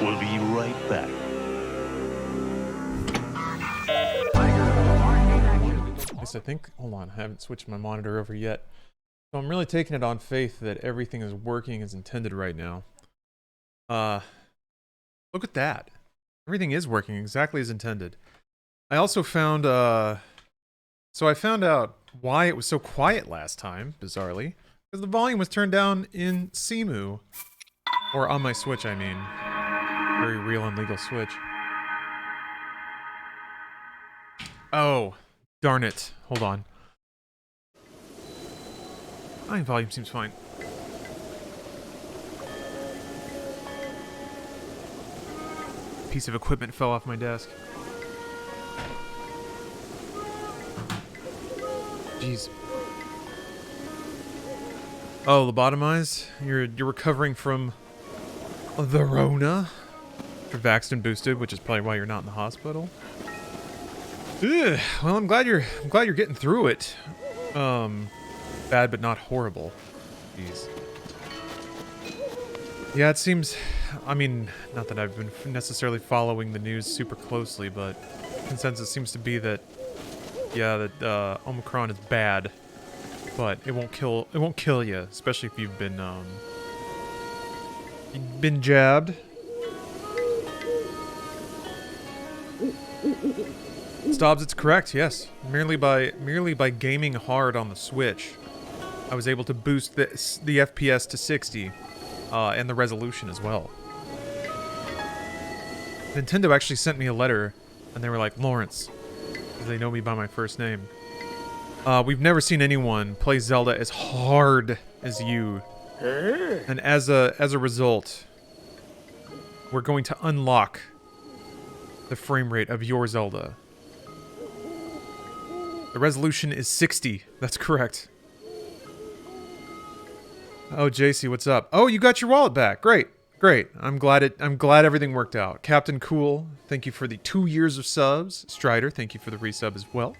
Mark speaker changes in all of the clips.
Speaker 1: We'll be right back.
Speaker 2: At least I think, hold on, I haven't switched my monitor over yet. So I'm really taking it on faith that everything is working as intended right now. Look at that. Everything is working exactly as intended. I also found, so I found out why it was so quiet last time, bizarrely. Because the volume was turned down in Cemu. Or on my Switch, I mean. Very real and legal Switch. Oh, darn it. Hold on. My volume seems fine. Piece of equipment fell off my desk. Jeez. Oh, lobotomized? You're recovering from the Rona? You're vaxxed and boosted, which is probably why you're not in the hospital. Ugh. Well, I'm glad you're getting through it. Bad but not horrible. Jeez. Yeah, it seems, I mean, not that I've been necessarily following the news super closely, but consensus seems to be that, yeah, that Omicron is bad, but it won't kill you, especially if you've been jabbed. Stobbs, it's correct, yes. Merely by gaming hard on the Switch, I was able to boost the FPS to 60. And the resolution as well. Nintendo actually sent me a letter, and they were like, Lawrence, because they know me by my first name. We've never seen anyone play Zelda as hard as you. And as a result, we're going to unlock the frame rate of your Zelda. The resolution is 60. That's correct. Oh, JC, what's up? Oh, you got your wallet back. Great. Great. I'm glad everything worked out. Captain Cool, thank you for the 2 years of subs. Strider, thank you for the resub as well.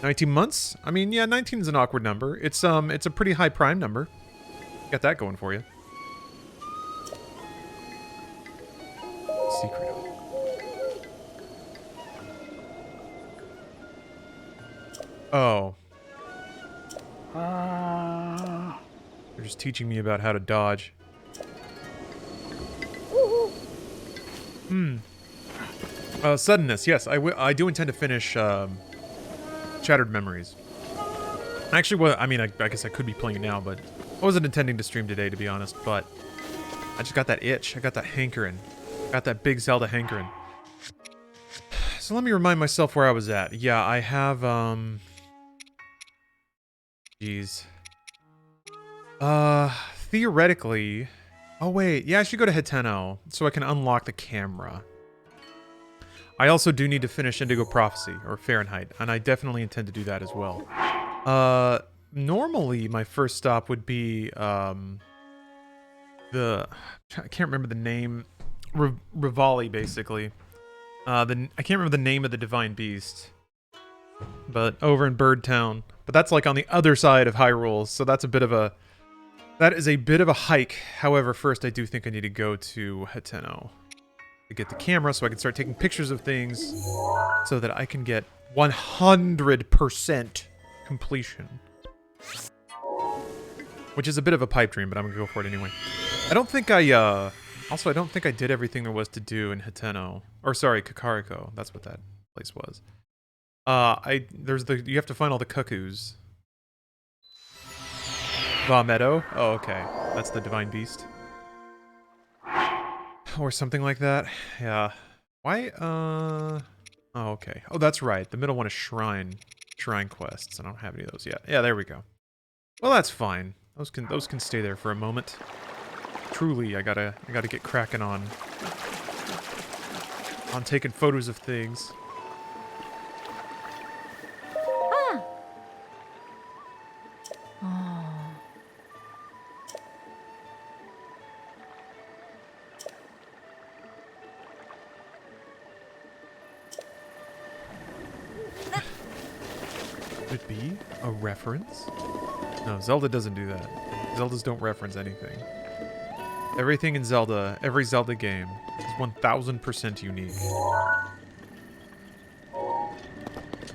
Speaker 2: 19 months? I mean, yeah, 19 is an awkward number. It's a pretty high prime number. Got that going for you. Secret. Oh. They're just teaching me about how to dodge. Suddenness, yes. I do intend to finish Shattered Memories. Actually, well, I mean, I guess I could be playing it now, but I wasn't intending to stream today, to be honest, but I just got that itch. I got that hankering. Got that big Zelda hankering. So let me remind myself where I was at. Yeah, I have, Jeez. Theoretically... Oh, wait. Yeah, I should go to Hateno so I can unlock the camera. I also do need to finish Indigo Prophecy, or Fahrenheit, and I definitely intend to do that as well. Normally, my first stop would be, I can't remember the name. Rivali, basically. I can't remember the name of the Divine Beast. But over in Birdtown. But that's like on the other side of Hyrule, so that's a bit of a... That is a bit of a hike. However, first I do think I need to go to Hateno to get the camera so I can start taking pictures of things so that I can get 100% completion. Which is a bit of a pipe dream, but I'm gonna go for it anyway. I don't think I, also I don't think I did everything there was to do in Hateno. Or sorry, Kakariko. That's what that place was. You have to find all the cuckoos. Meadow? Oh, okay. That's the Divine Beast. Or something like that. Yeah. Why, Oh, okay. Oh, that's right. The middle one is Shrine quests. I don't have any of those yet. Yeah, there we go. Well, that's fine. Those can stay there for a moment. Truly, I gotta get cracking on taking photos of things. Could it be a reference? No, Zelda doesn't do that. Zeldas don't reference anything. Everything in Zelda, every Zelda game, is 1000% unique.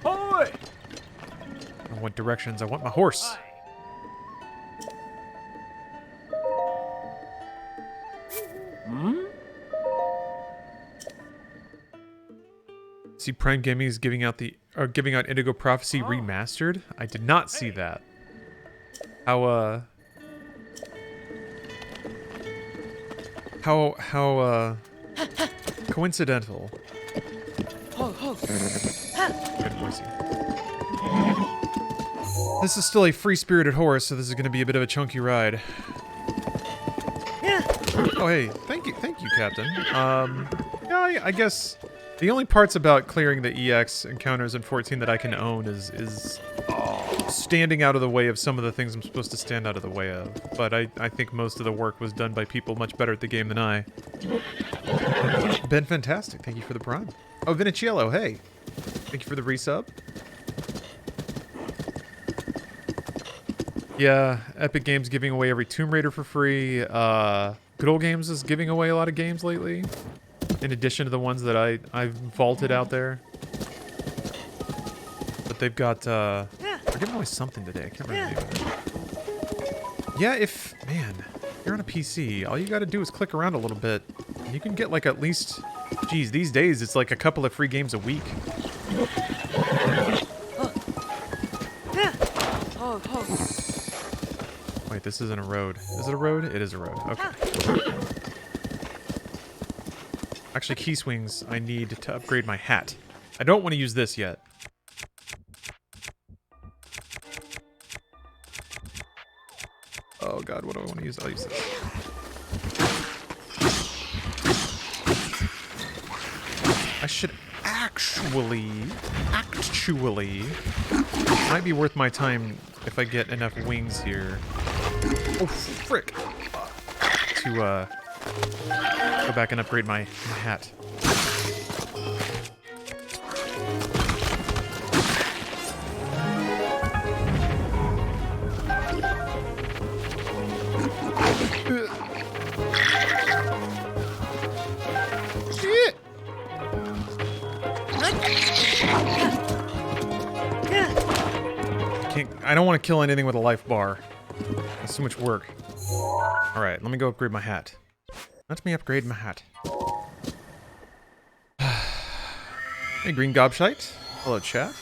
Speaker 1: Boy!
Speaker 2: In what directions? I want my horse. See, Prime Gaming is giving out Indigo Prophecy remastered. I did not see that. How coincidental. Good voicey. This is still a free-spirited horse, so this is going to be a bit of a chunky ride. Oh, hey, thank you, Captain. Yeah, I guess the only parts about clearing the EX encounters in 14 that I can own is standing out of the way of some of the things I'm supposed to stand out of the way of. But I think most of the work was done by people much better at the game than I. Ben Fantastic, thank you for the prime. Oh, Viniciello, hey. Thank you for the resub. Yeah, Epic Games giving away every Tomb Raider for free. Good Old Games is giving away a lot of games lately. In addition to the ones that I've vaulted out there. But they've got, they're giving away something today. I can't remember the name of it. Yeah, man, you're on a PC, all you gotta do is click around a little bit. And you can get like at least, geez, these days it's like a couple of free games a week. Wait, this isn't a road. Is it a road? It is a road. Okay. Actually, key swings, I need to upgrade my hat. I don't want to use this yet. Oh god, what do I want to use? I'll use this. I should actually, might be worth my time if I get enough wings here. Oh, frick! To, go back and upgrade my hat. I don't want to kill anything with a life bar. That's too much work. Alright, let me go upgrade my hat. Let me upgrade my hat. Hey, Green Gobshite. Hello, chat.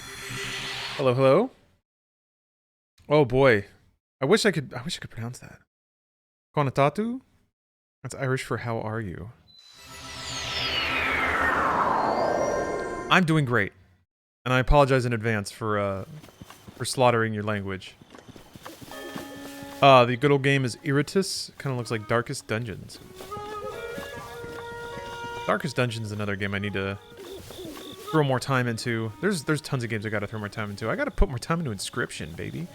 Speaker 2: Hello, hello. Oh boy. I wish I could pronounce that. Konatatu? That's Irish for how are you? I'm doing great. And I apologize in advance for slaughtering your language. The good old game is Iritus. Kind of looks like Darkest Dungeons. Darkest Dungeons is another game I need to throw more time into. There's tons of games I gotta throw more time into. I gotta put more time into Inscription, baby.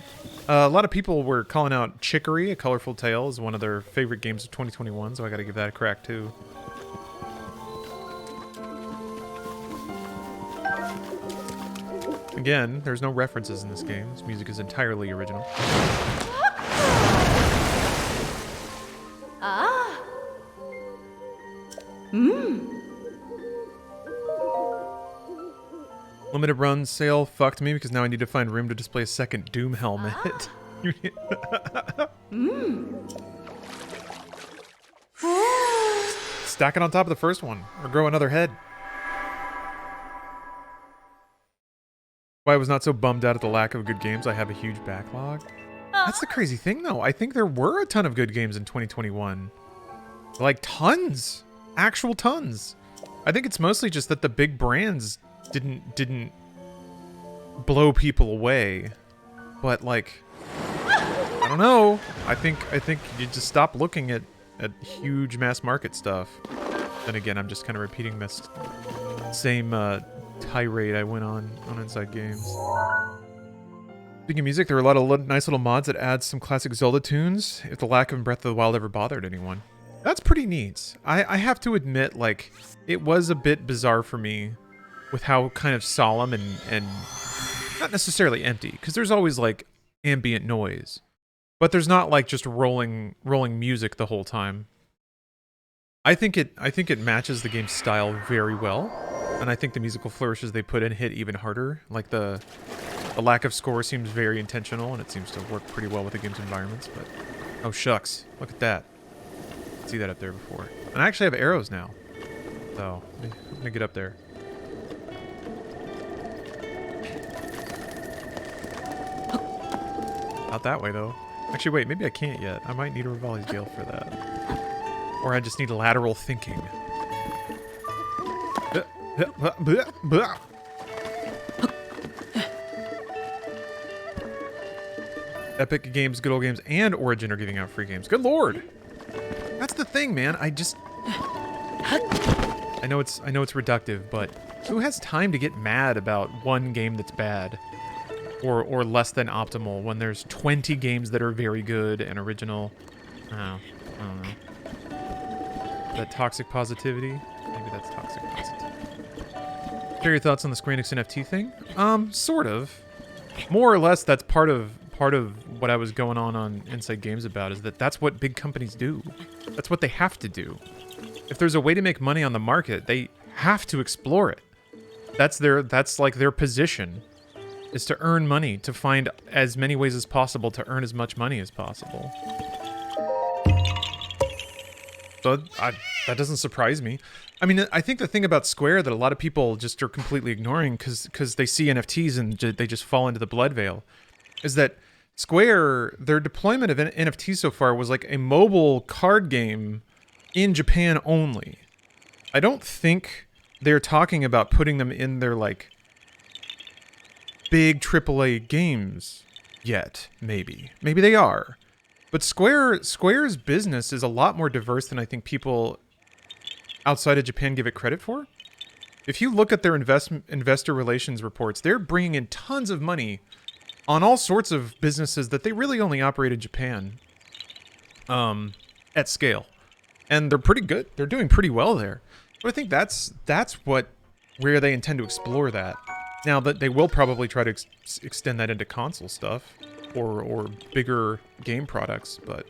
Speaker 2: A lot of people were calling out Chicory, A Colorful Tale, as one of their favorite games of 2021, so I gotta give that a crack too. Again, there's no references in this game. This music is entirely original.
Speaker 3: Ah. Mmm.
Speaker 2: Limited run sale fucked me because now I need to find room to display a second Doom helmet. Stack it on top of the first one, or grow another head. Why I was not so bummed out at the lack of good games. I have a huge backlog. That's the crazy thing, though. I think there were a ton of good games in 2021. Like, tons. Actual tons. I think it's mostly just that the big brands didn't blow people away. But, like, I don't know. I think you just stop looking at huge mass market stuff. Then again, I'm just kind of repeating this same tirade I went on Inside Games. Speaking of music, there are a lot of nice little mods that add some classic Zelda tunes, if the lack of Breath of the Wild ever bothered anyone. That's pretty neat. I have to admit, like, it was a bit bizarre for me with how kind of solemn and not necessarily empty, because there's always, like, ambient noise. But there's not, like, just rolling music the whole time. I think it matches the game's style very well, and I think the musical flourishes they put in hit even harder. Like the lack of score seems very intentional, and it seems to work pretty well with the game's environments. But oh shucks, look at that! Didn't see that up there before. And I actually have arrows now, so let me get up there. Not that way though. Actually, wait, maybe I can't yet. I might need a Rivali's Gale for that. Or I just need lateral thinking. Epic Games, Good Old Games, and Origin are giving out free games. Good lord! That's the thing, man. I know it's reductive, but who has time to get mad about one game that's bad? Or less than optimal when there's 20 games that are very good and original? I don't know. That toxic positivity? Maybe that's toxic positivity. Share your thoughts on the Square Enix NFT thing? Sort of. More or less, that's part of what I was going on Inside Games about, is that's what big companies do. That's what they have to do. If there's a way to make money on the market, they have to explore it. That's like their position, is to earn money, to find as many ways as possible to earn as much money as possible. So that doesn't surprise me. I mean, I think the thing about Square that a lot of people just are completely ignoring because they see NFTs and they just fall into the blood veil, is that Square, their deployment of NFTs so far was like a mobile card game in Japan only. I don't think they're talking about putting them in their like big AAA games yet. Maybe they are. But Square's business is a lot more diverse than I think people outside of Japan give it credit for. If you look at their investor relations reports, they're bringing in tons of money on all sorts of businesses that they really only operate in Japan at scale. And they're pretty good. They're doing pretty well there. But I think that's where they intend to explore that. Now, that they will probably try to extend that into console stuff. Or bigger game products, but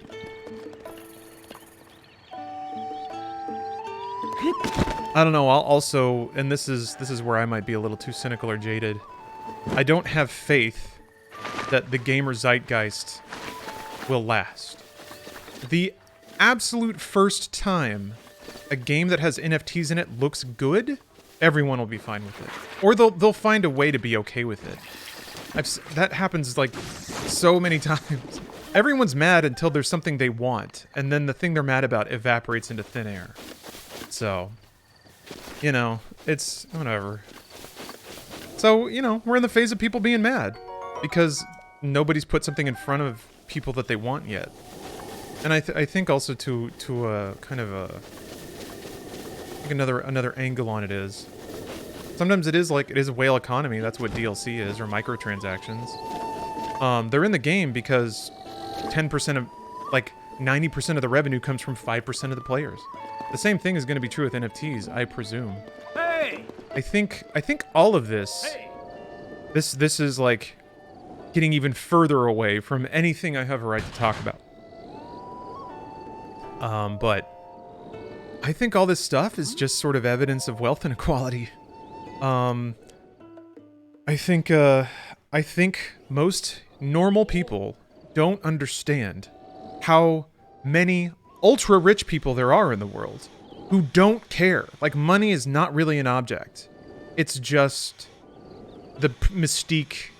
Speaker 2: I don't know. I'll also, and this is where I might be a little too cynical or jaded, I don't have faith that the gamer zeitgeist will last. The absolute first time a game that has NFTs in it looks good, everyone will be fine with it, or they'll find a way to be okay with it. That happens like so many times. Everyone's mad until there's something they want, and then the thing they're mad about evaporates into thin air. So, you know, it's whatever. So, you know, we're in the phase of people being mad because nobody's put something in front of people that they want yet. And I think also to a kind of a like another angle on it is, sometimes it is a whale economy. That's what DLC is, or microtransactions. They're in the game because 10% of, like 90% of the revenue comes from 5% of the players. The same thing is going to be true with NFTs, I presume.
Speaker 1: Hey!
Speaker 2: I think all of this,
Speaker 1: Hey!
Speaker 2: this is like getting even further away from anything I have a right to talk about. But I think all this stuff is just sort of evidence of wealth inequality. I think most normal people don't understand how many ultra-rich people there are in the world who don't care. Like, money is not really an object. It's just the mystique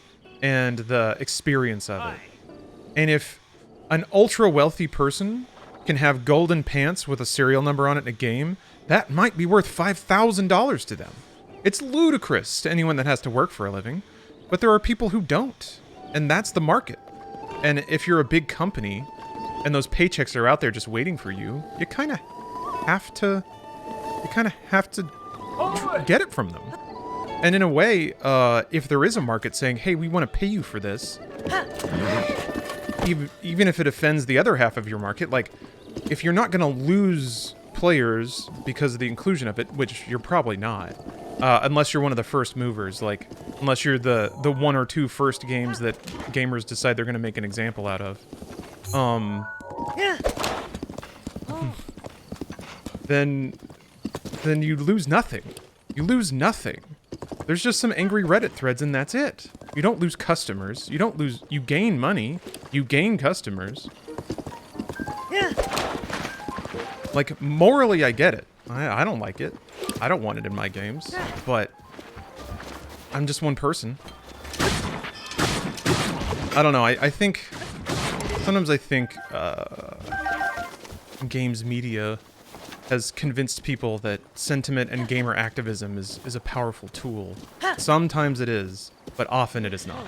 Speaker 2: and the experience of it. And if an ultra-wealthy person can have golden pants with a serial number on it in a game, that might be worth $5,000 to them. It's ludicrous to anyone that has to work for a living, but there are people who don't, and that's the market. And if you're a big company, and those paychecks are out there just waiting for you, you kind of have to get it from them. And in a way, if there is a market saying, hey, we want to pay you for this, even if it offends the other half of your market, like, if you're not going to lose players because of the inclusion of it, which you're probably not, unless you're one of the first movers, like, unless you're the one or two first games that gamers decide they're going to make an example out of. then you lose nothing. You lose nothing. There's just some angry Reddit threads and that's it. You don't lose customers. You gain money. You gain customers. Like, morally, I get it. I don't like it. I don't want it in my games. But I'm just one person. I don't know. I think... Sometimes I think games media has convinced people that sentiment and gamer activism is a powerful tool. Sometimes it is, but often it is not.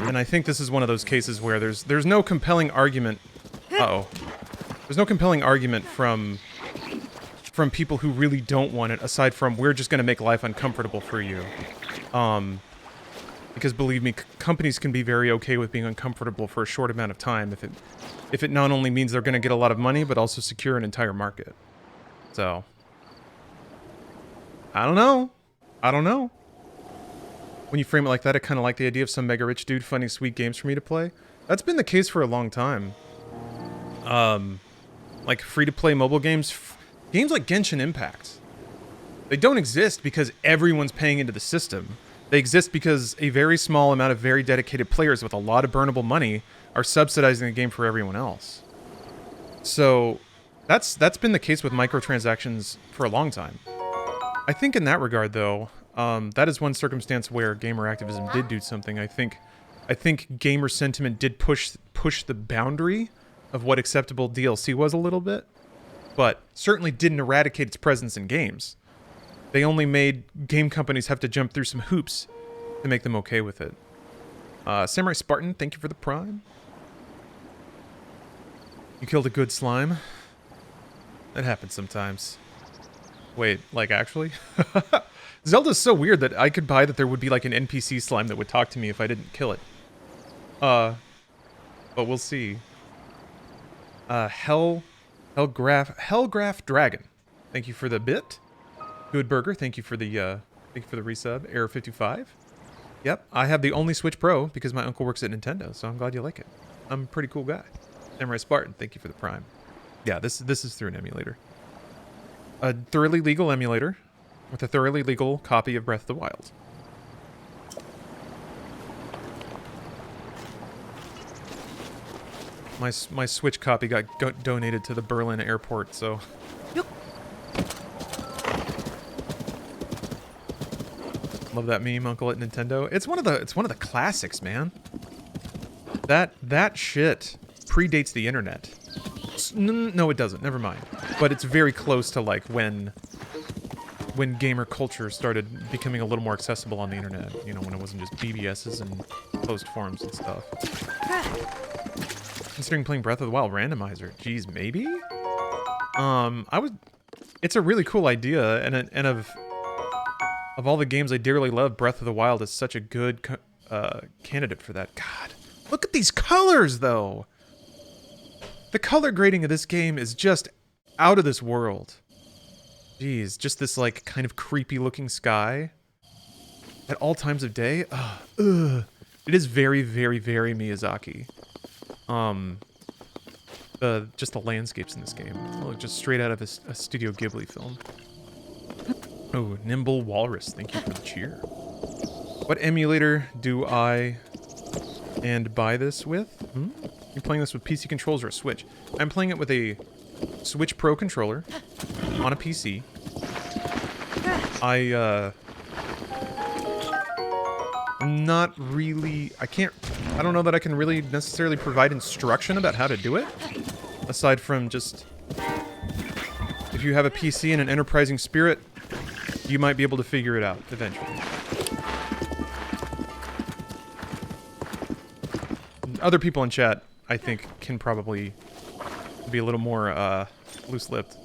Speaker 2: And I think this is one of those cases where there's no compelling argument... Uh-oh. There's no compelling argument from people who really don't want it, aside from we're just going to make life uncomfortable for you. Because believe me, companies can be very okay with being uncomfortable for a short amount of time if it not only means they're going to get a lot of money, but also secure an entire market. So, I don't know. I don't know. When you frame it like that, I kind of like the idea of some mega rich dude funding sweet games for me to play. That's been the case for a long time. Like free-to-play mobile games, games like Genshin Impact. They don't exist because everyone's paying into the system. They exist because a very small amount of very dedicated players with a lot of burnable money are subsidizing the game for everyone else. So that's been the case with microtransactions for a long time. I think in that regard, though, that is one circumstance where gamer activism did do something. I think gamer sentiment did push the boundary of what acceptable DLC was a little bit, but certainly didn't eradicate its presence in games. They only made game companies have to jump through some hoops to make them okay with it. Samurai Spartan, thank you for the prime. You killed a good slime. That happens sometimes. Wait, like actually? Zelda's so weird that I could buy that there would be like an NPC slime that would talk to me if I didn't kill it. But we'll see. Hellgraph Dragon. Thank you for the bit. Good Burger, thank you for the resub. Error 55. Yep, I have the only Switch Pro because my uncle works at Nintendo, so I'm glad you like it. I'm a pretty cool guy. Samurai Spartan, thank you for the prime. Yeah, this is through an emulator. A thoroughly legal emulator with a thoroughly legal copy of Breath of the Wild. My Switch copy got donated to the Berlin airport, so... Love that meme, Uncle at Nintendo. It's one of the classics, man. That shit predates the internet. No, it doesn't. Never mind. But it's very close to like when gamer culture started becoming a little more accessible on the internet. You know, when it wasn't just BBSs and post forums and stuff. Considering playing Breath of the Wild randomizer, geez, maybe. It's a really cool idea, and of all the games I dearly love, Breath of the Wild is such a good candidate for that. God, look at these colors, though! The color grading of this game is just out of this world. Jeez, just this, like, kind of creepy-looking sky at all times of day. Ugh. It is very, very, very Miyazaki. Just the landscapes in this game. Look, just straight out of a Studio Ghibli film. Oh, Nimble Walrus, thank you for the cheer. What emulator do I buy this with? You're playing this with PC controls or a Switch? I'm playing it with a Switch Pro controller on a PC. Not really... I don't know that I can really necessarily provide instruction about how to do it. Aside from just... If you have a PC and an enterprising spirit, you might be able to figure it out eventually. Other people in chat, I think, can probably be a little more loose-lipped.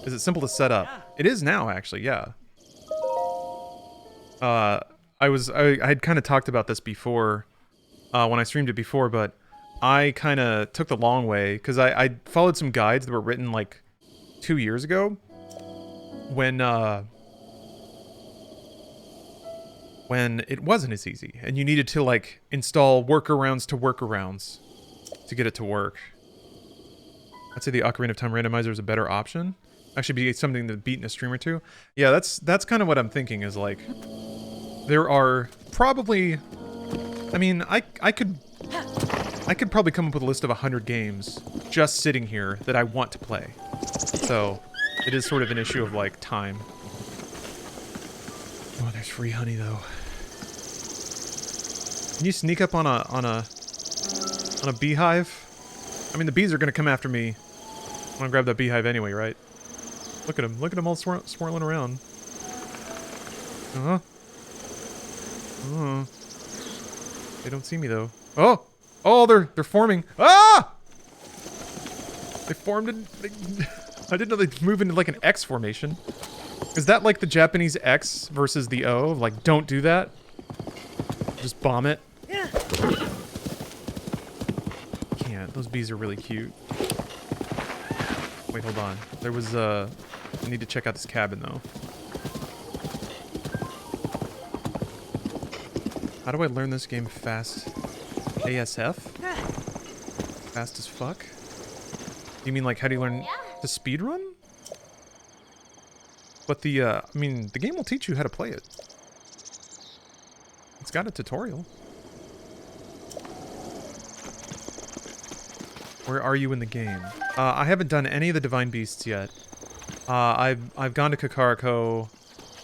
Speaker 2: Is it simple to set up? It is now, actually, yeah. I had kind of talked about this before, when I streamed it before, but I kind of took the long way, because I followed some guides that were written, like, 2 years ago, when it wasn't as easy, and you needed to, like, install workarounds to get it to work. I'd say the Ocarina of Time randomizer is a better option. actually be something to beat in a stream or two. Yeah, that's kind of what I'm thinking is like, there are probably, I mean, I could probably come up with a list of 100 games just sitting here that I want to play. So it is sort of an issue of like time. Oh, there's free honey though. Can you sneak up on a beehive? I mean, the bees are gonna come after me. I wanna grab that beehive anyway, right? Look at them. Look at them all swirling around. They don't see me though. Oh! Oh, they're forming. Ah! They formed in... I didn't know they'd move into like an X formation. Is that like the Japanese X versus the O? Like, don't do that? Just bomb it? Can't. Those bees are really cute. Wait, hold on. There was, I need to check out this cabin, though. How do I learn this game fast? ASF? Fast as fuck? You mean like, how do you learn to speedrun? But the, I mean, the game will teach you how to play it. It's got a tutorial. Where are you in the game? I haven't done any of the Divine Beasts yet. I've gone to Kakariko,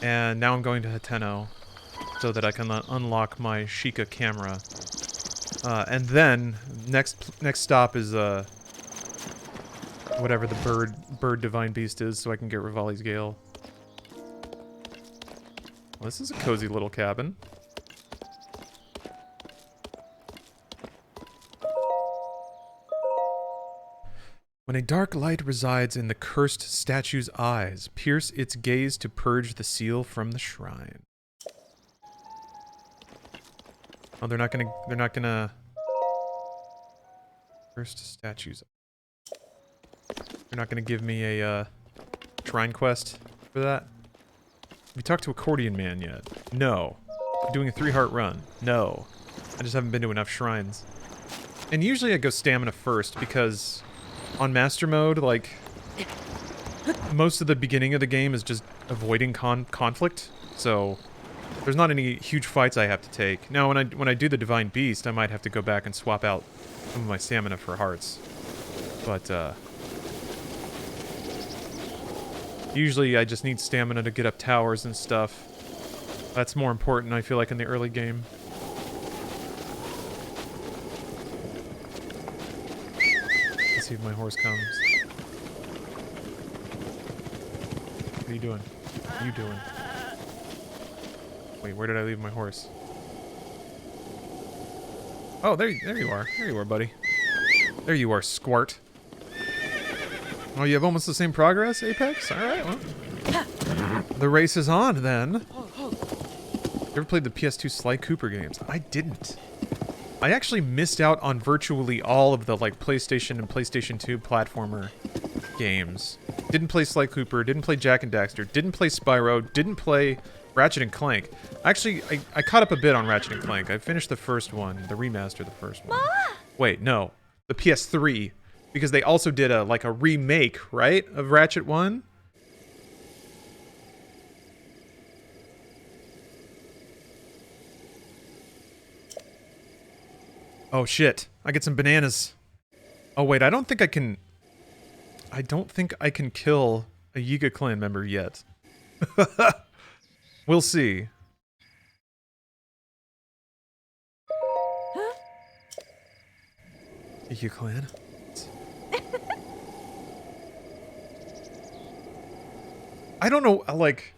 Speaker 2: and now I'm going to Hateno, so that I can unlock my Sheikah camera. And then next stop is whatever the bird Divine Beast is, so I can get Rivali's Gale. Well, this is a cozy little cabin. When a dark light resides in the cursed statue's eyes, pierce its gaze to purge the seal from the shrine. Oh, they're not gonna... Cursed statues. They're not gonna give me a, shrine quest for that? Have you talked to Accordion Man yet? No. I'm doing a 3-heart run? No. I just haven't been to enough shrines. And usually I go stamina first, because... on Master Mode, like, most of the beginning of the game is just avoiding conflict, so there's not any huge fights I have to take. Now, when I do the Divine Beast, I might have to go back and swap out some of my stamina for hearts. But, usually I just need stamina to get up towers and stuff. That's more important, I feel like, in the early game. See if my horse comes. What are you doing? What are you doing? Wait, where did I leave my horse? Oh, there you are. There you are, buddy. There you are, Squart. Oh, you have almost the same progress, Apex? Alright, well. The race is on, then. You ever played the PS2 Sly Cooper games? I didn't. I actually missed out on virtually all of the, like, PlayStation and PlayStation 2 platformer games. Didn't play Sly Cooper, didn't play Jak and Daxter, didn't play Spyro, didn't play Ratchet and Clank. Actually, I caught up a bit on Ratchet and Clank. I finished the first one, the remaster of the first one. Wait, no. The PS3. Because they also did a, like, a remake, right? Of Ratchet 1? Oh shit, I get some bananas. Oh wait, I don't think I can kill a Yiga clan member yet. We'll see. Yiga clan? I don't know, like...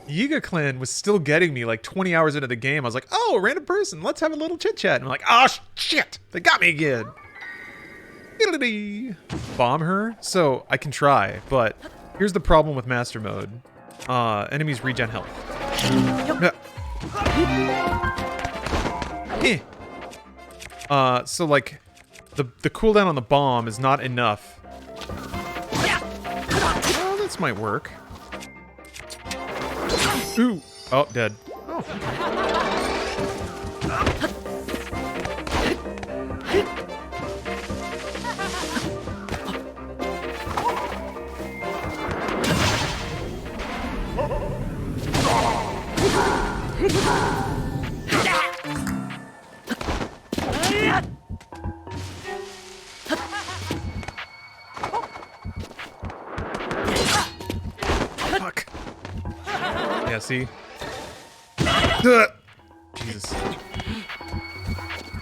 Speaker 2: Yiga Clan was still getting me like 20 hours into the game. I was like, oh, a random person, let's have a little chit chat. And I'm like, oh shit, they got me again. Bomb her? So I can try, but here's the problem with Master Mode. Enemies regen health. So like, the cooldown on the bomb is not enough. Well, this might work. Ooh! Oh, dead. Oh, okay. Fuck. Yeah, see? Jesus.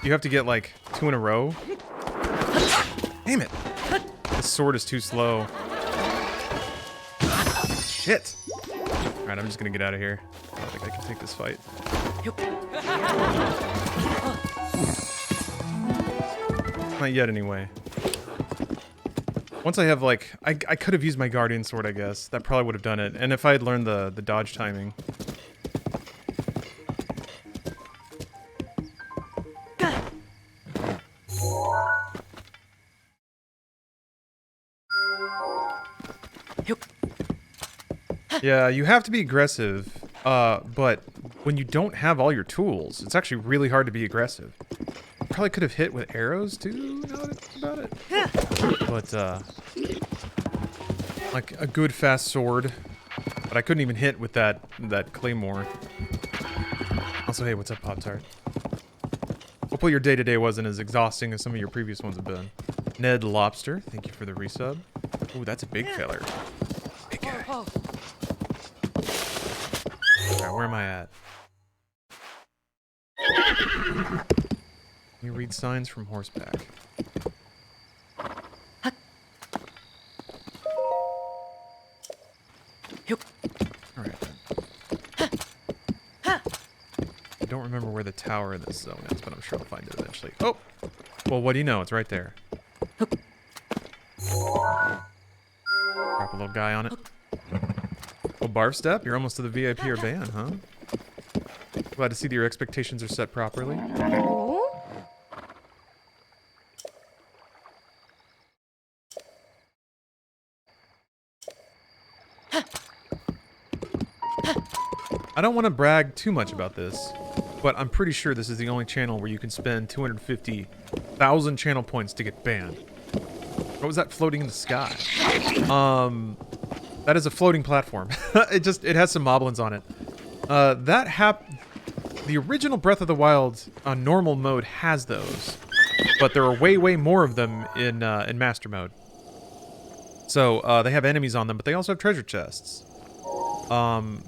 Speaker 2: You have to get like 2 in a row. Damn it. This sword is too slow. Shit. Alright, I'm just gonna get out of here. I don't think I can take this fight. Not yet, anyway. Once I have, like... I could have used my Guardian Sword, I guess. That probably would have done it. And if I had learned the dodge timing. Yeah, you have to be aggressive, but when you don't have all your tools, it's actually really hard to be aggressive. Probably could have hit with arrows, too, now that I think about it. But, like, a good fast sword. But I couldn't even hit with that claymore. Also, hey, what's up, Pop-Tart? Hopefully your day-to-day wasn't as exhausting as some of your previous ones have been. Ned Lobster, thank you for the resub. Ooh, that's a big feller. Big guy. Alright, where am I at? Can you read signs from horseback? Alright then. I don't remember where the tower in this zone is, but I'm sure I'll find it eventually. Oh! Well, what do you know? It's right there. Drop a little guy on it. Oh, Barf Step? You're almost to the VIP or ban, huh? Glad to see that your expectations are set properly. I don't want to brag too much about this, but I'm pretty sure this is the only channel where you can spend 250,000 channel points to get banned. What was that floating in the sky? That is a floating platform. It has some moblins on it. The original Breath of the Wild on normal mode has those, but there are way more of them in Master Mode. So they have enemies on them, but they also have treasure chests.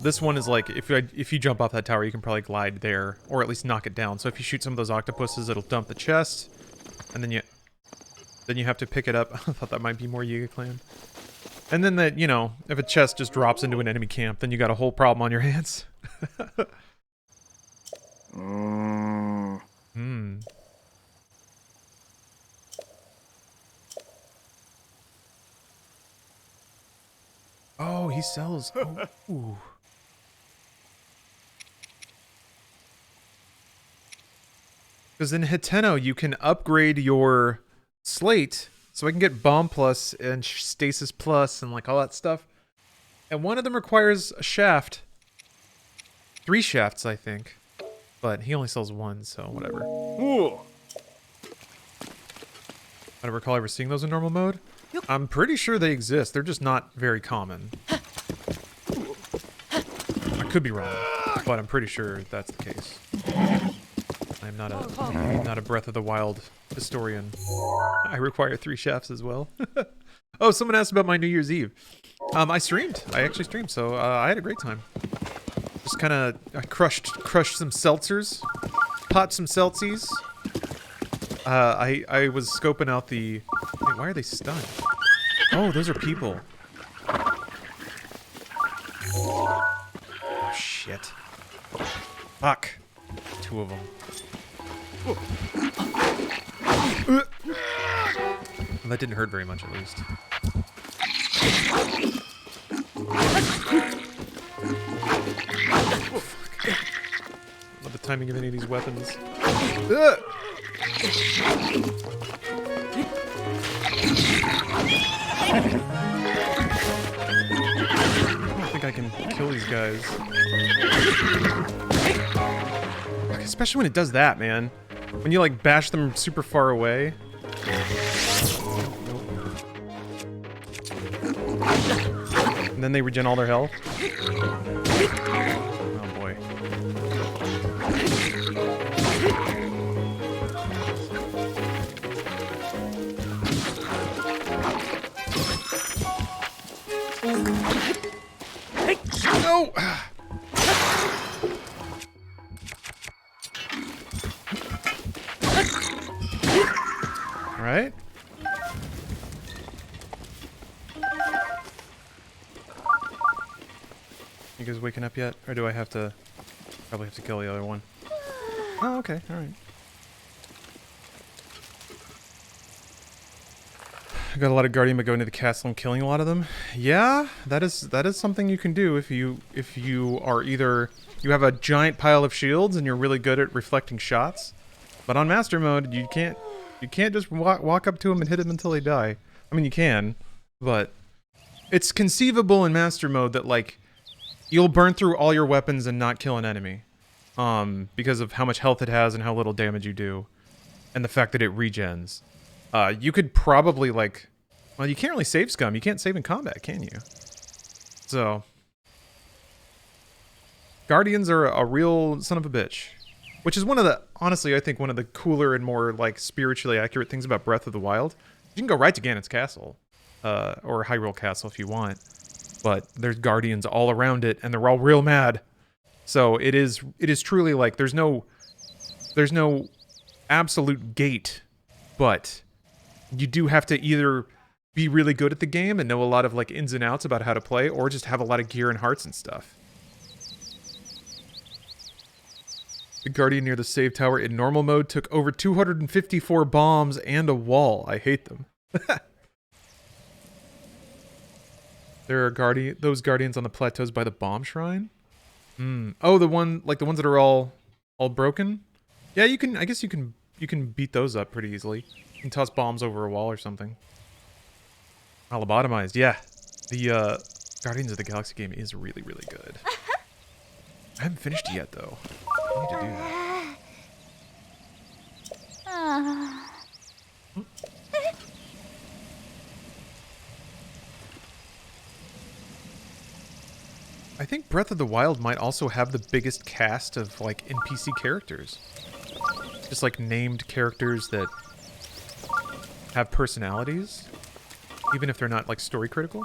Speaker 2: This one is like, if you jump off that tower, you can probably glide there, or at least knock it down. So if you shoot some of those octopuses, it'll dump the chest, and then you have to pick it up. I thought that might be more Yiga Clan. And then that, you know, if a chest just drops into an enemy camp, then you got a whole problem on your hands. Oh, he sells. Oh, ooh. Because in Hateno, you can upgrade your slate, so I can get Bomb Plus and Stasis Plus and like all that stuff. And one of them requires a shaft. 3 shafts, I think. But he only sells 1, so whatever.
Speaker 1: Ooh.
Speaker 2: I don't recall ever seeing those in normal mode. I'm pretty sure they exist. They're just not very common. I could be wrong, but I'm pretty sure that's the case. I'm not a Breath of the Wild historian. I require 3 shafts as well. Oh, someone asked about my New Year's Eve. I streamed. I actually streamed, so I had a great time. Just kind of crushed some seltzers, popped some seltzies. I was scoping out the... Wait, why are they stunned? Oh, those are people. Oh, shit. Fuck. 2 of them. Well, that didn't hurt very much, at least. Not the timing of any of these weapons. I don't think I can kill these guys. Especially when it does that, man. When you like bash them super far away. And then they regen all their health. Oh boy. No! Alright. You guys waking up yet? Or do I have to... Probably have to kill the other one. Oh, okay. Alright. I got a lot of Guardian but going to the castle and killing a lot of them. Yeah, that is something you can do if you are either... You have a giant pile of shields and you're really good at reflecting shots. But on Master Mode, you can't just walk up to them and hit them until they die. I mean, you can, but... It's conceivable in Master Mode that, like... You'll burn through all your weapons and not kill an enemy. Because of how much health it has and how little damage you do. And the fact that it regens. You could probably, like... Well, you can't really save scum. You can't save in combat, can you? So... Guardians are a real son of a bitch. Which is one of the... Honestly, I think one of the cooler and more, like, spiritually accurate things about Breath of the Wild. You can go right to Ganon's castle. Or Hyrule Castle if you want. But there's Guardians all around it, and they're all real mad. So it is truly like there's no absolute gate, but you do have to either be really good at the game and know a lot of like ins and outs about how to play, or just have a lot of gear and hearts and stuff. The Guardian near the save tower in normal mode took over 254 bombs and a wall. I hate them. There are those Guardians on the plateaus by the bomb shrine. Oh, the ones that are all broken. Yeah, you can. I guess you can beat those up pretty easily. You can toss bombs over a wall or something. Lobotomized. Yeah, the Guardians of the Galaxy game is really, really good. I haven't finished it yet though. I need to do that. I think Breath of the Wild might also have the biggest cast of, like, NPC characters. Just, like, named characters that have personalities, even if they're not, like, story critical.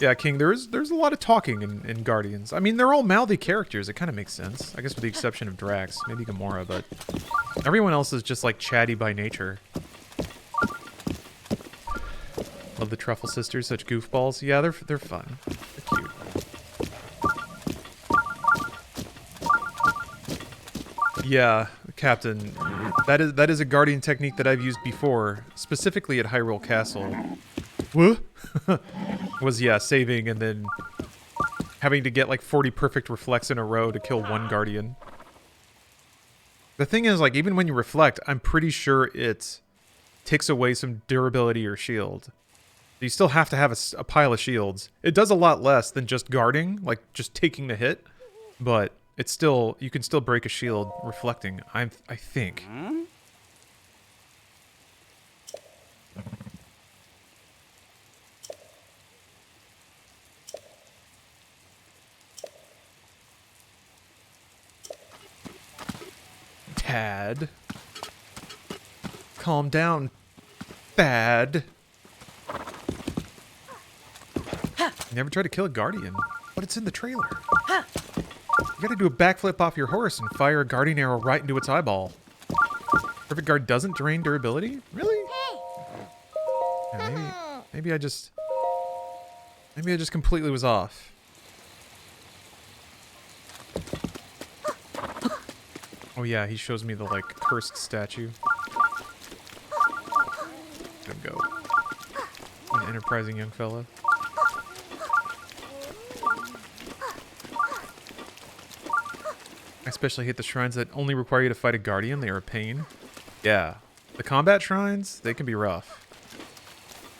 Speaker 2: Yeah, King, there's a lot of talking in Guardians. I mean, they're all mouthy characters. It kind of makes sense. I guess with the exception of Drax, maybe Gamora, but everyone else is just, like, chatty by nature. Love the Truffle Sisters, such goofballs. Yeah, they're fun. They're cute. Yeah, Captain. That is a Guardian technique that I've used before, specifically at Hyrule Castle. What? Was, yeah, saving and then having to get like 40 perfect reflects in a row to kill one Guardian. The thing is, like, even when you reflect, I'm pretty sure it takes away some durability or shield. You still have to have a pile of shields. It does a lot less than just guarding, like just taking the hit, but it's still, you can still break a shield reflecting, I think. Tad. Calm down, Thad. Never try to kill a Guardian, but it's in the trailer. You gotta do a backflip off your horse and fire a Guardian arrow right into its eyeball. Perfect Guard doesn't drain durability? Really? Yeah, maybe I just completely was off. Oh yeah, he shows me the, like, cursed statue. Let him go. An enterprising young fella. I especially hate the shrines that only require you to fight a Guardian. They are a pain. Yeah. The combat shrines, they can be rough.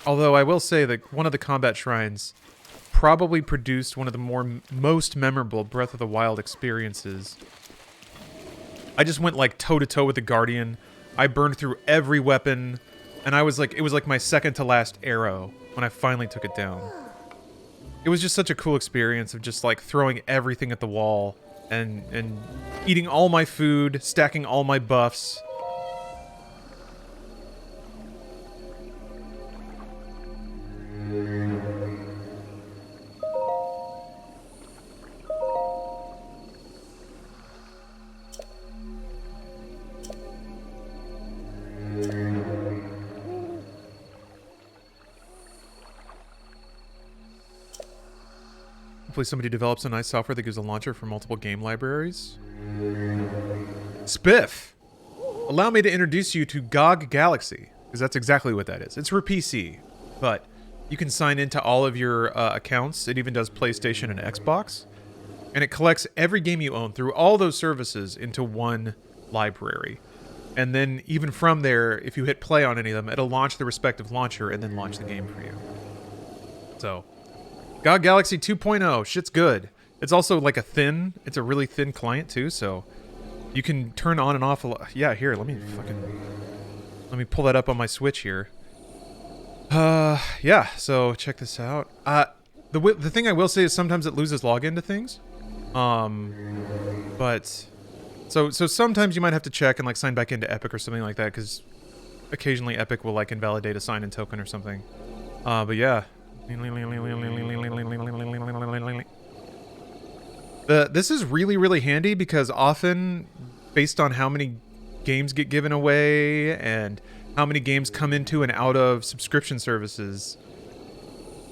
Speaker 2: Although I will say that one of the combat shrines probably produced one of the most memorable Breath of the Wild experiences. I just went like toe-to-toe with the Guardian. I burned through every weapon, and I was like, it was like my second to last arrow when I finally took it down. It was just such a cool experience of just like throwing everything at the wall and eating all my food, stacking all my buffs. Hopefully somebody develops a nice software that gives a launcher for multiple game libraries. Spiff! Allow me to introduce you to GOG Galaxy, because that's exactly what that is. It's for PC, but you can sign into all of your accounts. It even does PlayStation and Xbox. And it collects every game you own through all those services into one library. And then even from there, if you hit play on any of them, it'll launch the respective launcher and then launch the game for you. So, GOG Galaxy 2.0, shit's good. It's also like it's a really thin client too, so you can turn on and off a lot. Yeah, here, let me pull that up on my Switch here. Yeah, so check this out. The thing I will say is sometimes it loses login to things. But so sometimes you might have to check and like sign back into Epic or something like that, because occasionally Epic will like invalidate a sign-in token or something. But yeah. This is really, really handy because often, based on how many games get given away and how many games come into and out of subscription services,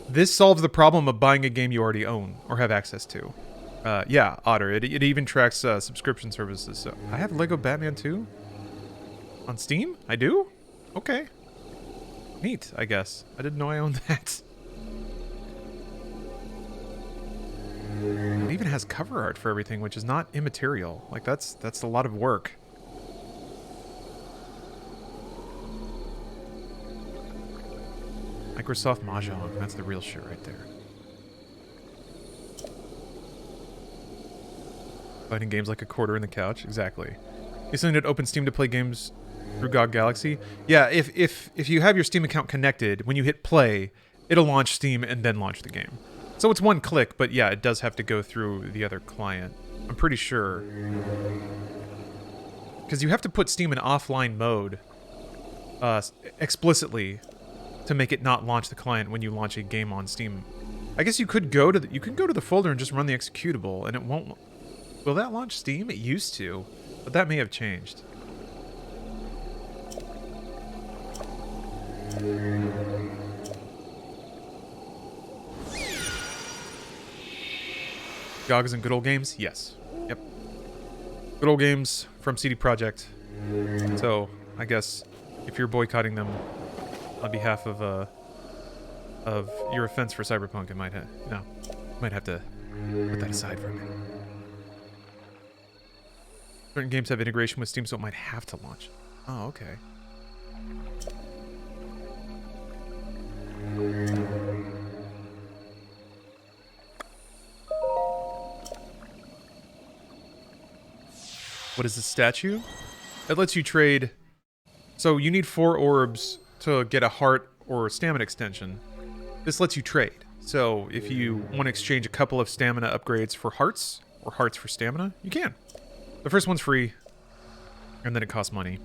Speaker 2: this solves the problem of buying a game you already own or have access to. Yeah, Otter. It even tracks subscription services. So I have Lego Batman 2 on Steam? I do? Okay. Neat, I guess. I didn't know I owned that. It even has cover art for everything, which is not immaterial. Like, that's a lot of work. Microsoft Mahjong. That's the real shit right there. Finding games like a quarter in the couch. Exactly. You still need to open Steam to play games through GOG Galaxy. Yeah, if you have your Steam account connected, when you hit play, it'll launch Steam and then launch the game. So it's one click, but yeah, it does have to go through the other client. I'm pretty sure. Because you have to put Steam in offline mode explicitly to make it not launch the client when you launch a game on Steam. I guess you could go to the folder and just run the executable, and it won't. Will that launch Steam? It used to, but that may have changed. GOGs and good old games? Yes. Yep. Good old games from CD Projekt. So, I guess if you're boycotting them on behalf of your offense for Cyberpunk, it might have to put that aside for a minute. Certain games have integration with Steam, so it might have to launch. Oh, okay. What is this statue? It lets you trade. So you need 4 orbs to get a heart or stamina extension. This lets you trade. So if you want to exchange a couple of stamina upgrades for hearts, or hearts for stamina, you can. The first one's free, and then it costs money.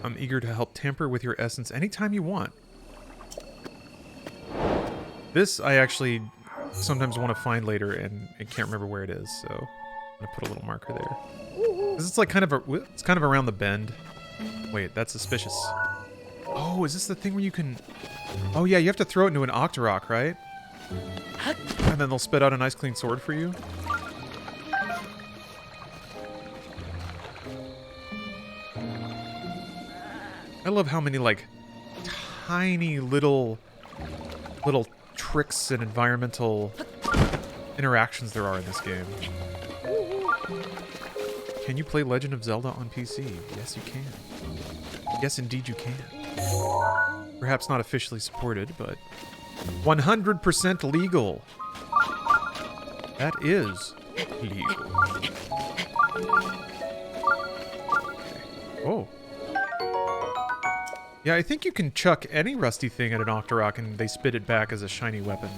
Speaker 2: I'm eager to help tamper with your essence anytime you want. This I actually sometimes want to find later, and I can't remember where it is, so I'm gonna put a little marker there. This is like kind of around the bend. Wait, that's suspicious. Oh, is this the thing where you can? Oh yeah, you have to throw it into an Octorok, right? And then they'll spit out a nice clean sword for you. I love how many like tiny little tricks and environmental interactions there are in this game. Can you play Legend of Zelda on PC? Yes, you can. Yes, indeed you can. Perhaps not officially supported, but 100% legal. That is legal. Okay. Oh. Yeah, I think you can chuck any rusty thing at an Octorok and they spit it back as a shiny weapon.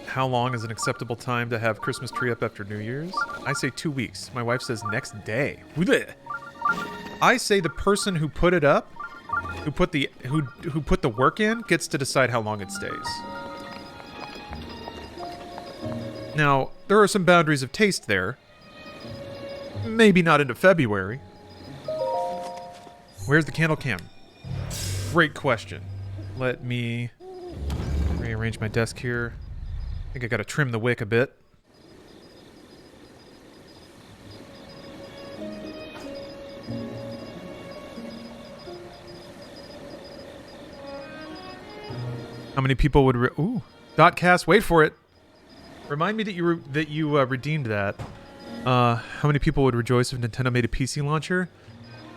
Speaker 2: How long is an acceptable time to have Christmas tree up after New Year's? I say 2 weeks. My wife says next day. I say the person who put it up, who put the work in, gets to decide how long it stays. Now, there are some boundaries of taste there, maybe not into February. Where's the candle cam? Great question. Let me rearrange my desk here. I think I gotta trim the wick a bit. How many people would... Ooh, Dotcast, wait for it. Remind me that you redeemed that. How many people would rejoice if Nintendo made a PC launcher?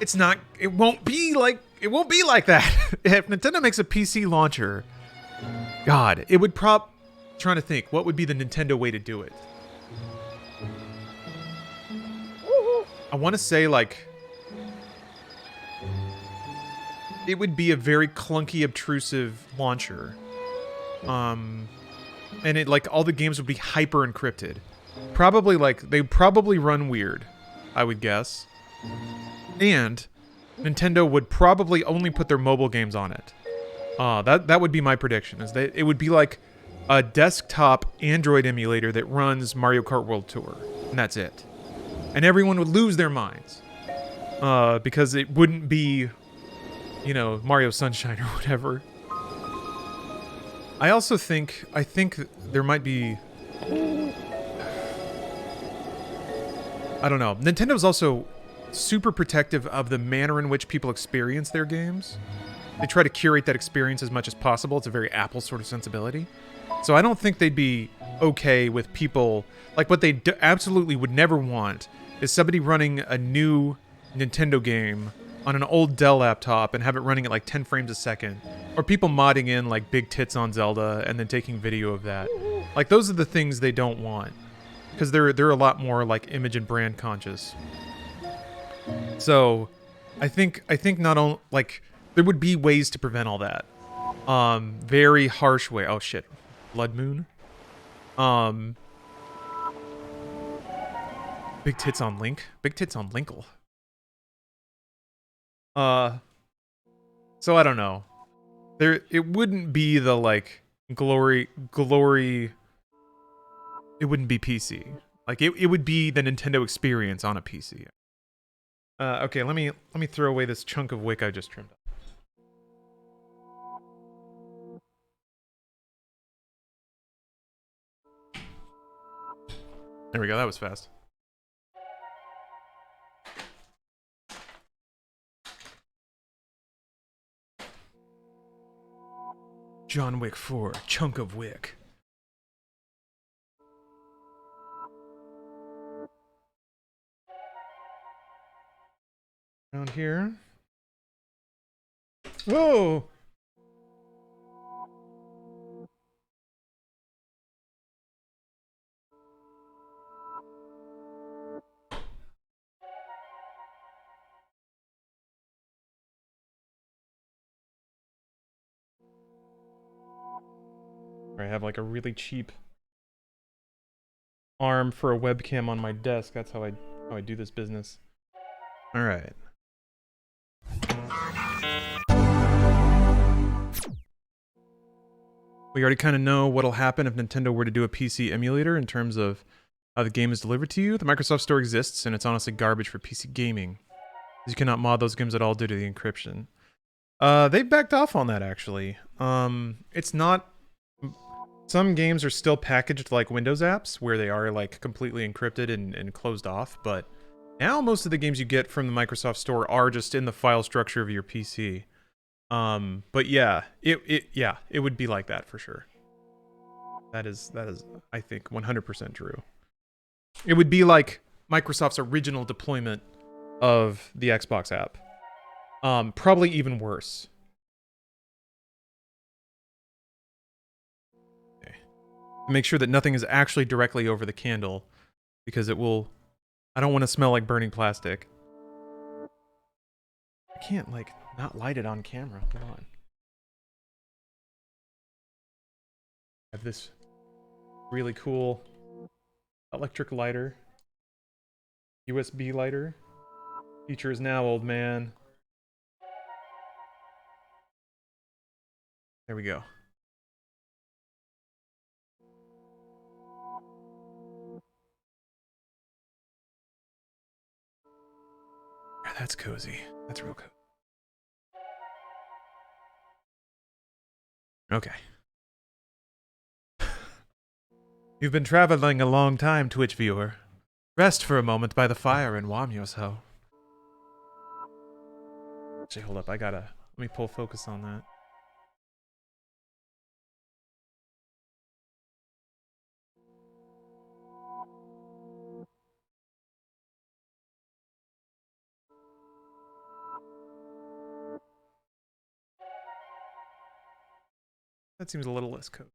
Speaker 2: It's not... It won't be like that. If Nintendo makes a PC launcher... God, it would trying to think, what would be the Nintendo way to do it? I want to say, like... It would be a very clunky, obtrusive launcher. And it, like, all the games would be hyper encrypted. Probably, like, they'd probably run weird, I would guess. And Nintendo would probably only put their mobile games on it. That would be my prediction, is that it would be like a desktop Android emulator that runs Mario Kart World Tour. And that's it. And everyone would lose their minds. Because it wouldn't be, you know, Mario Sunshine or whatever. I think there might be... I don't know. Nintendo's also super protective of the manner in which people experience their games. They try to curate that experience as much as possible. It's a very Apple sort of sensibility. So I don't think they'd be okay with people... Like, what they absolutely would never want is somebody running a new Nintendo game on an old Dell laptop and have it running at like 10 frames a second. Or people modding in like big tits on Zelda and then taking video of that. Like, those are the things they don't want. Because they're a lot more like image and brand conscious. So I think not only like there would be ways to prevent all that. Very harsh way. Oh shit. Blood Moon. Big tits on Link. Big tits on Linkle. So I don't know. It wouldn't be the like glory. It wouldn't be PC. Like it would be the Nintendo experience on a PC. Okay, let me throw away this chunk of wick I just trimmed up. There we go. That was fast. John Wick 4, chunk of wick. Around here. Whoa! I have like a really cheap arm for a webcam on my desk. That's how I do this business. All right. We already kind of know what'll happen if Nintendo were to do a PC emulator in terms of how the game is delivered to you. The Microsoft Store exists, and it's honestly garbage for PC gaming. You cannot mod those games at all due to the encryption. They backed off on that, actually. It's not... Some games are still packaged like Windows apps, where they are like completely encrypted and closed off, but now most of the games you get from the Microsoft Store are just in the file structure of your PC. But yeah, it would be like that for sure. That is, I think, 100% true. It would be like Microsoft's original deployment of the Xbox app. Probably even worse. Okay. Make sure that nothing is actually directly over the candle, because it will... I don't want to smell like burning plastic. I can't, like, not light it on camera. Hold on. I have this really cool electric lighter. USB lighter. Features now, old man. There we go. That's cozy. That's real cozy. Okay. You've been traveling a long time, Twitch viewer. Rest for a moment by the fire and warm yourself. Actually, hold up. Let me pull focus on that. That seems a little less code.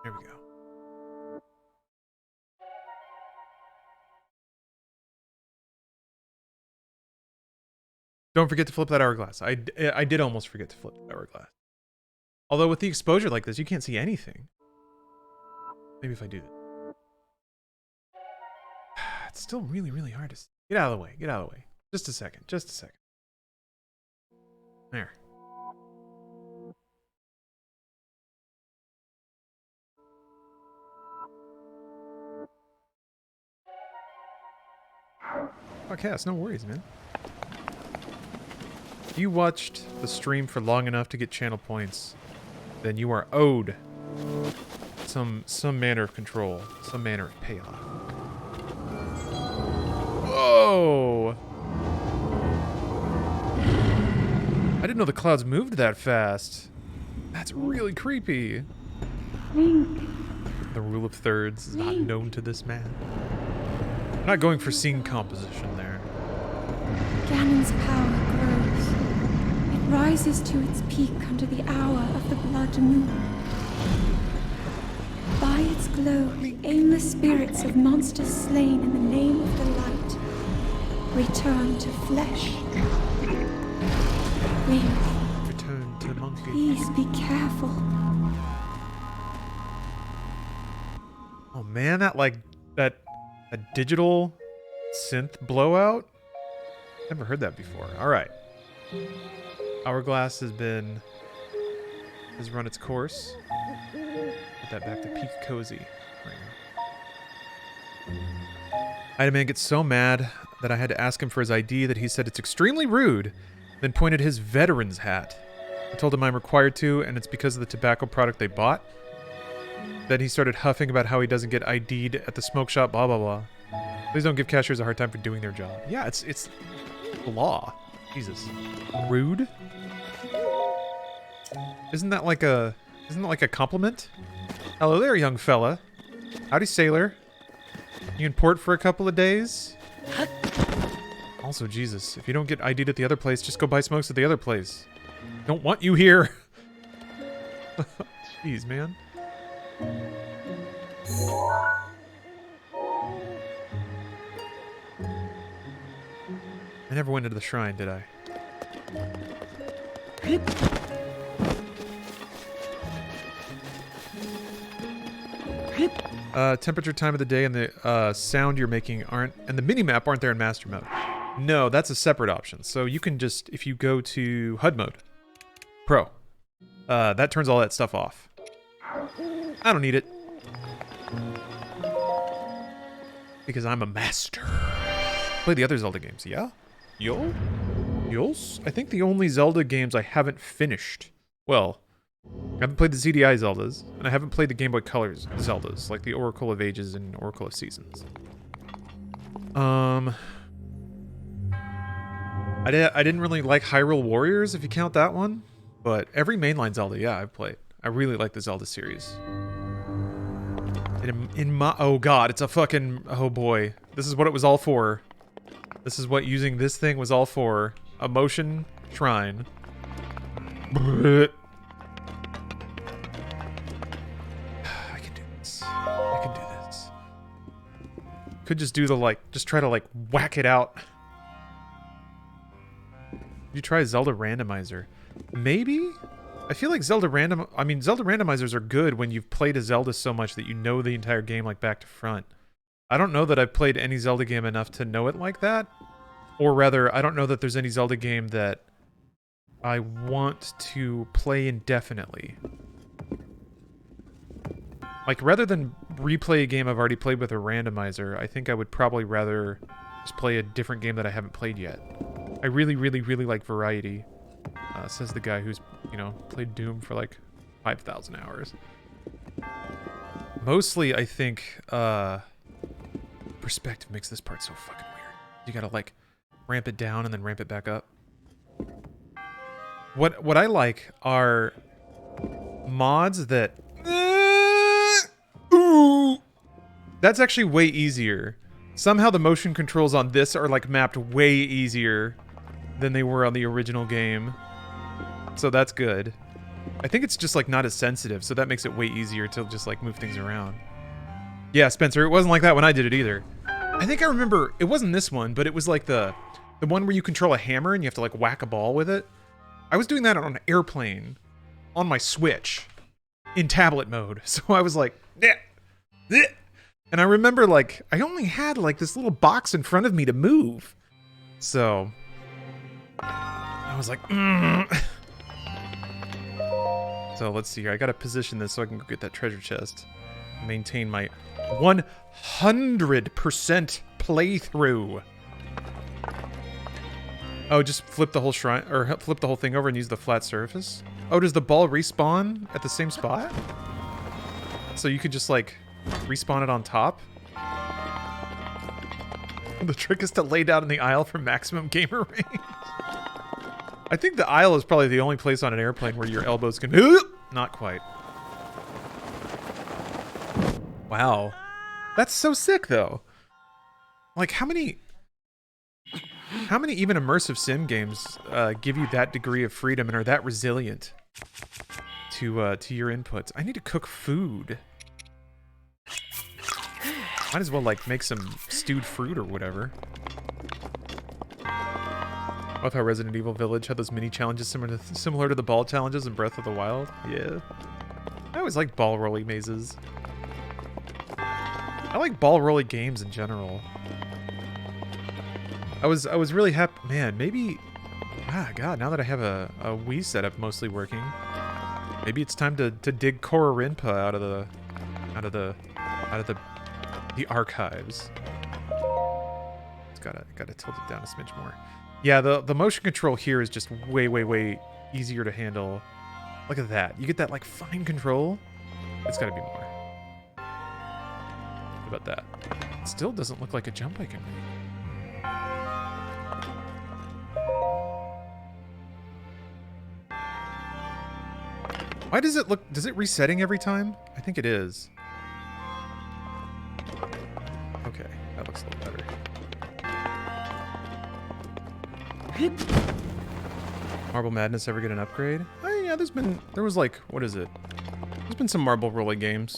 Speaker 2: There we go. Don't forget to flip that hourglass. I did almost forget to flip the hourglass. Although with the exposure like this, you can't see anything. Maybe if I do that. It's still really, really hard to see. Get out of the way. Get out of the way. Just a second. Just a second. There. Fuck yeah, it's no worries, man. If you watched the stream for long enough to get channel points, then you are owed some manner of control, some manner of payoff. Whoa! I didn't know the clouds moved that fast. That's really creepy. The rule of thirds is not known to this man. I'm not going for scene composition there.
Speaker 3: Ganon's power grows. It rises to its peak under the hour of the blood moon. By its glow, the aimless spirits of monsters slain in the name of the light return to flesh. Please.
Speaker 2: Return to monkey.
Speaker 3: Please be careful.
Speaker 2: Oh man, that digital synth blowout? Never heard that before. Alright. Hourglass has run its course. Put that back to peak cozy right now. Idaman gets so mad that I had to ask him for his ID that he said it's extremely rude, then pointed his veteran's hat. I told him I'm required to, and it's because of the tobacco product they bought. Then he started huffing about how he doesn't get ID'd at the smoke shop, blah, blah, blah. Please don't give cashiers a hard time for doing their job. Yeah, it's the law. Jesus. Rude? Isn't that like a compliment? Hello there, young fella. Howdy, sailor. You in port for a couple of days? Also, Jesus, if you don't get ID'd at the other place, just go buy smokes at the other place. Don't want you here. Jeez, man. I never went into the shrine, did I? Temperature, time of the day, and the sound you're making and the mini-map aren't there in master mode. No, that's a separate option. So you can just, if you go to HUD mode, Pro, that turns all that stuff off. I don't need it. Because I'm a master. Play the other Zelda games, yeah? Yols? I think the only Zelda games I haven't finished. Well, I haven't played the ZDI Zeldas, and I haven't played the Game Boy Color Zeldas, like the Oracle of Ages and Oracle of Seasons. I didn't really like Hyrule Warriors, if you count that one. But every mainline Zelda, yeah, I've played. I really like the Zelda series. Oh god, it's a fucking... Oh boy. This is what it was all for. This is what using this thing was all for. A motion shrine. I can do this. I can do this. Could just do the, just try to, whack it out. You try Zelda Randomizer. Maybe? I feel like Zelda randomizers are good when you've played a Zelda so much that you know the entire game back to front. I don't know that I've played any Zelda game enough to know it like that. Or rather, I don't know that there's any Zelda game that I want to play indefinitely. Like, rather than replay a game I've already played with a randomizer, I think I would probably rather just play a different game that I haven't played yet. I really, really, really like variety, says the guy who's, you know, played Doom for like 5,000 hours. Mostly, I think, perspective makes this part so fucking weird. You gotta, like, ramp it down and then ramp it back up. What I like are mods that... Ooh! That's actually way easier. Somehow the motion controls on this are, like, mapped way easier than they were on the original game. So that's good. I think it's just, like, not as sensitive, so that makes it way easier to just, like, move things around. Yeah, Spencer, it wasn't like that when I did it either. I think I remember, it wasn't this one, but it was, like, the one where you control a hammer and you have to, like, whack a ball with it. I was doing that on an airplane on my Switch in tablet mode. So I was like, yeah. And I remember, like, I only had, like, this little box in front of me to move. So I was like, So let's see here. I gotta position this so I can go get that treasure chest. Maintain my 100% playthrough. Oh, just flip the whole shrine, or flip the whole thing over and use the flat surface? Oh, does the ball respawn at the same spot? So you could just, like, respawn it on top? The trick is to lay down in the aisle for maximum gamer range. I think the aisle is probably the only place on an airplane where your elbows can... Not quite. Wow. That's so sick, though. Like, how many even immersive sim games give you that degree of freedom and are that resilient to your inputs? I need to cook food. Might as well, like, make some stewed fruit or whatever. I love how Resident Evil Village had those mini challenges similar to the ball challenges in Breath of the Wild. Yeah. I always like ball rolly mazes. I like ball rolly games in general. I was really happy. Man, maybe... God, now that I have a Wii setup mostly working, maybe it's time to dig Korra Rinpa out of the archives. It's gotta tilt it down a smidge more. Yeah, the motion control here is just way, way, way easier to handle. Look at that. You get that, like, fine control. It's gotta be more. What about that? It still doesn't look like a jump I can make. Why does it look... Does it resetting every time? I think it is. Okay, that looks a little better. Marble Madness ever get an upgrade? Oh, yeah, there was like, what is it? There's been some marble rolling games.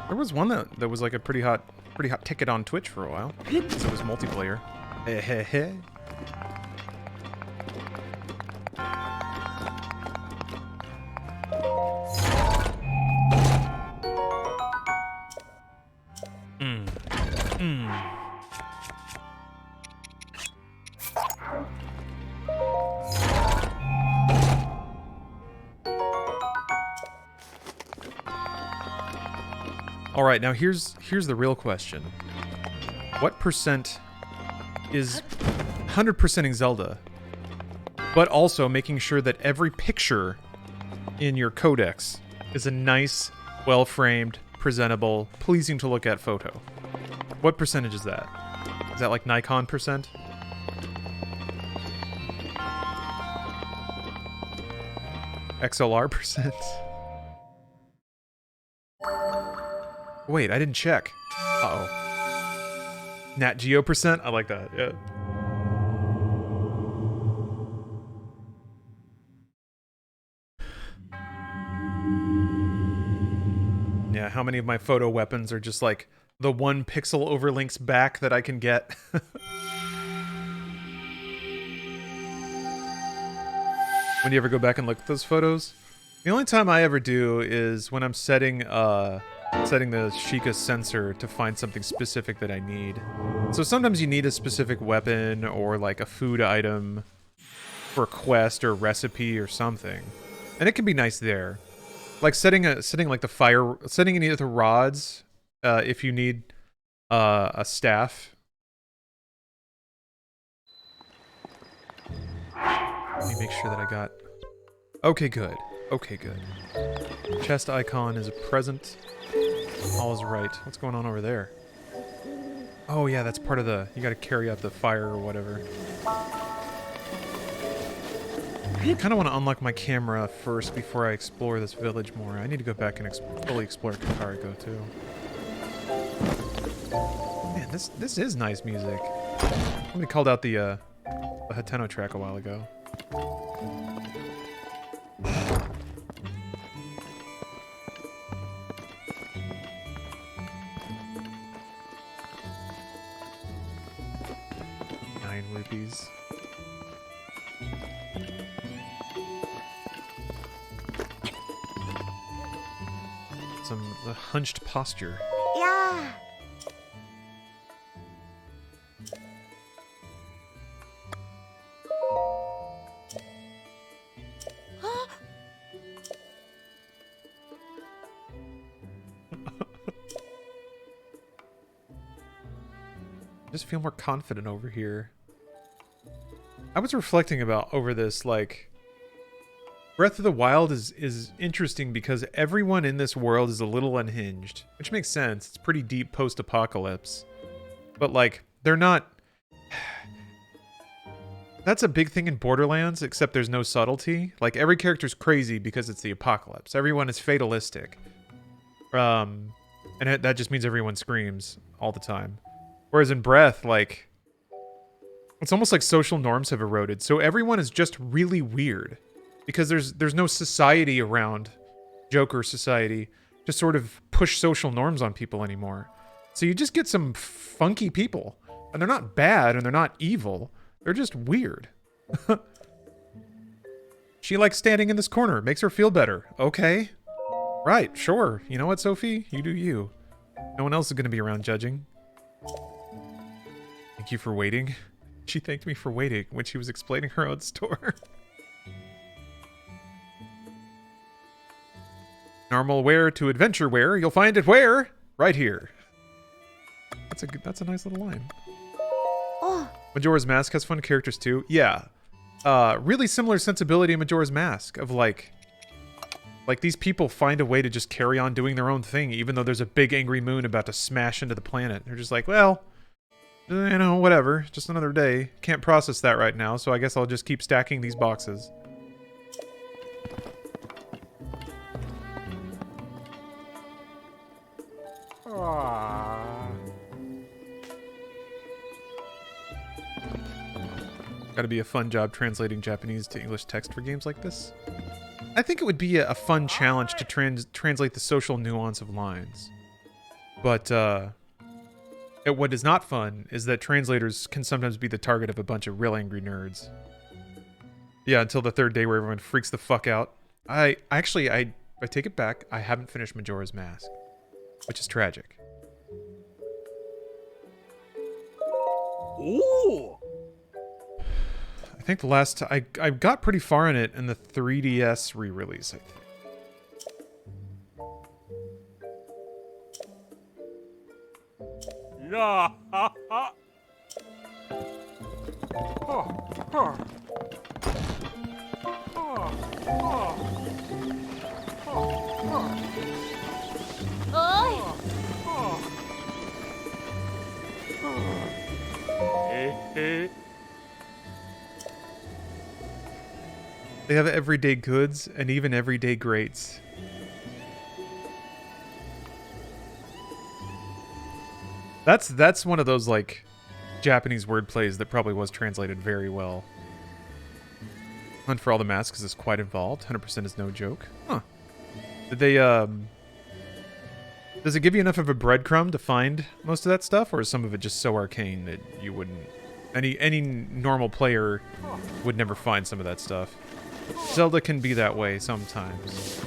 Speaker 2: There was one that was like a pretty hot ticket on Twitch for a while. Because it was multiplayer. All right, now here's the real question. What percent is 100%ing Zelda, but also making sure that every picture in your codex is a nice, well-framed, presentable, pleasing to look at photo? What percentage is that? Is that like Nikon percent? XLR percent? Wait, I didn't check. Uh-oh. Nat Geo percent? I like that, yeah. Yeah, how many of my photo weapons are just like the one pixel overlinks back that I can get? When do you ever go back and look at those photos? The only time I ever do is when I'm setting the Sheikah sensor to find something specific that I need. So sometimes you need a specific weapon or like a food item for a quest or recipe or something. And it can be nice there. Like setting like the fire, setting any of the rods, if you need a staff. Let me make sure that I got. Okay, good. Okay, good. Chest icon is a present. All is right. What's going on over there? Oh yeah, that's part of the. You got to carry out the fire or whatever. I kind of want to unlock my camera first before I explore this village more. I need to go back and fully explore Kakariko too. Man, this is nice music. Somebody called out the Hateno track a while ago. Rupees. Some hunched posture.
Speaker 4: Yeah.
Speaker 2: Just feel more confident over here. I was reflecting over this, like, Breath of the Wild is interesting because everyone in this world is a little unhinged, which makes sense. It's pretty deep post-apocalypse. But, like, they're not... That's a big thing in Borderlands, except there's no subtlety. Like, every character's crazy because it's the apocalypse. Everyone is fatalistic. And that just means everyone screams all the time. Whereas in Breath, like... It's almost like social norms have eroded, so everyone is just really weird. Because there's no society around, Joker society, to sort of push social norms on people anymore. So you just get some funky people. And they're not bad, and they're not evil. They're just weird. She likes standing in this corner. It makes her feel better. Okay. Right, sure. You know what, Sophie? You do you. No one else is going to be around judging. Thank you for waiting. She thanked me for waiting when she was explaining her own store. Normal wear to adventure wear. You'll find it where? Right here. That's a nice little line.
Speaker 4: Oh.
Speaker 2: Majora's Mask has fun characters too. Yeah. Really similar sensibility in Majora's Mask of like these people find a way to just carry on doing their own thing even though there's a big angry moon about to smash into the planet. They're just like, well, you know, whatever. Just another day. Can't process that right now, so I guess I'll just keep stacking these boxes. Gotta be a fun job translating Japanese to English text for games like this. I think it would be a fun challenge to translate the social nuance of lines. But, what is not fun is that translators can sometimes be the target of a bunch of real angry nerds. Yeah, until the third day where everyone freaks the fuck out. I take it back. I haven't finished Majora's Mask, which is tragic.
Speaker 1: Ooh.
Speaker 2: I think the last I got pretty far in it in the 3DS re-release, I think.
Speaker 1: Yeah.
Speaker 2: They have everyday goods and even everyday greats. That's one of those like Japanese wordplays that probably was translated very well. Hunt for all the masks is quite involved. 100% is no joke. Huh. Did they does it give you enough of a breadcrumb to find most of that stuff, or is some of it just so arcane that you wouldn't any normal player would never find some of that stuff? Zelda can be that way sometimes.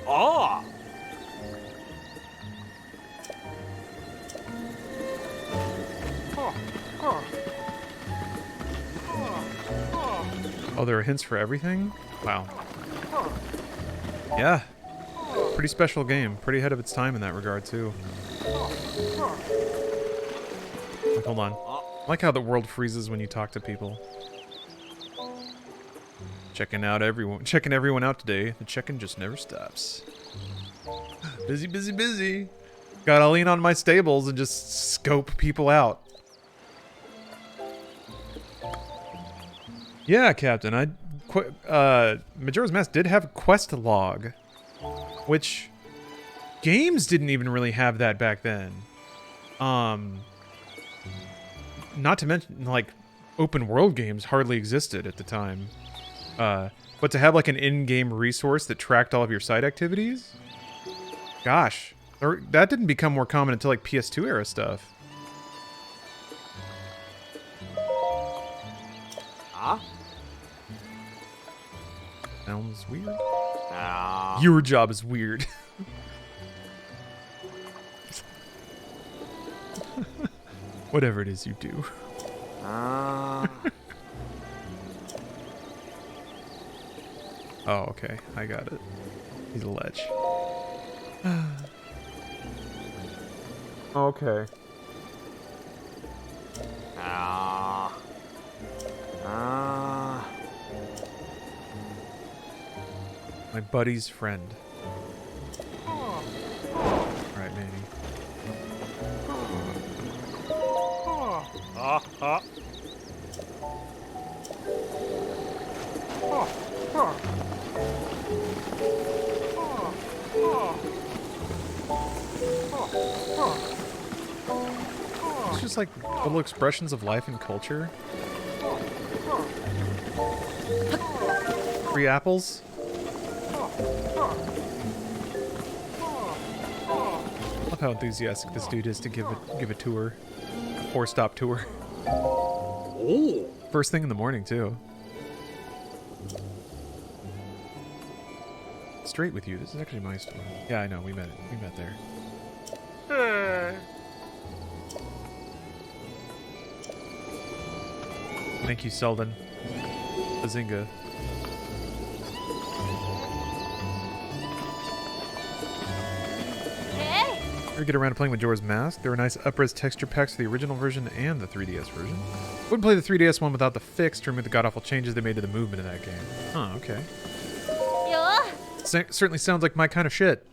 Speaker 1: Ah.
Speaker 2: Oh, there are hints for everything? Wow. Yeah. Pretty special game. Pretty ahead of its time in that regard, too. Like, hold on. I like how the world freezes when you talk to people. Checking everyone out today. The checking just never stops. Busy, busy, busy. Gotta lean on my stables and just scope people out. Yeah, Captain. Majora's Mask did have a quest log, which games didn't even really have that back then. Not to mention, like, open world games hardly existed at the time. But to have like an in-game resource that tracked all of your side activities, gosh, that didn't become more common until like PS2 era stuff.
Speaker 1: Huh?
Speaker 2: Sounds weird.
Speaker 1: Ah.
Speaker 2: Your job is weird. Whatever it is you do. Oh, okay. I got it. He's a lech. Okay. My buddy's friend. Alright, Manny. It's just like little expressions of life and culture. Free apples? Love how enthusiastic this dude is to give a tour. A 4-stop tour.
Speaker 1: Oh.
Speaker 2: First thing in the morning, too. Straight with you. This is actually my store. Yeah, I know. We met there. Thank you, Selden. Bazinga.
Speaker 4: Hey!
Speaker 2: Ever get around to playing Majora's Mask? There were nice up-res texture packs for the original version and the 3DS version. Wouldn't play the 3DS one without the fix to remove the god-awful changes they made to the movement in that game. Huh, okay.
Speaker 4: Yeah.
Speaker 2: Certainly sounds like my kind of shit.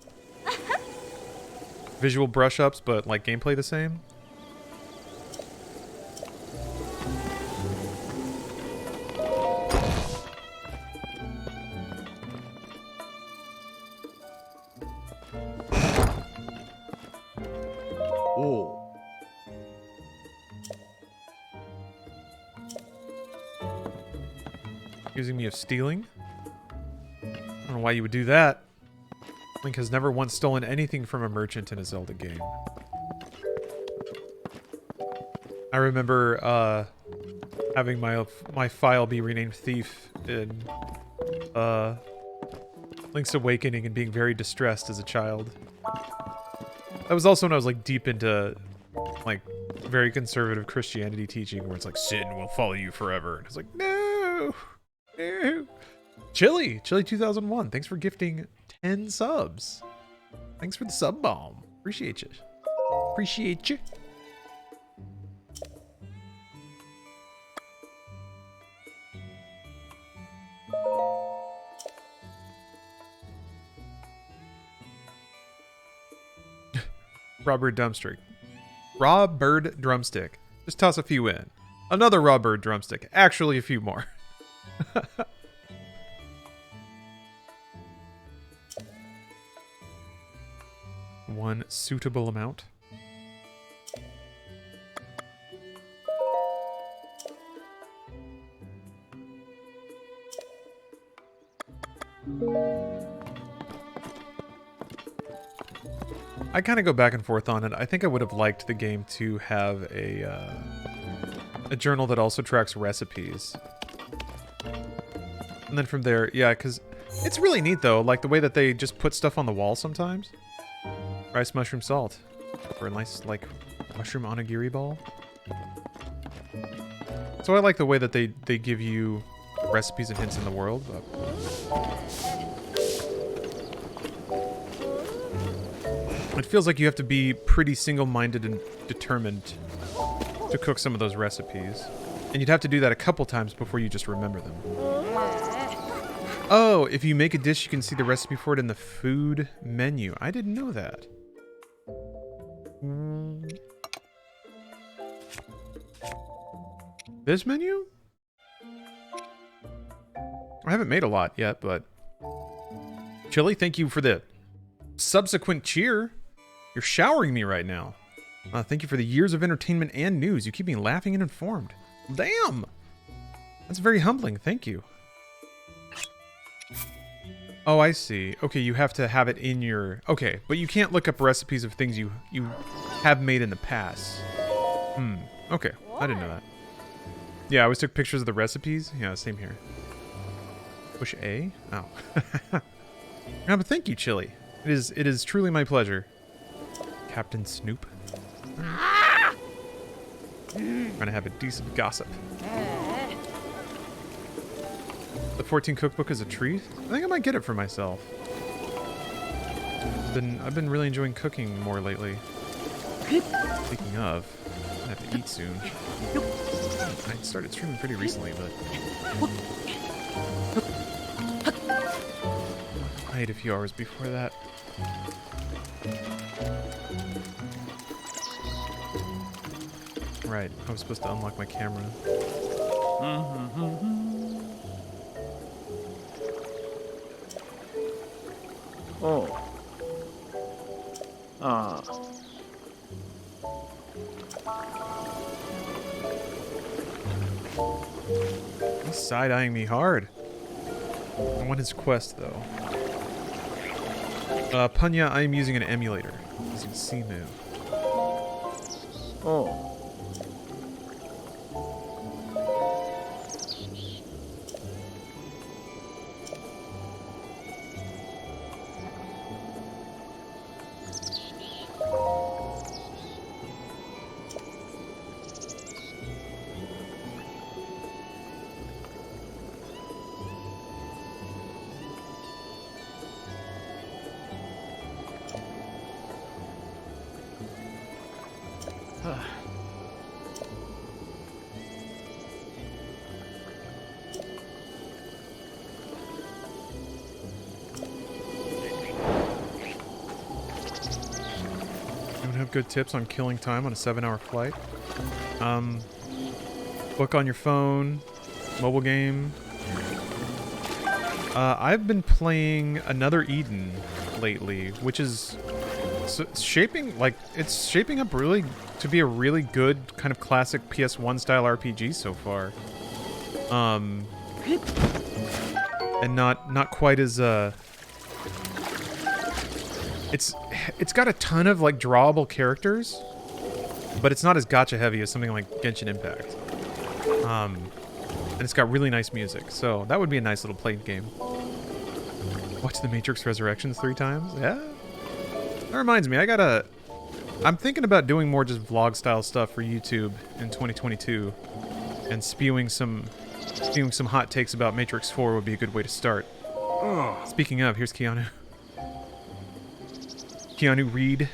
Speaker 2: Visual brush-ups, but like gameplay the same?
Speaker 1: Oh.
Speaker 2: Accusing me of stealing? I don't know why you would do that. Link has never once stolen anything from a merchant in a Zelda game. I remember having my file be renamed Thief in Link's Awakening and being very distressed as a child. That was also when I was like deep into like very conservative Christianity teaching where it's like sin will follow you forever. And I was like, no! No! Chili 2001, thanks for gifting 10 subs. Thanks for the sub bomb. Appreciate you. Appreciate you. Raw bird drumstick. Raw bird drumstick. Just toss a few in. Another raw bird drumstick. Actually, a few more. One suitable amount. I kind of go back and forth on it. I think I would have liked the game to have a journal that also tracks recipes. And then from there, yeah, because it's really neat though, like the way that they just put stuff on the wall sometimes. Rice, mushroom, salt. Or a nice, like, mushroom onigiri ball. So I like the way that they give you recipes and hints in the world, but... It feels like you have to be pretty single-minded and determined to cook some of those recipes. And you'd have to do that a couple times before you just remember them. Oh, if you make a dish, you can see the recipe for it in the food menu. I didn't know that. This menu? I haven't made a lot yet, but... Chili, thank you for the subsequent cheer. You're showering me right now. Thank you for the years of entertainment and news. You keep me laughing and informed. Damn! That's very humbling. Thank you. Oh, I see. Okay, you have to have it in your... Okay, but you can't look up recipes of things you have made in the past. Okay. I didn't know that. Yeah, I always took pictures of the recipes. Yeah, same here. Push A? Oh. Yeah, but thank you, Chili. It is truly my pleasure. Captain Snoop. Trying to have a decent gossip. The 14 cookbook is a treat. I think I might get it for myself. I've been really enjoying cooking more lately. Speaking of, I have to eat soon. I started streaming pretty recently, but I ate a few hours before that. Right, I was supposed to unlock my camera.
Speaker 5: Oh.
Speaker 2: He's side-eyeing me hard. I want his quest, though. Punya, I am using an emulator. Using Simu.
Speaker 5: Oh.
Speaker 2: Good tips on killing time on a 7-hour flight. Book on your phone, mobile game. I've been playing Another Eden lately, which is shaping up really to be a really good kind of classic PS1 style RPG so far. And not quite as It's got a ton of like drawable characters, but it's not as gacha heavy as something like Genshin Impact. And it's got really nice music, so that would be a nice little played game. Watch The Matrix Resurrections 3 times? Yeah. That reminds me, I'm thinking about doing more just vlog style stuff for YouTube in 2022, and spewing some hot takes about Matrix 4 would be a good way to start. Speaking of, here's Keanu. Keanu Reed.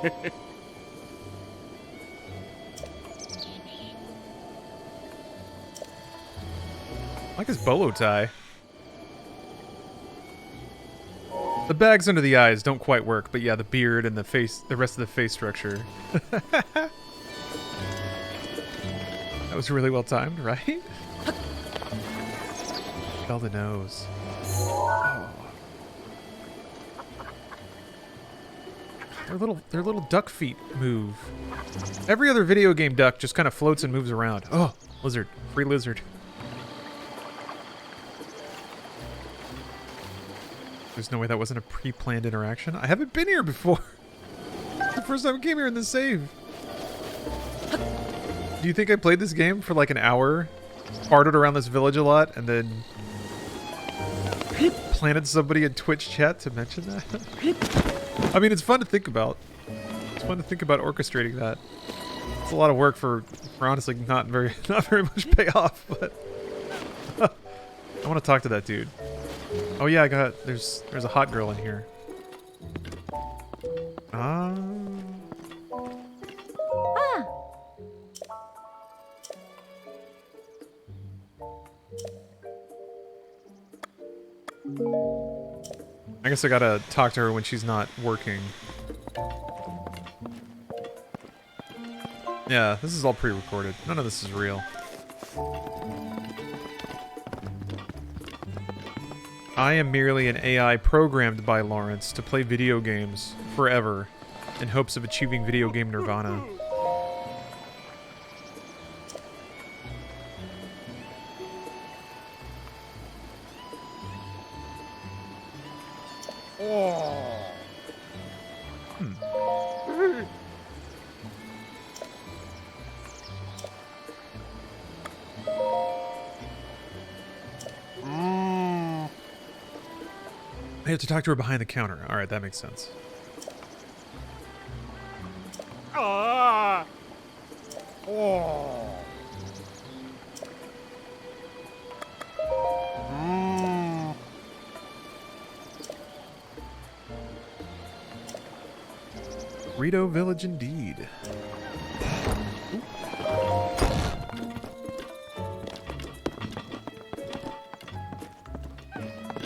Speaker 2: I like his bolo tie. The bags under the eyes don't quite work, but yeah, the beard and the rest of the face structure. That was really well timed, right? Fell the nose. Oh. Their little duck feet move. Every other video game duck just kind of floats and moves around. Oh, lizard. Free lizard. There's no way that wasn't a pre-planned interaction. I haven't been here before. The first time I came here in the save. Do you think I played this game for like an hour? Farted around this village a lot and then planted somebody in Twitch chat to mention that? I mean, it's fun to think about. It's fun to think about orchestrating that. It's a lot of work for honestly not very much payoff, but I want to talk to that dude. Oh yeah, there's a hot girl in here.
Speaker 4: Ah.
Speaker 2: I guess I gotta talk to her when she's not working. Yeah, this is all pre-recorded. None of this is real. I am merely an AI programmed by Lawrence to play video games forever in hopes of achieving video game nirvana. I have to talk to her behind the counter. Alright, that makes sense.
Speaker 1: Ah. Oh.
Speaker 2: Rito Village indeed.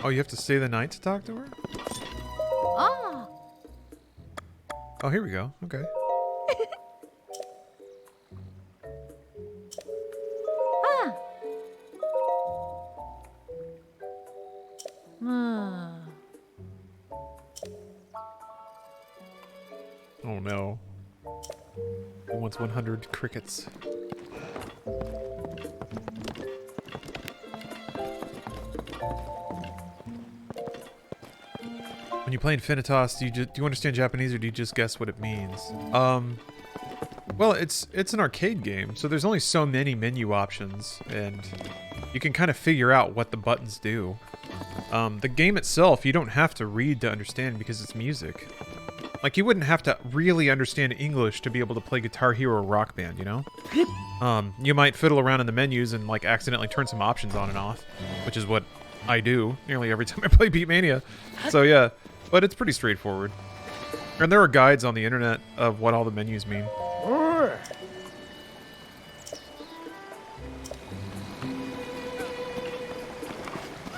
Speaker 2: Oh, you have to stay the night to talk to her?
Speaker 4: Oh.
Speaker 2: Oh, here we go. Okay.
Speaker 4: Ah. Hmm.
Speaker 2: Oh no. Who wants 100 crickets? When you play Infinitas, do you understand Japanese or do you just guess what it means? Well, it's an arcade game, so there's only so many menu options, and you can kind of figure out what the buttons do. The game itself, you don't have to read to understand because it's music. Like, you wouldn't have to really understand English to be able to play Guitar Hero or Rock Band, you know? You might fiddle around in the menus and, like, accidentally turn some options on and off, which is what I do nearly every time I play Beatmania. So, yeah. But it's pretty straightforward. And there are guides on the internet of what all the menus mean.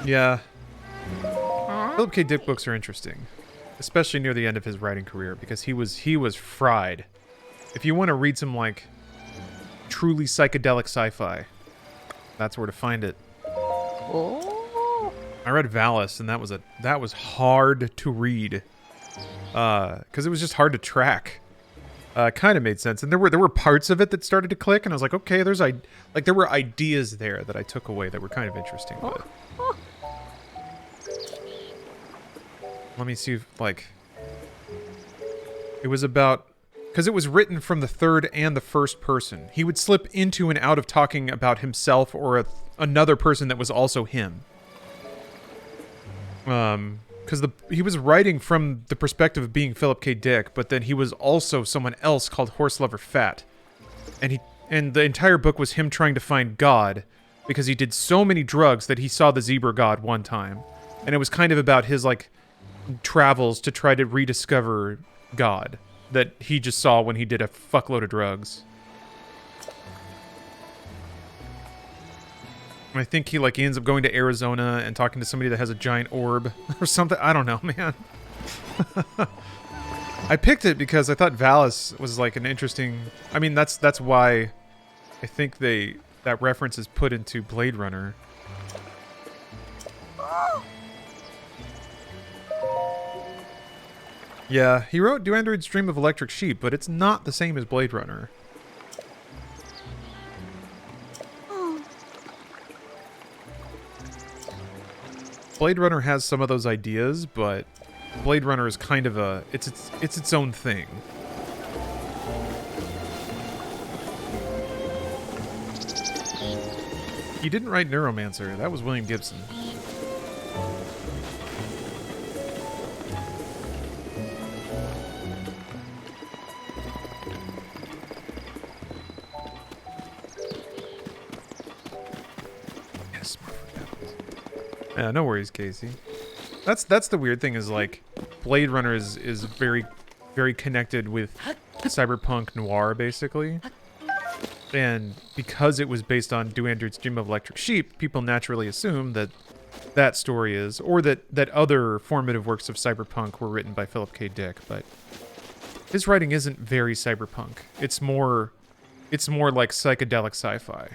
Speaker 2: Yeah. Philip K. Dick books are interesting. Especially near the end of his writing career, because he was fried. If you want to read some, like, truly psychedelic sci-fi, that's where to find it.
Speaker 4: Oh.
Speaker 2: I read Valis, and that was hard to read, because it was just hard to track. Kind of made sense, and there were parts of it that started to click, and I was like, okay, there were ideas there that I took away that were kind of interesting. But let me see if, like, it was about, because it was written from the third and the first person. He would slip into and out of talking about himself or another person that was also him. Because he was writing from the perspective of being Philip K. Dick, but then he was also someone else called Horse Lover Fat, and the entire book was him trying to find God, because he did so many drugs that he saw the zebra god one time, and it was kind of about his, like, travels to try to rediscover God that he just saw when he did a fuckload of drugs. I think he, like, ends up going to Arizona and talking to somebody that has a giant orb or something. I don't know, man. I picked it because I thought Valis was, like, an interesting... I mean, that's why I think that reference is put into Blade Runner. Yeah, he wrote Do Androids Dream of Electric Sheep, but it's not the same as Blade Runner. Blade Runner has some of those ideas, but Blade Runner is kind of it's its own thing. He didn't write Neuromancer. That was William Gibson. Yeah, no worries, Casey. That's the weird thing is like Blade Runner is very very connected with cyberpunk noir basically. And because it was based on Duandre's Dream of Electric Sheep, people naturally assume that that story is, or that other formative works of cyberpunk were written by Philip K. Dick, but his writing isn't very cyberpunk. It's more like psychedelic sci-fi.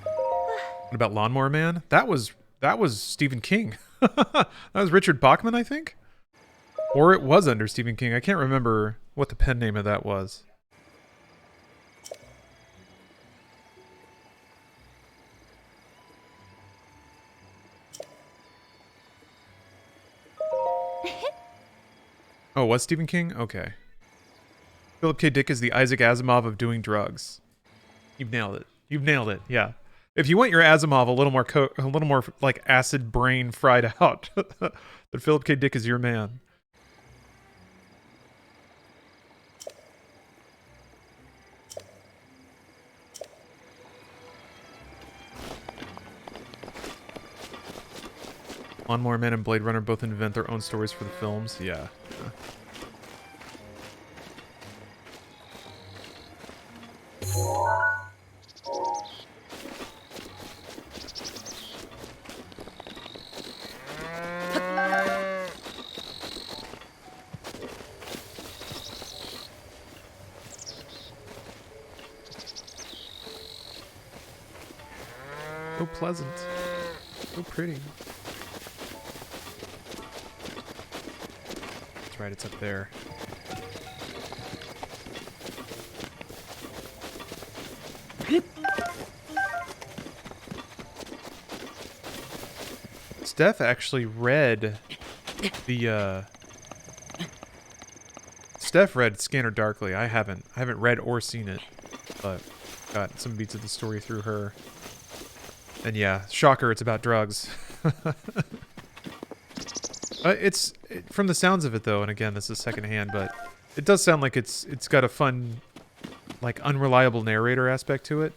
Speaker 2: What about Lawnmower Man? That was Stephen King. That was Richard Bachman, I think? Or it was under Stephen King. I can't remember what the pen name of that was. Oh, was Stephen King? Okay. Philip K. Dick is the Isaac Asimov of doing drugs. You've nailed it. You've nailed it. Yeah. If you want your Asimov a little more like acid brain fried out, but Philip K. Dick is your man. Lawnmower Man and Blade Runner both invent their own stories for the films. Yeah. So pleasant. So pretty. That's right, it's up there. Steph actually read the Steph read Scanner Darkly. I haven't read or seen it, but got some beats of the story through her. And yeah, shocker, it's about drugs. From the sounds of it though, and again, this is secondhand, but it does sound like it's got a fun, like unreliable narrator aspect to it.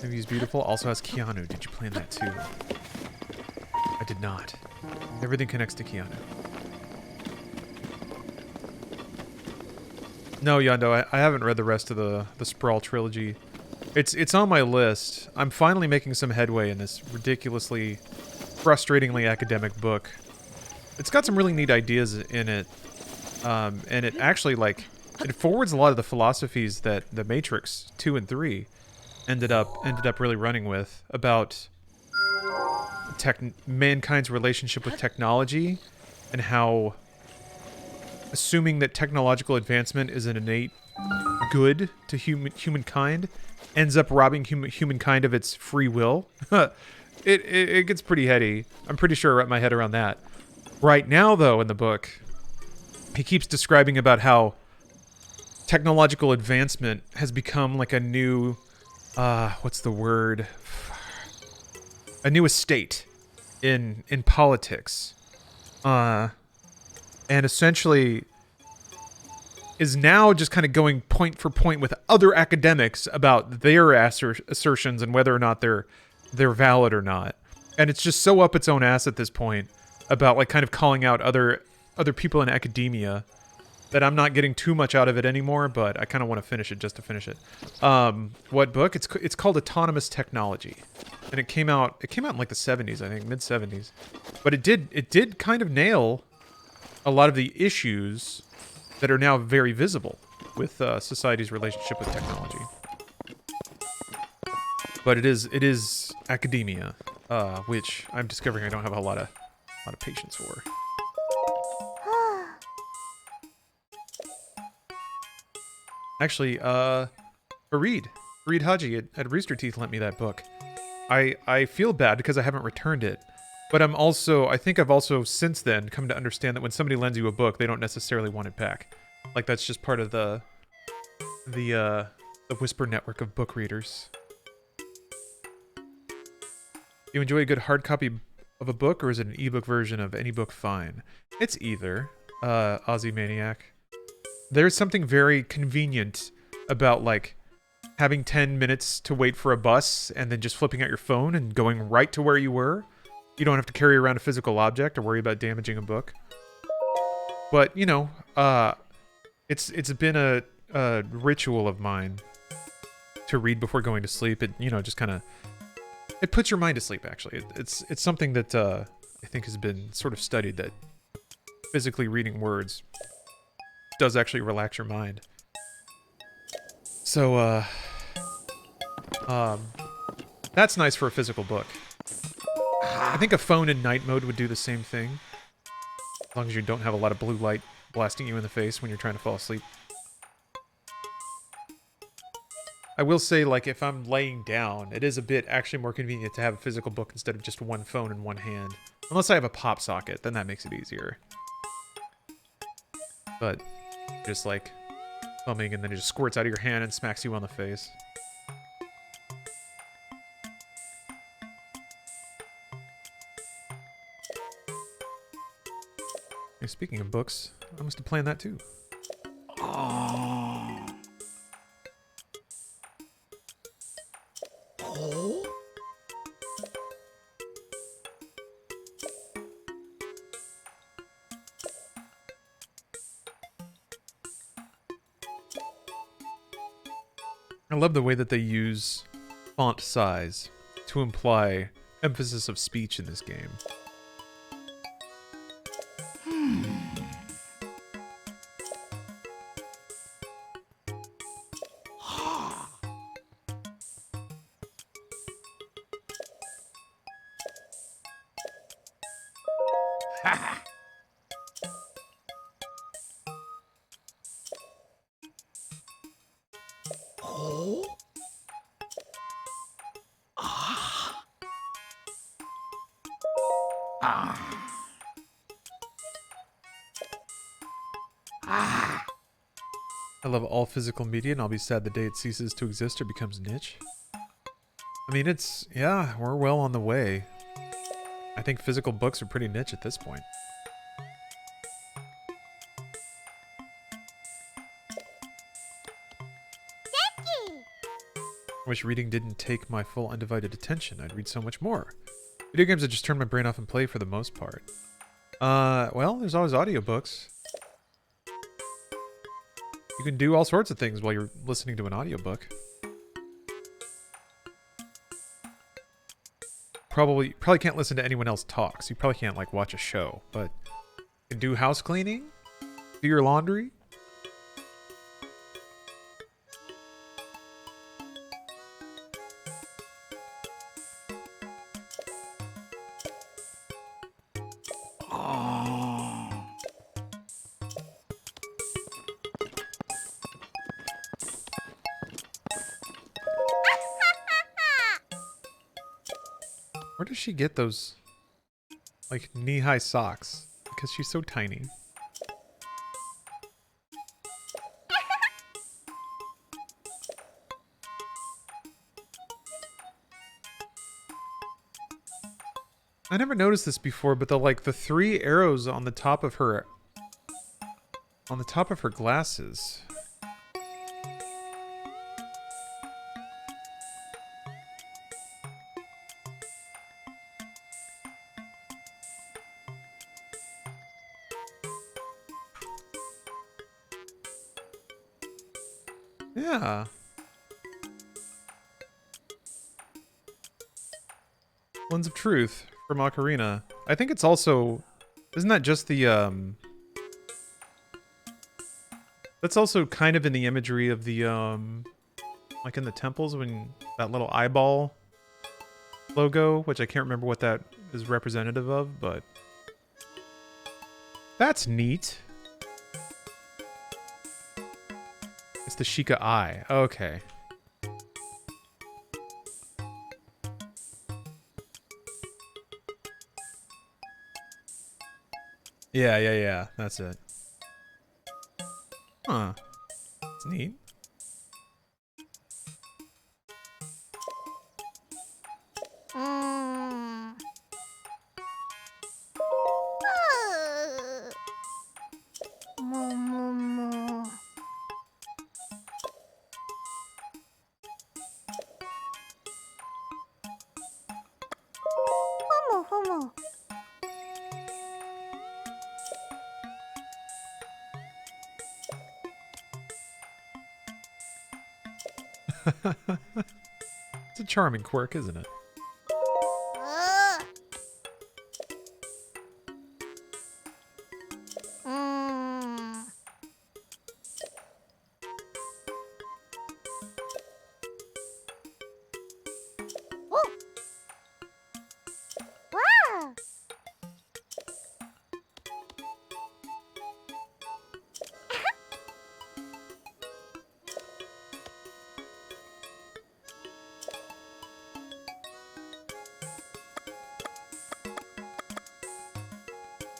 Speaker 2: Movie is beautiful. Also has Keanu. Did you plan that too? I did not. Everything connects to Keanu. No, Yondo, I haven't read the rest of the Sprawl trilogy. It's on my list. I'm finally making some headway in this ridiculously, frustratingly academic book. It's got some really neat ideas in it, and it actually it forwards a lot of the philosophies that the Matrix 2 and 3 ended up really running with about mankind's relationship with technology, and how assuming that technological advancement is an innate good to humankind ends up robbing humankind of its free will. It gets pretty heady. I'm pretty sure I wrap my head around that. Right now, though, in the book, he keeps describing about how technological advancement has become like a new, what's the word? A new estate in politics. And essentially is now just kind of going point for point with other academics about their assertions and whether or not they're valid or not. And it's just so up its own ass at this point about like kind of calling out other people in academia that I'm not getting too much out of it anymore, but I kind of want to finish it just to finish it. What book? It's called Autonomous Technology. And it came out in like the 70s, I think, mid 70s. But it did kind of nail a lot of the issues that are now very visible with society's relationship with technology. But it is academia, which I'm discovering I don't have a lot of patience for. Actually, Fareed Haji at Rooster Teeth lent me that book. I feel bad because I haven't returned it. But I think I've also since then come to understand that when somebody lends you a book, they don't necessarily want it back. Like that's just part of the Whisper network of book readers. You enjoy a good hard copy of a book, or is it an ebook version of any book fine? It's either, Aussie Maniac. There's something very convenient about, like, having 10 minutes to wait for a bus and then just flipping out your phone and going right to where you were. You don't have to carry around a physical object or worry about damaging a book. But, you know, it's been a ritual of mine to read before going to sleep. It, you know, just kind of, it puts your mind to sleep, actually. It's something that I think has been sort of studied, that physically reading words does actually relax your mind. So, that's nice for a physical book. I think a phone in night mode would do the same thing, as long as you don't have a lot of blue light blasting you in the face when you're trying to fall asleep. I will say, like, if I'm laying down, it is a bit actually more convenient to have a physical book instead of just one phone in one hand. Unless I have a pop socket, then that makes it easier. But just like thumbing and then it just squirts out of your hand and smacks you on the face. Hey, speaking of books, I must have planned that too. I love the way that they use font size to imply emphasis of speech in this game. I love all physical media, and I'll be sad the day it ceases to exist or becomes niche. I mean, yeah, we're well on the way. I think physical books are pretty niche at this point. I wish reading didn't take my full undivided attention. I'd read so much more. Video games, I just turn my brain off and play for the most part. Well, there's always audiobooks. You can do all sorts of things while you're listening to an audiobook. Probably can't listen to anyone else talk, so you probably can't, like, watch a show, but you can do house cleaning, do your laundry. Where does she get those, like, knee-high socks? Because she's so tiny. I never noticed this before, but the three arrows on the top of her glasses. Yeah. Lens of Truth from Ocarina. I think it's also... Isn't that just the, That's also kind of in the imagery of the, like in the temples when that little eyeball logo, which I can't remember what that is representative of, but... That's neat. It's the Sheikah eye. Okay. Yeah. That's it. Huh. It's neat.
Speaker 6: humu.
Speaker 2: It's a charming quirk, isn't it?
Speaker 6: Mm. Oh. Wow.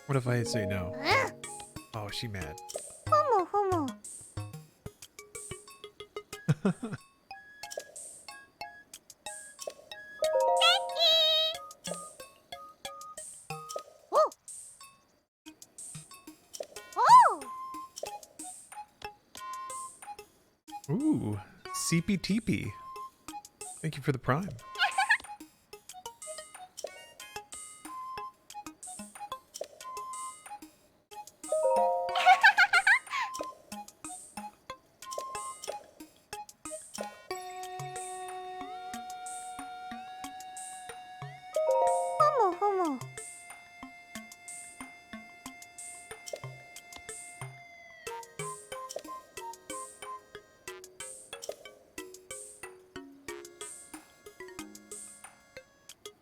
Speaker 2: What if I say no? Oh, is she mad?
Speaker 6: Humu, humu. Oh. Oh.
Speaker 2: Ooh, CPTP. Thank you for the prime.
Speaker 6: Humu, humu.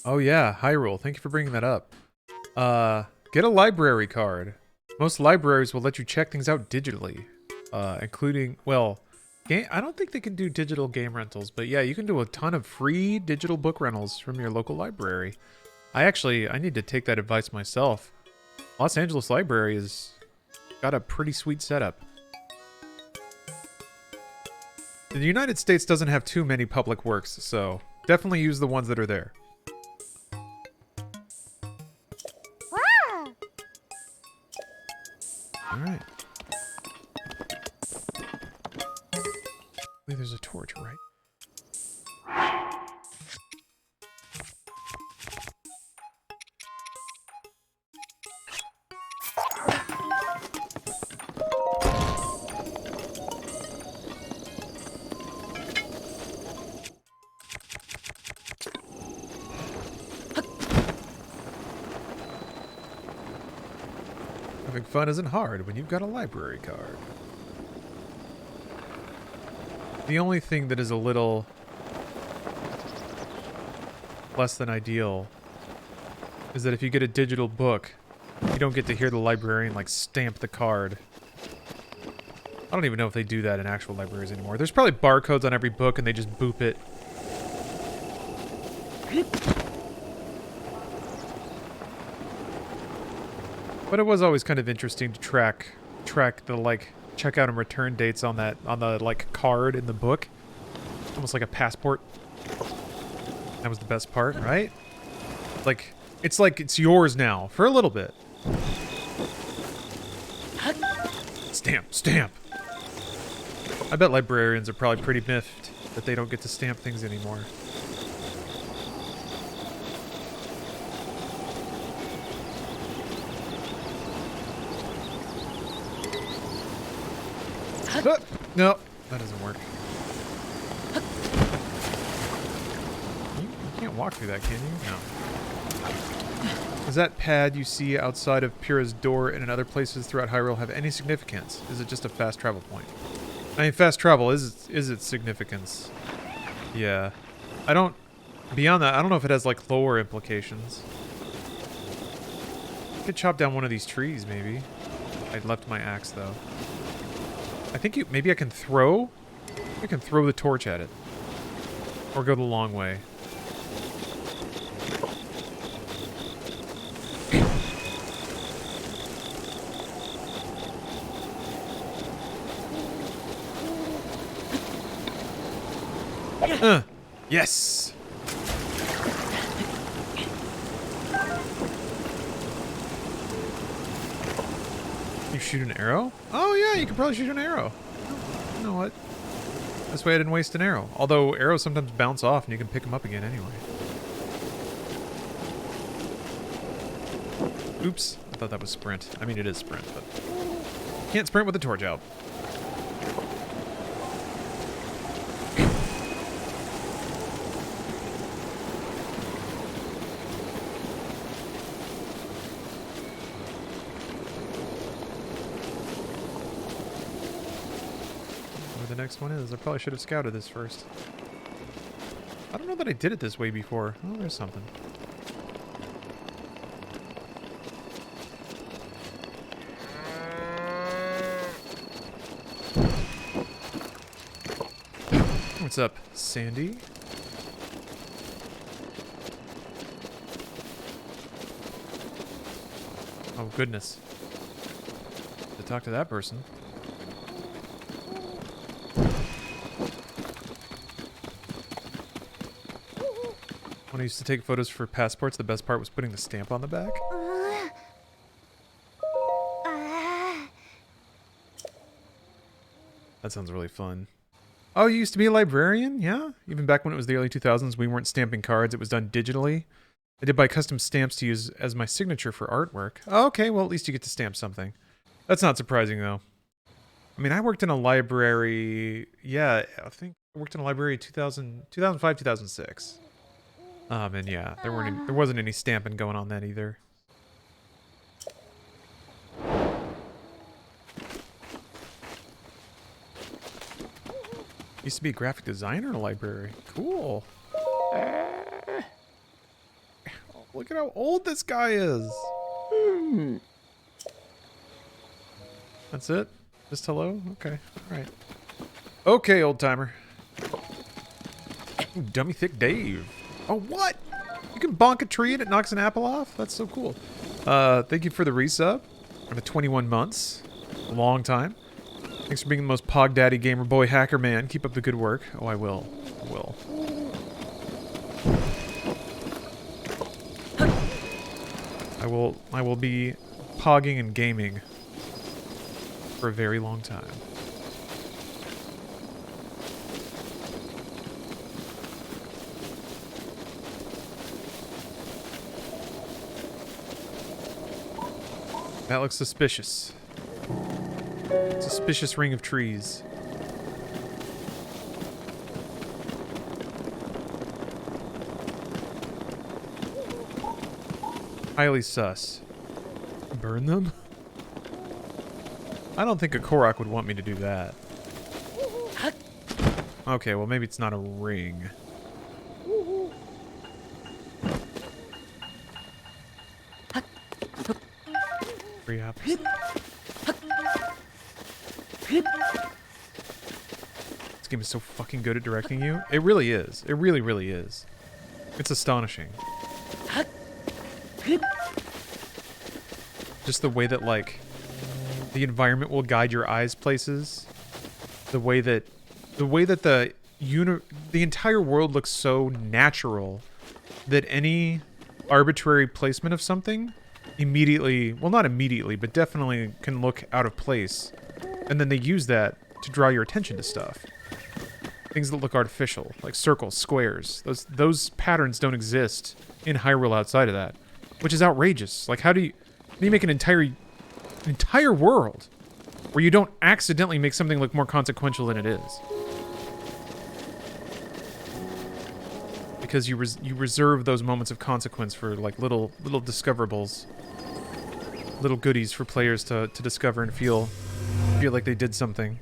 Speaker 2: Oh yeah, Hyrule. Thank you for bringing that up. Get a library card. Most libraries will let you check things out digitally, including, well, I don't think they can do digital game rentals, but yeah, you can do a ton of free digital book rentals from your local library. I need to take that advice myself. Los Angeles Library has got a pretty sweet setup. The United States doesn't have too many public works, so definitely use the ones that are there.
Speaker 6: Wow.
Speaker 2: Alright. I believe there's a torch, right? Having fun isn't hard when you've got a library card. The only thing that is a little less than ideal is that if you get a digital book, you don't get to hear the librarian like stamp the card. I don't even know if they do that in actual libraries anymore. There's probably barcodes on every book and they just boop it. But it was always kind of interesting to track the like checkout and return dates on the like card in the book. Almost like a passport. That was the best part, right? Like it's yours now for a little bit. Stamp, stamp. I bet librarians are probably pretty miffed that they don't get to stamp things anymore. No, that doesn't work. You can't walk through that, can you? No. Does that pad you see outside of Pyrrha's door and in other places throughout Hyrule have any significance? Is it just a fast travel point? I mean, fast travel is its significance. Yeah. Beyond that, I don't know if it has, like, lower implications. I could chop down one of these trees, maybe. I left my axe, though. I think maybe I can throw? I can throw the torch at it. Or go the long way. Yes! You shoot an arrow? Oh yeah, you could probably shoot an arrow. You know what? This way I didn't waste an arrow. Although arrows sometimes bounce off and you can pick them up again anyway. Oops, I thought that was sprint. I mean, it is sprint, but can't sprint with the torch out. Where the next one is. I probably should have scouted this first. I don't know that I did it this way before. Oh, there's something. What's up, Sandy? Oh, goodness. To talk to that person. When I used to take photos for passports, the best part was putting the stamp on the back. That sounds really fun. Oh, you used to be a librarian? Yeah? Even back when it was the early 2000s, we weren't stamping cards. It was done digitally. I did buy custom stamps to use as my signature for artwork. Oh, okay, well, at least you get to stamp something. That's not surprising, though. I mean, I worked in a library... Yeah, I think I worked in a library in 2005, 2006. And yeah, there wasn't any stamping going on then either. Used to be a graphic designer in a library. Cool. Look at how old this guy is. That's it? Just hello? Okay. Alright. Okay, old timer. Ooh, Dummy Thick Dave. Oh, what? You can bonk a tree and it knocks an apple off? That's so cool. Thank you for the resub. For the 21 months. A long time. Thanks for being the most Pog Daddy Gamer Boy Hacker Man. Keep up the good work. Oh, I will. I will. I will be pogging and gaming for a very long time. That looks suspicious. Suspicious ring of trees. Highly sus. Burn them? I don't think a Korok would want me to do that. Okay, well maybe it's not a ring. Free hoppers. This game is so fucking good at directing you. It really is. It really, really is. It's astonishing. Just the way that, like, the environment will guide your eyes places. The way that the entire world looks so natural that any arbitrary placement of something immediately, well, not immediately, but definitely can look out of place. And then they use that to draw your attention to stuff. Things that look artificial, like circles, squares. Those patterns don't exist in Hyrule outside of that, which is outrageous. Like, how do you make an entire world where you don't accidentally make something look more consequential than it is? Because you reserve those moments of consequence for, like, little discoverables, little goodies for players to discover and feel like they did something.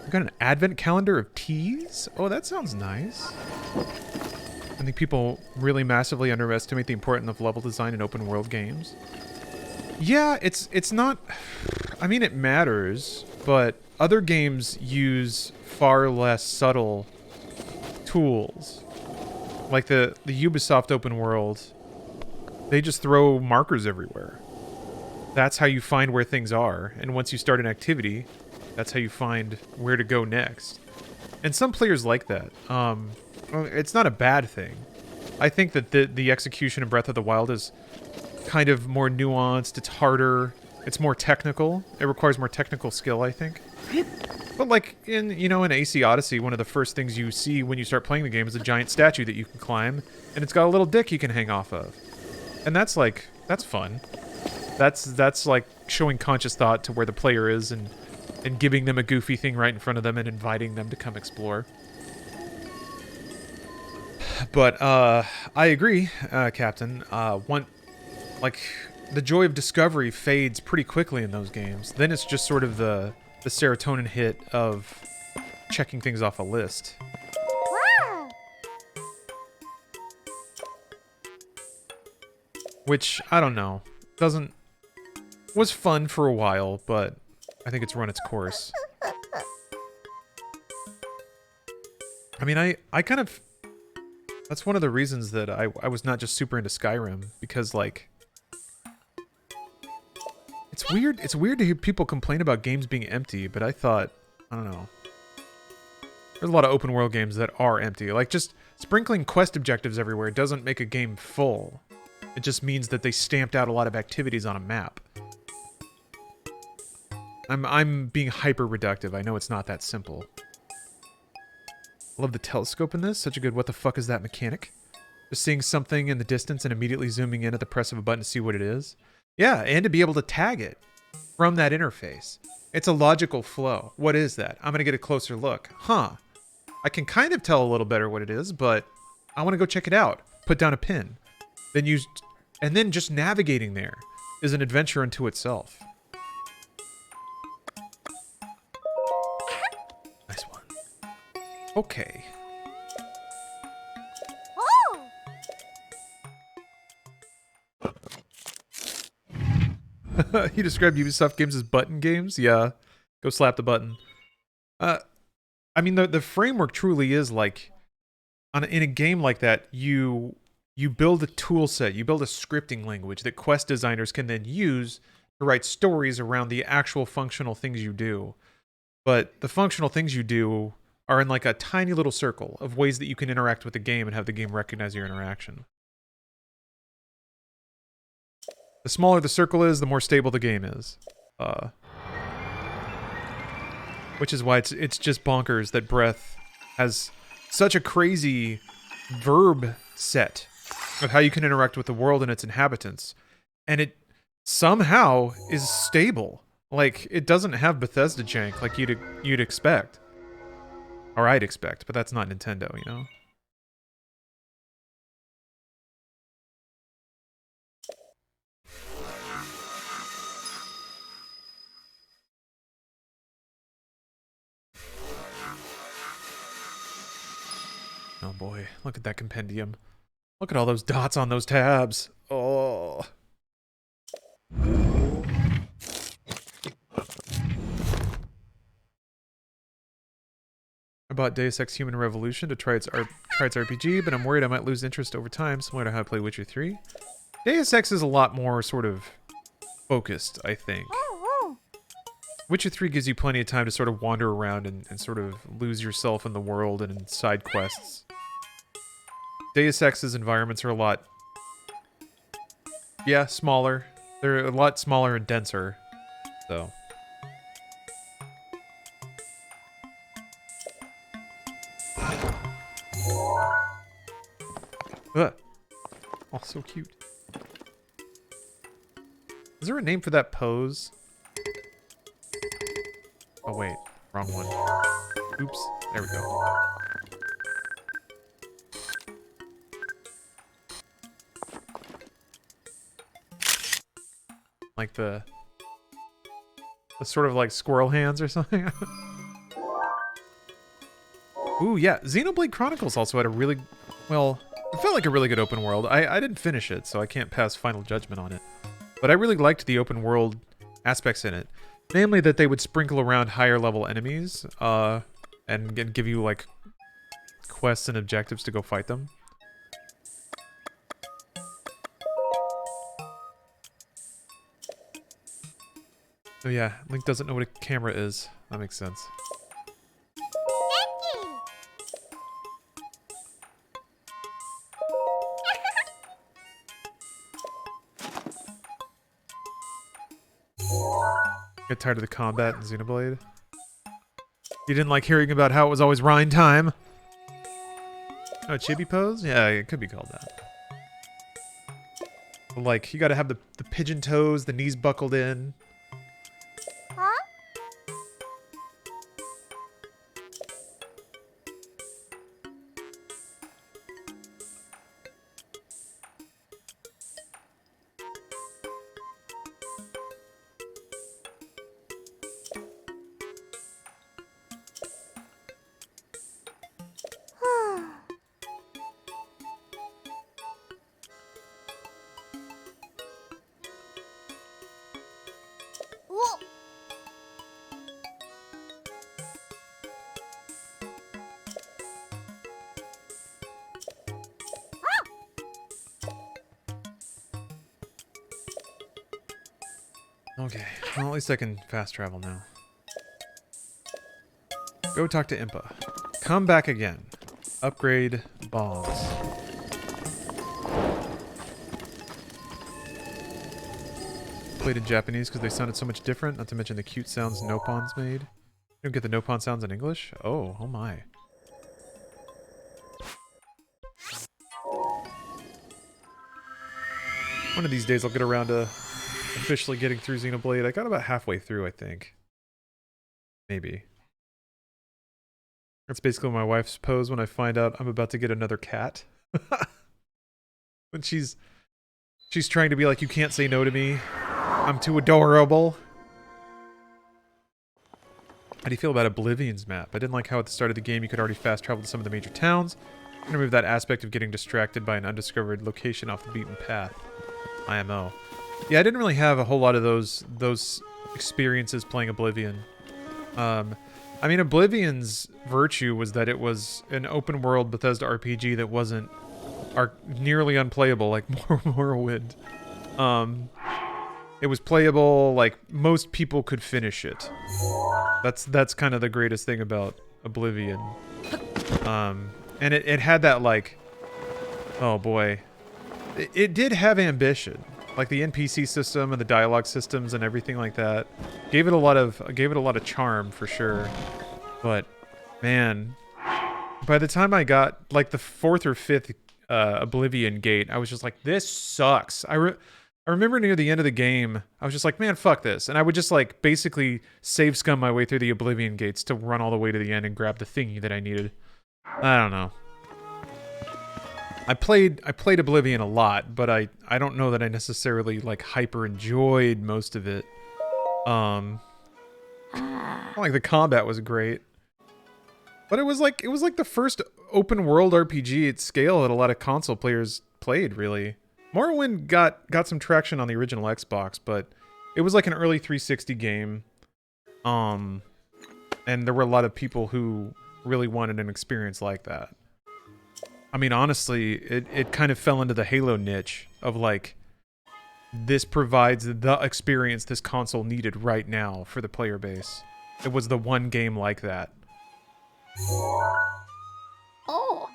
Speaker 2: We've got an advent calendar of teas? Oh, that sounds nice. I think people really massively underestimate the importance of level design in open world games. Yeah, it's not... I mean, it matters, but other games use far less subtle tools. Like the Ubisoft open world, they just throw markers everywhere. That's how you find where things are, and once you start an activity, that's how you find where to go next. And some players like that. It's not a bad thing. I think that the execution of Breath of the Wild is kind of more nuanced, it's harder, it's more technical. It requires more technical skill, I think. But like in AC Odyssey, one of the first things you see when you start playing the game is a giant statue that you can climb, and it's got a little dick you can hang off of. And that's fun. That's like showing conscious thought to where the player is and giving them a goofy thing right in front of them and inviting them to come explore. But I agree, Captain. The joy of discovery fades pretty quickly in those games. Then it's just sort of the serotonin hit of checking things off a list.
Speaker 6: Wow.
Speaker 2: Which, I don't know, was fun for a while, but I think it's run its course. I mean, I kind of... That's one of the reasons that I was not just super into Skyrim, because, like... It's weird to hear people complain about games being empty, but I thought... I don't know. There's a lot of open world games that are empty. Like, just sprinkling quest objectives everywhere doesn't make a game full. It just means that they stamped out a lot of activities on a map. I'm being hyper reductive. I know it's not that simple. Love the telescope in this. Such a good what the fuck is that mechanic. Just seeing something in the distance and immediately zooming in at the press of a button to see what it is. Yeah, and to be able to tag it from that interface. It's a logical flow. What is that? I'm going to get a closer look. Huh. I can kind of tell a little better what it is, but I want to go check it out. Put down a pin. And then just navigating there is an adventure unto itself. Nice one. Okay.
Speaker 6: Oh.
Speaker 2: He described Ubisoft games as button games? Yeah. Go slap the button. I mean, the framework truly is like... in a game like that, you build a tool set, you build a scripting language that quest designers can then use to write stories around the actual functional things you do. But the functional things you do are in like a tiny little circle of ways that you can interact with the game and have the game recognize your interaction. The smaller the circle is, the more stable the game is. Which is why it's just bonkers that Breath has such a crazy verb set of how you can interact with the world and its inhabitants. And it somehow is stable. Like, it doesn't have Bethesda jank like you'd expect. Or I'd expect, but that's not Nintendo, you know? Oh boy, look at that compendium. Look at all those dots on those tabs. Oh. I bought Deus Ex Human Revolution to try its RPG, but I'm worried I might lose interest over time, similar to how I play Witcher 3. Deus Ex is a lot more sort of focused, I think.
Speaker 6: Oh.
Speaker 2: Witcher 3 gives you plenty of time to sort of wander around and sort of lose yourself in the world and in side quests. Deus Ex's environments are a lot... Yeah, smaller. They're a lot smaller and denser, though. Ugh. Oh, so cute. Is there a name for that pose? Oh, wait. Wrong one. Oops. There we go. Like the sort of like squirrel hands or something. Ooh, yeah. Xenoblade Chronicles also had a really... Well, it felt like a really good open world. I didn't finish it, so I can't pass final judgment on it. But I really liked the open world aspects in it. Namely that they would sprinkle around higher level enemies, and give you, like, quests and objectives to go fight them. Oh yeah, Link doesn't know what a camera is. That makes sense. Get tired of the combat in Xenoblade? You didn't like hearing about how it was always Rhine time? Oh, chibi pose? Yeah, it could be called that. But like, you gotta have the pigeon toes, the knees buckled in.
Speaker 6: Huh? Whoa.
Speaker 2: Okay, well, at least I can fast travel now. Go talk to Impa. Come back again. Upgrade bombs. Played in Japanese because they sounded so much different, not to mention the cute sounds Nopons made. You don't get the Nopon sounds in English? Oh, oh my. One of these days I'll get around to officially getting through Xenoblade. I got about halfway through, I think. Maybe. That's basically my wife's pose when I find out I'm about to get another cat. When she's trying to be like, you can't say no to me. I'm too adorable. How do you feel about Oblivion's map? I didn't like how at the start of the game you could already fast travel to some of the major towns. I'm gonna remove that aspect of getting distracted by an undiscovered location off the beaten path. IMO. Yeah, I didn't really have a whole lot of those experiences playing Oblivion. I mean, Oblivion's virtue was that it was an open world Bethesda RPG that wasn't nearly unplayable like Morrowind. It was playable, like most people could finish it. That's kind of the greatest thing about Oblivion. And it had that like, oh boy, it did have ambition. Like the NPC system and the dialogue systems and everything like that gave it a lot of charm for sure. But man, by the time I got like the 4th or 5th Oblivion gate, I was just like, this sucks. I remember near the end of the game, I was just like, man, fuck this. And I would just like basically save scum my way through the Oblivion gates to run all the way to the end and grab the thingy that I needed. I don't know. I played Oblivion a lot, but I don't know that I necessarily like hyper enjoyed most of it. Like the combat was great. But it was like the first open world RPG at scale that a lot of console players played, really. Morrowind got some traction on the original Xbox, but it was like an early 360 game. And there were a lot of people who really wanted an experience like that. I mean, honestly, it kind of fell into the Halo niche of like, this provides the experience this console needed right now for the player base. It was the one game like that.
Speaker 4: Oh.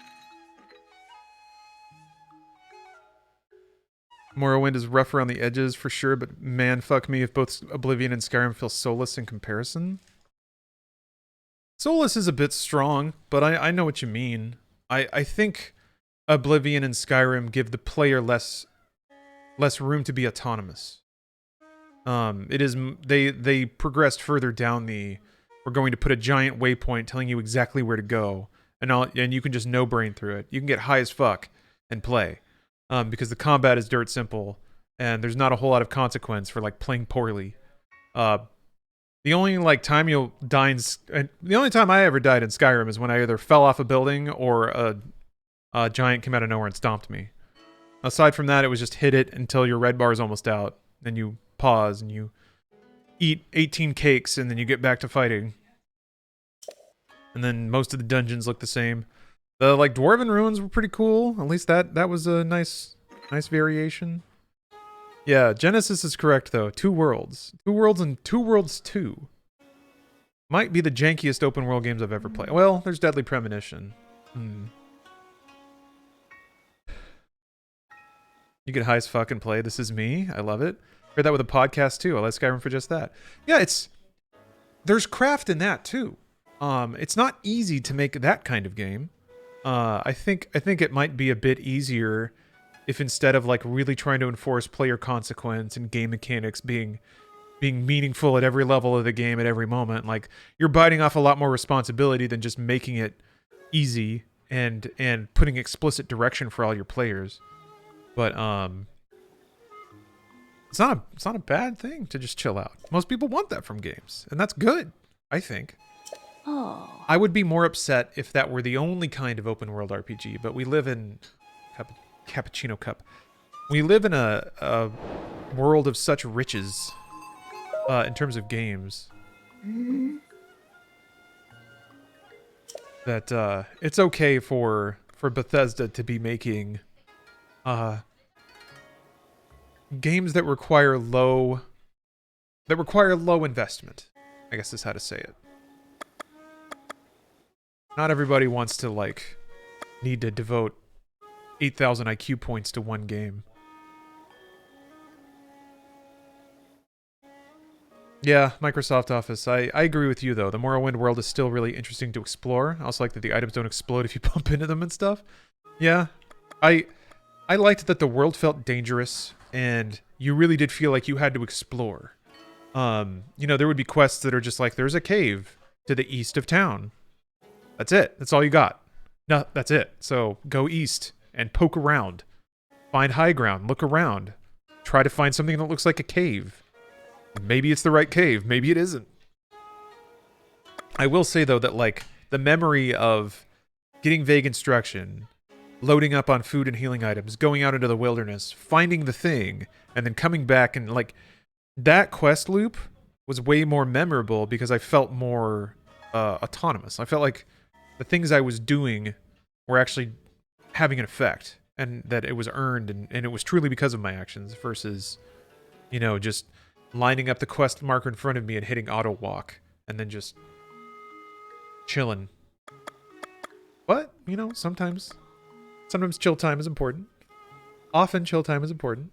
Speaker 2: Morrowind is rough around the edges for sure, but man, fuck me if both Oblivion and Skyrim feel soulless in comparison. Soulless is a bit strong, but I know what you mean. I think Oblivion and Skyrim give the player less room to be autonomous. They progressed further down the, we're going to put a giant waypoint telling you exactly where to go, and you can just no brain through it. You can get high as fuck and play, because the combat is dirt simple and there's not a whole lot of consequence for like playing poorly. The only like time you'll die the only time I ever died in Skyrim is when I either fell off a building or a giant came out of nowhere and stomped me. Aside from that, it was just hit it until your red bar is almost out. Then you pause and you eat 18 cakes and then you get back to fighting. And then most of the dungeons look the same. The like Dwarven ruins were pretty cool. At least that was a nice variation. Yeah, Genesis is correct though. 2 worlds. 2 worlds and 2 Worlds 2. Might be the jankiest open world games I've ever played. Well, there's Deadly Premonition. You get high as fuck and play This Is Me. I love it. Heard that with a podcast too. I like Skyrim for just that. Yeah, there's craft in that too. It's not easy to make that kind of game. I think it might be a bit easier if instead of like really trying to enforce player consequence and game mechanics being meaningful at every level of the game at every moment, like you're biting off a lot more responsibility than just making it easy and putting explicit direction for all your players. But it's not a bad thing to just chill out. Most people want that from games, and that's good, I think.
Speaker 4: Oh.
Speaker 2: I would be more upset if that were the only kind of open world RPG, but we live in Cappuccino Cup. We live in a world of such riches in terms of games that it's okay for Bethesda to be making games that require low investment. I guess is how to say it. Not everybody wants to like need to devote 8,000 IQ points to one game. Yeah, Microsoft Office. I agree with you though. The Morrowind world is still really interesting to explore. I also like that the items don't explode if you bump into them and stuff. Yeah. I liked that the world felt dangerous and you really did feel like you had to explore. You know, there would be quests that are just like, there's a cave to the east of town. That's it. That's all you got. No, that's it. So go east and poke around. Find high ground. Look around. Try to find something that looks like a cave. Maybe it's the right cave. Maybe it isn't. I will say, though, that like the memory of getting vague instruction, loading up on food and healing items, going out into the wilderness, finding the thing, and then coming back and like that quest loop was way more memorable because I felt more autonomous. I felt like the things I was doing were actually having an effect and that it was earned and it was truly because of my actions versus, you know, just lining up the quest marker in front of me and hitting auto walk and then just chilling. But, you know, sometimes chill time is important. Often chill time is important.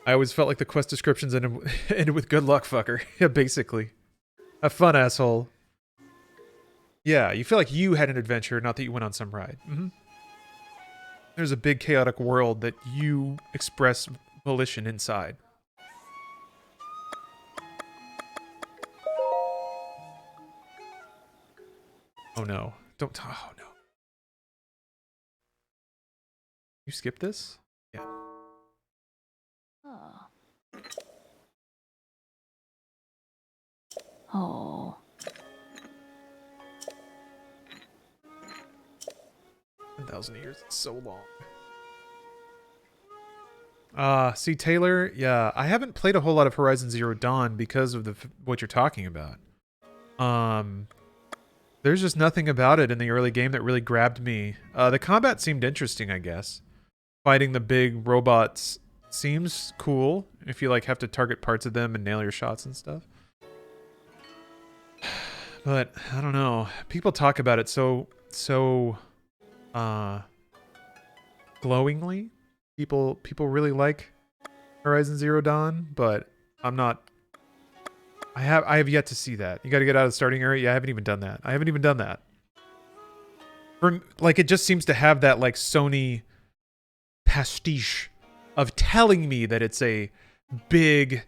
Speaker 2: I always felt like the quest descriptions ended with good luck, fucker. Yeah, basically. Have fun, asshole. Yeah, you feel like you had an adventure, not that you went on some ride. There's a big chaotic world that you express volition inside. Oh no. Don't. Oh no. You skip this? Yeah.
Speaker 4: Oh. Oh.
Speaker 2: 1,000 years. It's so long. See, Taylor, yeah, I haven't played a whole lot of Horizon Zero Dawn because of what you're talking about. There's just nothing about it in the early game that really grabbed me. The combat seemed interesting, I guess. Fighting the big robots seems cool if you like have to target parts of them and nail your shots and stuff. But I don't know. People talk about it so glowingly. People really like Horizon Zero Dawn, but I'm not. I have yet to see that. You got to get out of the starting area. Yeah, I haven't even done that. Like, it just seems to have that like Sony pastiche of telling me that it's a big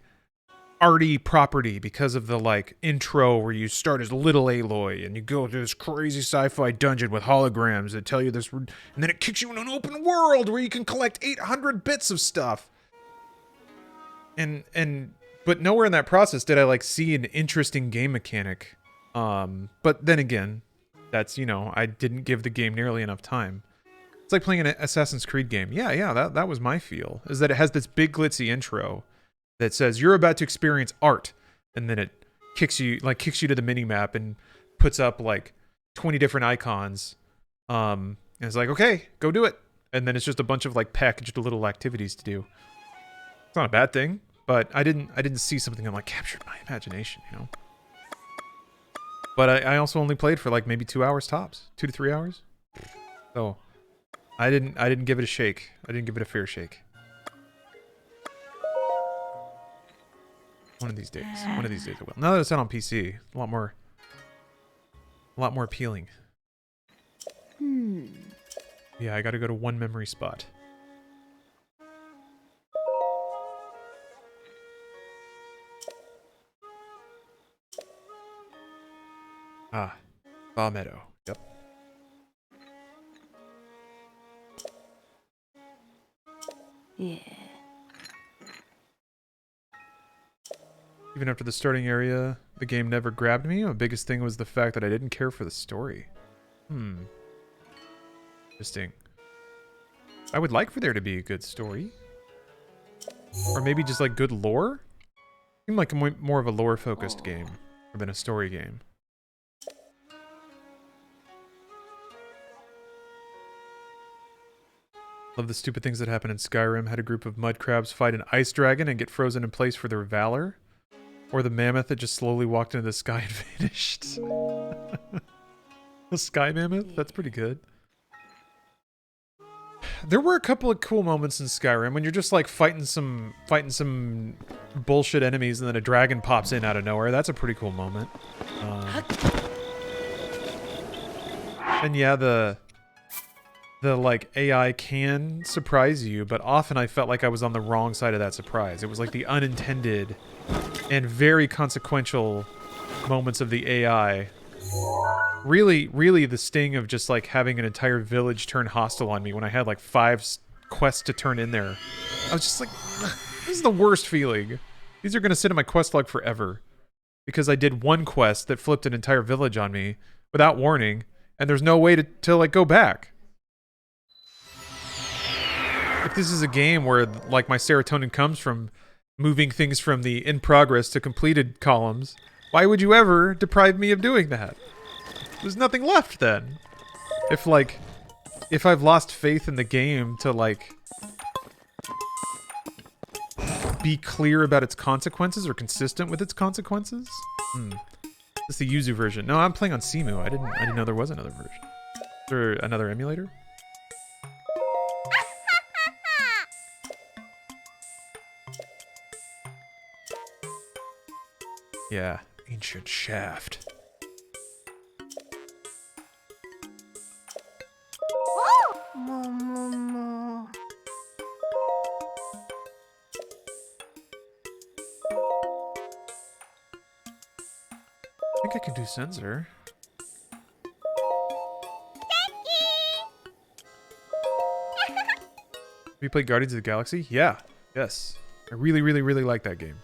Speaker 2: arty property because of the like intro where you start as little Aloy and you go to this crazy sci-fi dungeon with holograms that tell you this, and then it kicks you in an open world where you can collect 800 bits of stuff. But nowhere in that process did I like see an interesting game mechanic. But then again, that's, you know, I didn't give the game nearly enough time. It's like playing an Assassin's Creed game. Yeah, that was my feel. Is that it has this big glitzy intro that says you're about to experience art, and then it kicks you to the mini map and puts up like 20 different icons. And it's like, okay, go do it. And then it's just a bunch of like packaged little activities to do. It's not a bad thing, but I didn't see something that like captured my imagination, you know. But I also only played for like maybe 2 hours tops, 2 to 3 hours. So I didn't give it a shake. I didn't give it a fair shake. One of these days. One of these days I will. Now that it's out on PC, a lot more appealing. Yeah, I gotta go to one memory spot. Ah, Ba Meadow. Yep.
Speaker 4: Yeah.
Speaker 2: Even after the starting area, the game never grabbed me. My biggest thing was the fact that I didn't care for the story. Interesting. I would like for there to be a good story. Or maybe just like good lore? Seemed like more of a lore-focused game than a story game. Love the stupid things that happen in Skyrim. Had a group of mud crabs fight an ice dragon and get frozen in place for their valor. Or the mammoth that just slowly walked into the sky and vanished. The sky mammoth? That's pretty good. There were a couple of cool moments in Skyrim when you're just like fighting some bullshit enemies and then a dragon pops in out of nowhere. That's a pretty cool moment. And yeah, the like AI can surprise you, but often I felt like I was on the wrong side of that surprise. It was like the unintended and very consequential moments of the AI. Really the sting of just like having an entire village turn hostile on me when I had like 5 quests to turn in there. I was just like, this is the worst feeling. These are going to sit in my quest log forever. Because I did one quest that flipped an entire village on me without warning, and there's no way to like go back. If this is a game where like my serotonin comes from moving things from the in progress to completed columns, why would you ever deprive me of doing that? There's nothing left then. If I've lost faith in the game to like be clear about its consequences or consistent with its consequences. It's the Yuzu version. No, I'm playing on Simu. I didn't know there was another version. Is there another emulator? Yeah, ancient shaft. I think I can do sensor. Have you played Guardians of the Galaxy? Yeah. Yes. I really like that game.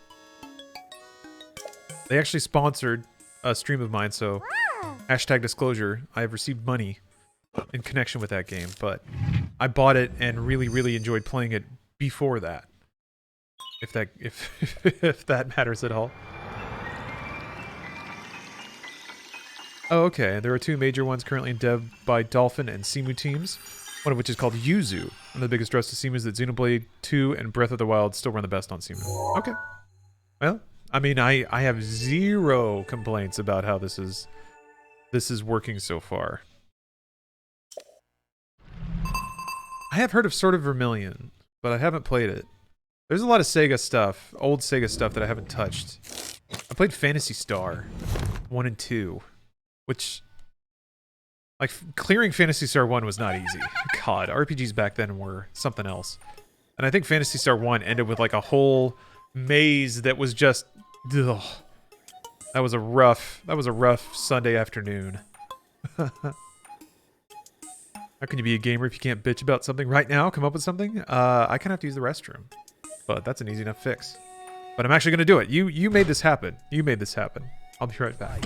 Speaker 2: They actually sponsored a stream of mine, so hashtag disclosure, I have received money in connection with that game, but I bought it and really enjoyed playing it before that. If that matters at all. Oh, okay. There are 2 major ones currently in dev by Dolphin and Simu teams, one of which is called Yuzu. One of the biggest threats to Simu is that Xenoblade 2 and Breath of the Wild still run the best on Simu. Okay. Well, I mean, I have 0 complaints about how this is working so far. I have heard of Sword of Vermilion, but I haven't played it. There's a lot of Sega stuff, old Sega stuff that I haven't touched. I played Phantasy Star 1 and 2, which, like, clearing Phantasy Star 1 was not easy. God, RPGs back then were something else. And I think Phantasy Star 1 ended with like a whole maze that was just, ugh. That was a rough Sunday afternoon. How can you be a gamer if you can't bitch about something right now? Come up with something? I kind of have to use the restroom. But that's an easy enough fix. But I'm actually going to do it. You made this happen. You made this happen. I'll be right back.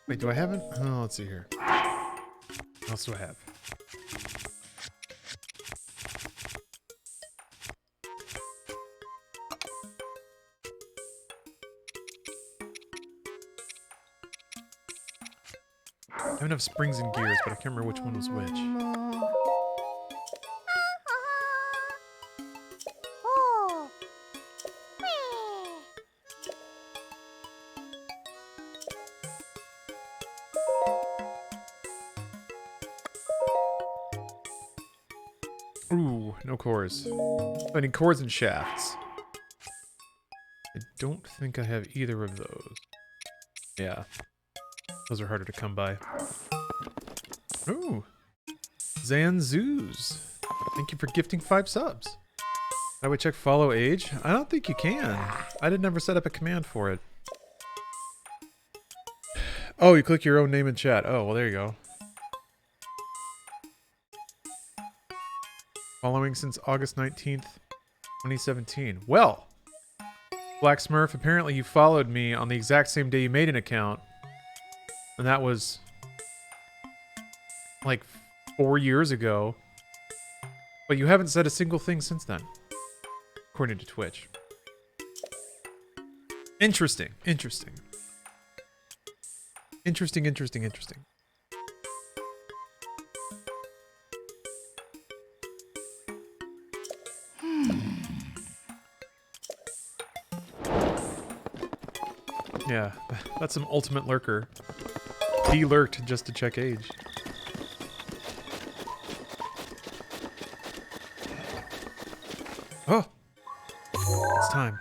Speaker 2: Wait, do I have it? Oh, let's see here. What else do I have? I have enough springs and gears, but I can't remember which one was which. Ooh, no cores. I need cores and shafts. I don't think I have either of those. Yeah. Those are harder to come by. Ooh. Zanzoos. Thank you for gifting 5 subs. How do we check follow age? I don't think you can. I did never set up a command for it. Oh, you click your own name in chat. Oh, well, there you go. Following since August 19th, 2017. Well, Black Smurf, apparently you followed me on the exact same day you made an account. And that was like 4 years ago. But you haven't said a single thing since then. According to Twitch. Interesting. Interesting. Interesting, interesting, interesting. Yeah, that's some ultimate lurker. He lurked just to check age. Oh! It's time.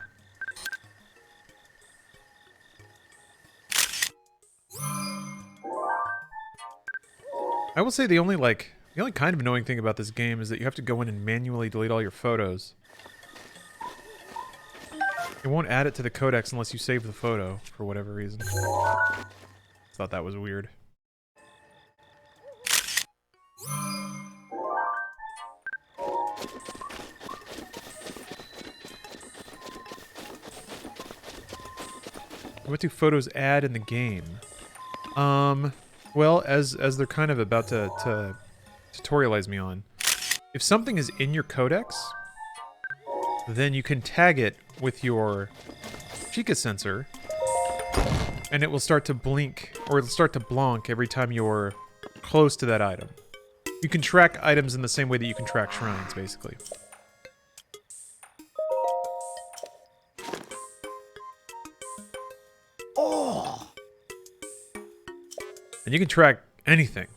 Speaker 2: I will say the only kind of annoying thing about this game is that you have to go in and manually delete all your photos. It won't add it to the codex unless you save the photo, for whatever reason. Thought that was weird. What do photos add in the game? Well, as they're kind of about to tutorialize me on, if something is in your codex, then you can tag it with your Chica sensor, and it will start to blink, or it'll start to blonk every time you're close to that item. You can track items in the same way that you can track shrines, basically. And you can track anything.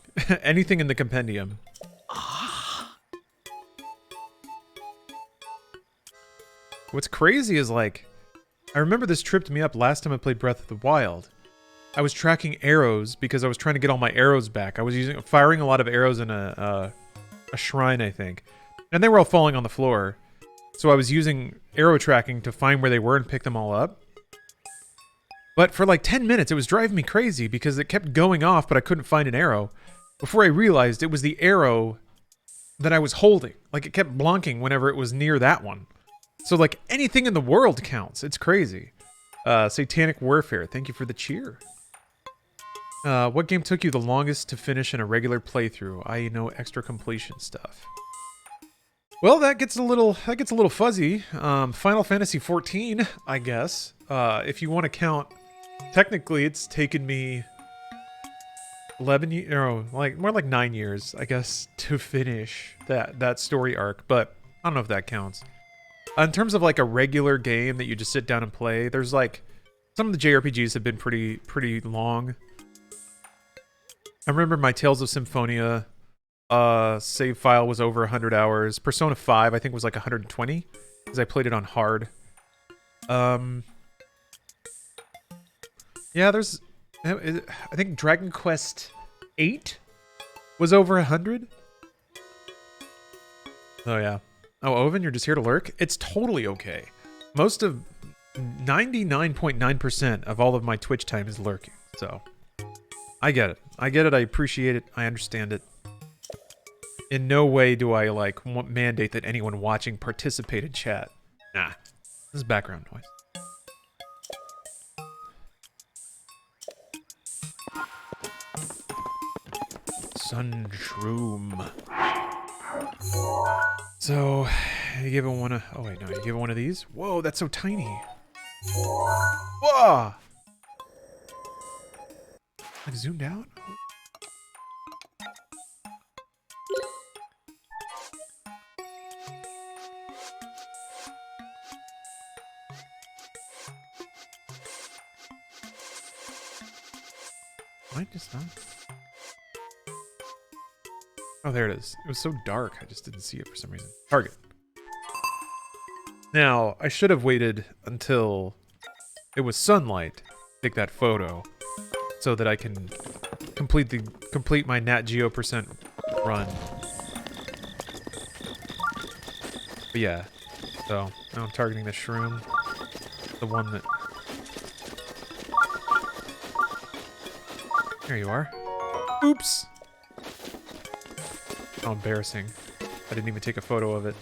Speaker 2: Anything in the compendium. What's crazy is, like, I remember this tripped me up last time I played Breath of the Wild. I was tracking arrows because I was trying to get all my arrows back. I was firing a lot of arrows in a shrine, I think. And they were all falling on the floor. So I was using arrow tracking to find where they were and pick them all up. But for like 10 minutes, it was driving me crazy because it kept going off, but I couldn't find an arrow. Before I realized it was the arrow that I was holding. Like, it kept blonking whenever it was near that one. So, like, anything in the world counts. It's crazy. Satanic Warfare, thank you for the cheer. What game took you the longest to finish in a regular playthrough? I know extra completion stuff. Well, that gets a little fuzzy. Final Fantasy 14, I guess. If you want to count, technically it's taken me 11 years, no, like more like 9 years, I guess, to finish that story arc, but I don't know if that counts. In terms of like a regular game that you just sit down and play, there's like some of the JRPGs have been pretty long. I remember my Tales of Symphonia save file was over 100 hours. Persona 5 I think was like 120 because I played it on hard. Yeah, there's, I think Dragon Quest 8 was over 100. Oh yeah. Oh, Oven, you're just here to lurk? It's totally okay. Most of 99.9% of all of my Twitch time is lurking. So I get it. I get it. I appreciate it. I understand it. In no way do I like mandate that anyone watching participate in chat. Nah. This is background noise. Sunshroom. So, you give it one of... Oh, wait, no. You give it one of these? Whoa, that's so tiny. Whoa! Like, zoomed out? Why just not? Oh, there it is. It was so dark, I just didn't see it for some reason. Target. Now, I should have waited until it was sunlight to take that photo so that I can complete my Nat Geo percent run. But yeah, so now I'm targeting the shroom, the one that... There you are. Oops! How embarrassing. I didn't even take a photo of it.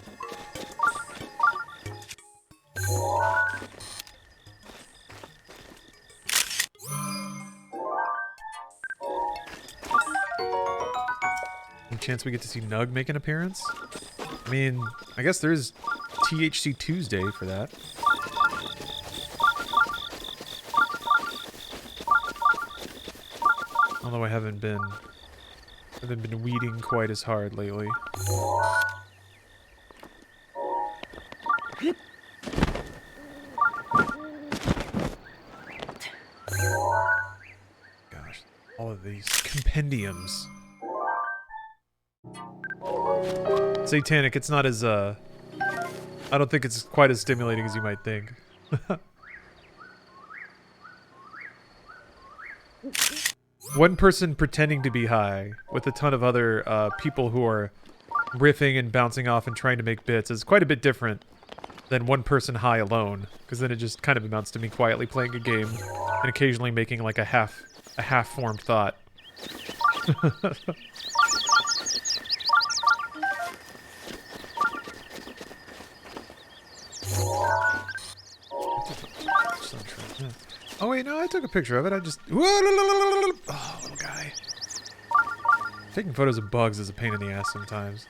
Speaker 2: Any chance we get to see Nug make an appearance? I mean, I guess there's THC Tuesday for that. Although I haven't been weeding quite as hard lately. Gosh, all of these compendiums. Satanic, it's not as, I don't think it's quite as stimulating as you might think. One person pretending to be high with a ton of other people who are riffing and bouncing off and trying to make bits is quite a bit different than one person high alone, because then it just kind of amounts to me quietly playing a game and occasionally making like a half-formed thought. Oh wait, no, I took a picture of it. I just... Oh, little guy. Taking photos of bugs is a pain in the ass sometimes.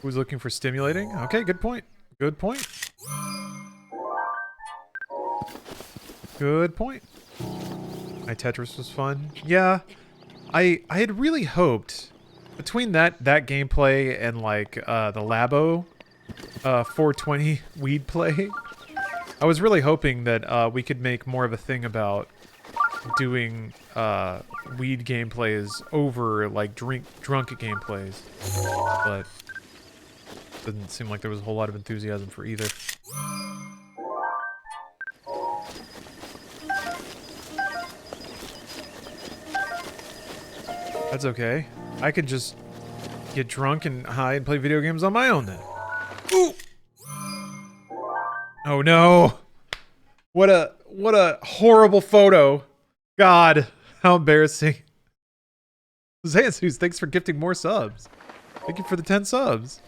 Speaker 2: Who's looking for stimulating? Okay, good point. Good point. Good point. My Tetris was fun. Yeah, I had really hoped... Between that gameplay and like the Labo 420 weed play, I was really hoping that we could make more of a thing about doing weed gameplays over like drunk gameplays, but doesn't seem like there was a whole lot of enthusiasm for either. That's okay. I could just get drunk and high and play video games on my own then. Ooh! Oh no! What a horrible photo. God, how embarrassing. Zansus, thanks for gifting more subs. Thank you for the 10 subs.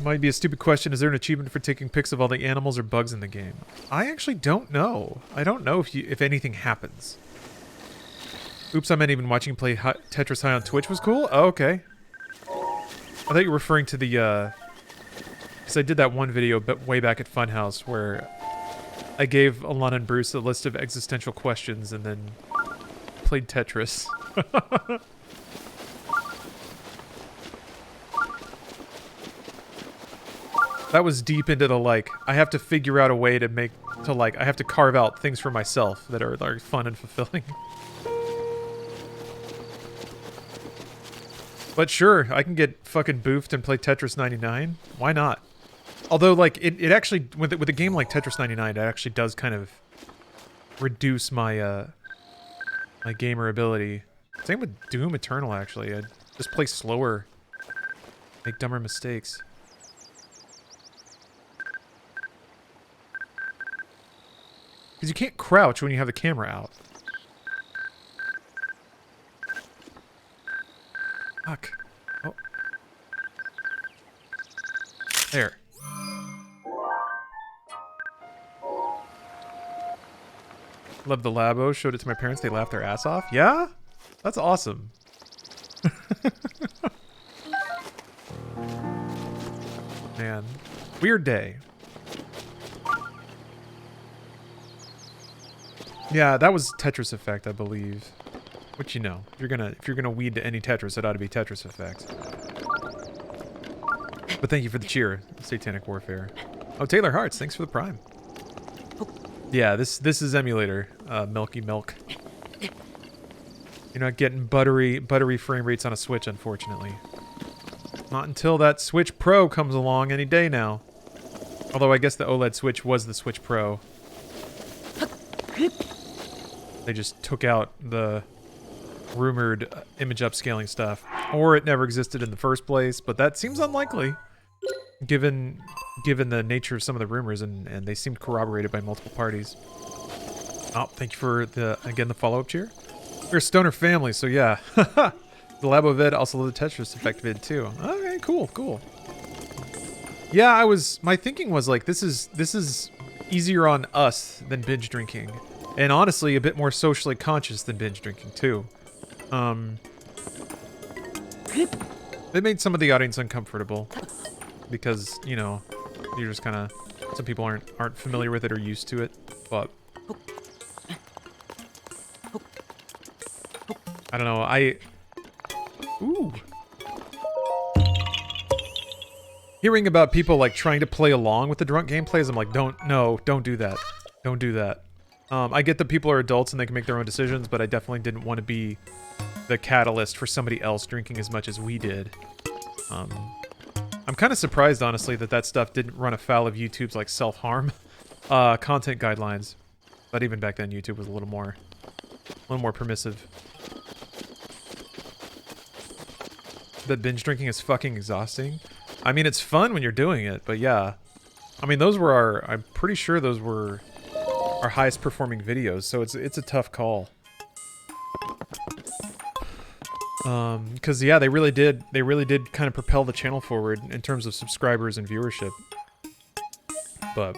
Speaker 2: Might be a stupid question. Is there an achievement for taking pics of all the animals or bugs in the game? I actually don't know. I don't know if anything happens. Oops, I meant even watching you play Tetris High on Twitch was cool? Oh, okay. I thought you were referring to the, because I did that one video way back at Funhouse where I gave Alana and Bruce a list of existential questions and then played Tetris. That was deep into the, like, I have to figure out a way to I have to carve out things for myself that are, like, fun and fulfilling. But sure, I can get fucking boofed and play Tetris 99. Why not? Although, like, it actually, with a game like Tetris 99, it actually does kind of reduce my, my gamer ability. Same with Doom Eternal, actually. I just play slower, make dumber mistakes. Because you can't crouch when you have the camera out. Fuck. Oh. There. Love the Labo. Showed it to my parents. They laughed their ass off. Yeah? That's awesome. Man. Weird day. Yeah, that was Tetris Effect, I believe. Which, you know, if you're gonna weed to any Tetris, it ought to be Tetris Effect. But thank you for the cheer, Satanic Warfare. Oh, Taylor Hearts, thanks for the Prime. Yeah, this is Emulator, Milky Milk. You're not getting buttery frame rates on a Switch, unfortunately. Not until that Switch Pro comes along any day now. Although I guess the OLED Switch was the Switch Pro. They just took out the rumored image upscaling stuff. Or it never existed in the first place, but that seems unlikely. Given the nature of some of the rumors, and they seemed corroborated by multiple parties. Oh, thank you for, the follow-up cheer. We're a stoner family, so yeah. The Labo vid, also the Tetris Effect vid, too. Okay, cool. Yeah, my thinking was, like, this is easier on us than binge drinking. And honestly, a bit more socially conscious than binge drinking, too. It made some of the audience uncomfortable. Because, you know, you're just kind of... Some people aren't familiar with it or used to it, but... I don't know, Ooh! Hearing about people, like, trying to play along with the drunk gameplays, I'm like, don't do that. Don't do that. I get that people are adults and they can make their own decisions, but I definitely didn't want to be the catalyst for somebody else drinking as much as we did. I'm kind of surprised, honestly, that stuff didn't run afoul of YouTube's, like, self-harm content guidelines. But even back then, YouTube was a little more permissive. That binge drinking is fucking exhausting. I mean, it's fun when you're doing it, but yeah. I mean, I'm pretty sure those were our highest performing videos, so it's a tough call. Because yeah, they really did kind of propel the channel forward in terms of subscribers and viewership. But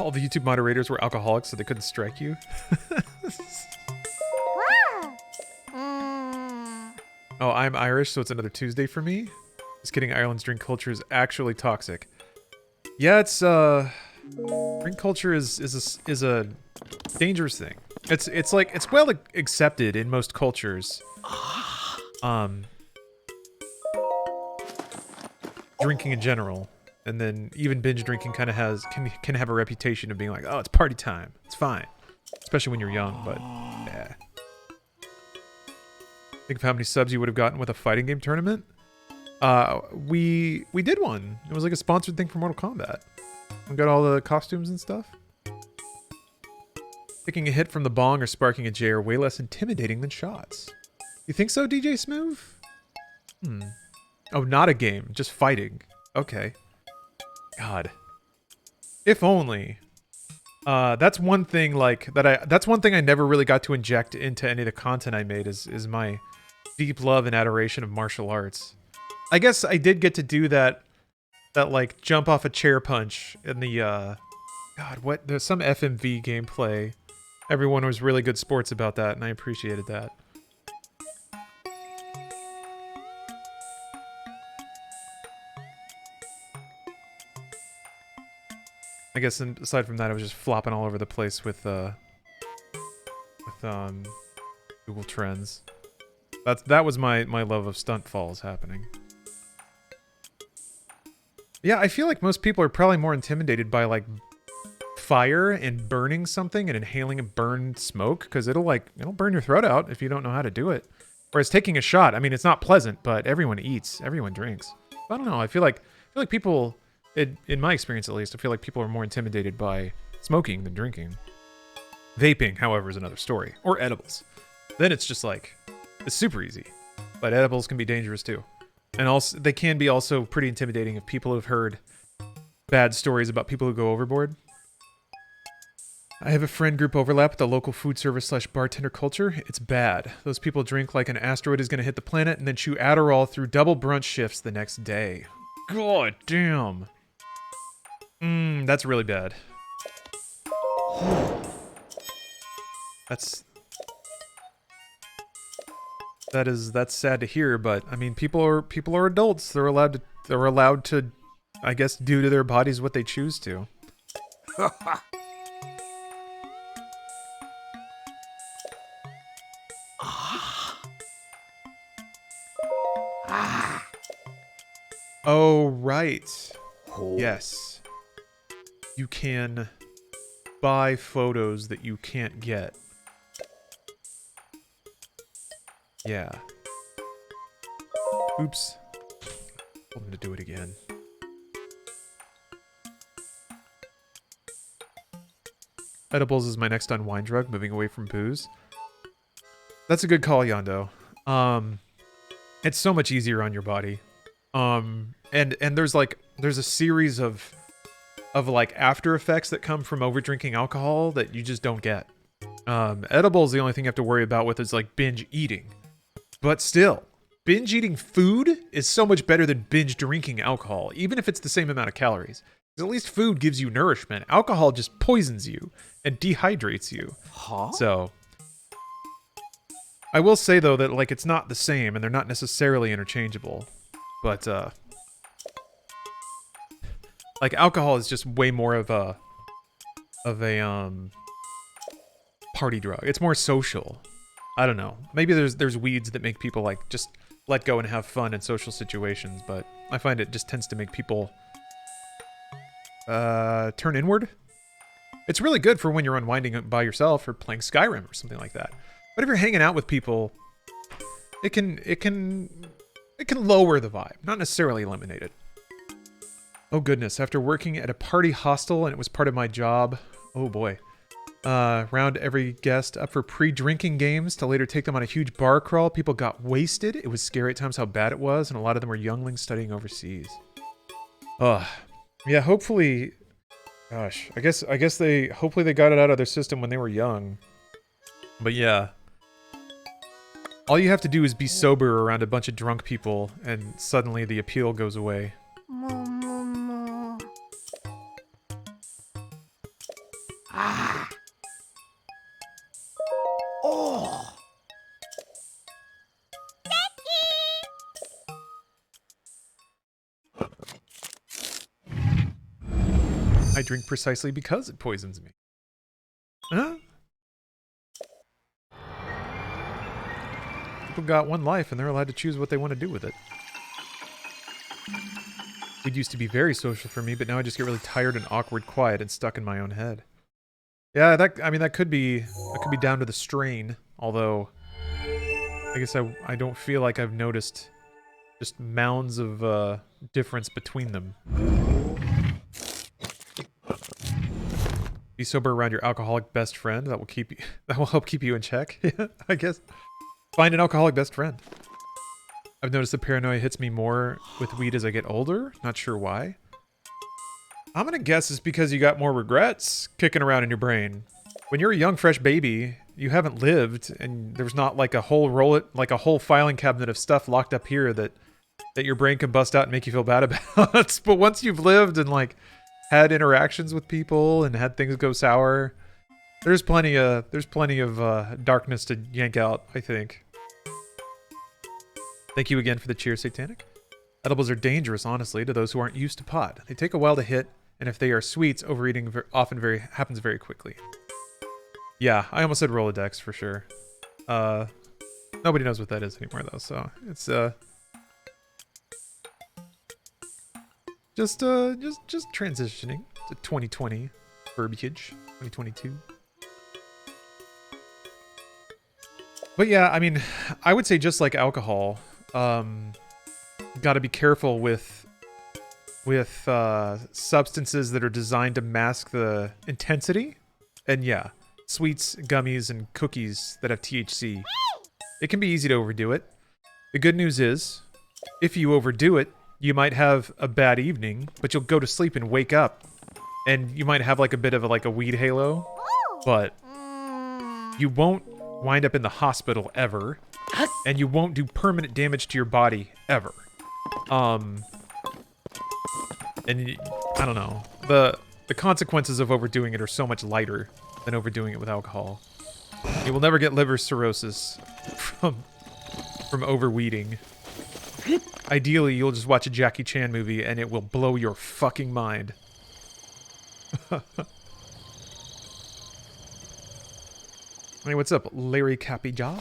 Speaker 2: all the YouTube moderators were alcoholics, so they couldn't strike you. Oh, I'm Irish, so it's another Tuesday for me. Just kidding, Ireland's drink culture is actually toxic. Yeah, it's drink culture is a dangerous thing. It's like, it's well accepted in most cultures. Drinking in general, and then even binge drinking kind of can have a reputation of being like, oh, it's party time, it's fine, especially when you're young. But yeah. Think of how many subs you would have gotten with a fighting game tournament. We did one. It was like a sponsored thing for Mortal Kombat. We got all the costumes and stuff. Taking a hit from the bong or sparking a J are way less intimidating than shots. You think so, DJ Smooth? Oh, not a game, just fighting. Okay. God. If only. That's one thing that's one thing I never really got to inject into any of the content I made is my deep love and adoration of martial arts. I guess I did get to do that like jump off a chair punch in the there's some FMV gameplay. Everyone was really good sports about that, and I appreciated that. I guess aside from that, I was just flopping all over the place with Google Trends. That was my love of stunt falls happening. Yeah, I feel like most people are probably more intimidated by like fire and burning something and inhaling a burned smoke, because it'll burn your throat out if you don't know how to do it. Whereas taking a shot, I mean, it's not pleasant, but everyone eats, everyone drinks. I don't know. I feel like people, in my experience at least, I feel like people are more intimidated by smoking than drinking. Vaping, however, is another story. Or edibles. Then it's just like, it's super easy. But edibles can be dangerous too. And also, they can be also pretty intimidating if people have heard bad stories about people who go overboard. I have a friend group overlap with the local food service / bartender culture. It's bad. Those people drink like an asteroid is going to hit the planet and then chew Adderall through double brunch shifts the next day. God damn. That's really bad. That's sad to hear, but I mean, people are adults. They're allowed to, I guess, do to their bodies what they choose to. Oh, right. Yes. You can buy photos that you can't get. Yeah. Oops. Told him to do it again. Edibles is my next unwind drug, moving away from booze. That's a good call, Yondo. It's so much easier on your body. And there's a series of like after effects that come from over drinking alcohol that you just don't get. Edibles, the only thing you have to worry about with is like binge eating. But still, binge eating food is so much better than binge drinking alcohol, even if it's the same amount of calories. Because at least food gives you nourishment. Alcohol just poisons you and dehydrates you.
Speaker 5: Huh?
Speaker 2: So I will say though that like it's not the same and they're not necessarily interchangeable. But like alcohol is just way more of a party drug. It's more social. I don't know. Maybe there's weeds that make people like just let go and have fun in social situations, but I find it just tends to make people turn inward. It's really good for when you're unwinding by yourself or playing Skyrim or something like that. But if you're hanging out with people, it can lower the vibe, not necessarily eliminate it. Oh goodness, after working at a party hostel and it was part of my job, oh boy. Round every guest up for pre-drinking games to later take them on a huge bar crawl. People got wasted. It was scary at times how bad it was, and a lot of them were younglings studying overseas. Yeah, hopefully, gosh, I guess hopefully they got it out of their system when they were young. But yeah. All you have to do is be sober around a bunch of drunk people, and suddenly the appeal goes away.
Speaker 6: Moo, moo, moo.
Speaker 5: Oh!
Speaker 2: I drink precisely because it poisons me. Huh? People got one life and they're allowed to choose what they want to do with it. It used to be very social for me, but now I just get really tired and awkward, quiet, and stuck in my own head. Yeah, that could be down to the strain, although I guess I don't feel like I've noticed just mounds of difference between them. Be sober around your alcoholic best friend. That will help keep you in check. Yeah, I guess. Find an alcoholic best friend. I've noticed the paranoia hits me more with weed as I get older. Not sure why. I'm gonna guess it's because you got more regrets kicking around in your brain. When you're a young, fresh baby, you haven't lived, and there's not like a whole filing cabinet of stuff locked up here that your brain can bust out and make you feel bad about. But once you've lived and like had interactions with people and had things go sour, there's plenty of darkness to yank out, I think. Thank you again for the cheer, Satanic. Edibles are dangerous, honestly, to those who aren't used to pot. They take a while to hit, and if they are sweets, overeating often happens very quickly. Yeah, I almost said Rolodex for sure. Nobody knows what that is anymore, though, so it's just transitioning to 2020 verbiage, 2022. But yeah, I mean, I would say just like alcohol, got to be careful with substances that are designed to mask the intensity. And yeah, sweets, gummies, and cookies that have THC. It can be easy to overdo it. The good news is, if you overdo it, you might have a bad evening, but you'll go to sleep and wake up, and you might have like a bit of a weed halo, but you won't wind up in the hospital ever, and you won't do permanent damage to your body ever. And I don't know, the consequences of overdoing it are so much lighter than overdoing it with alcohol. You will never get liver cirrhosis from overweeding. Ideally, you'll just watch a Jackie Chan movie and it will blow your fucking mind. Hey, what's up, Larry Cappy Jaw?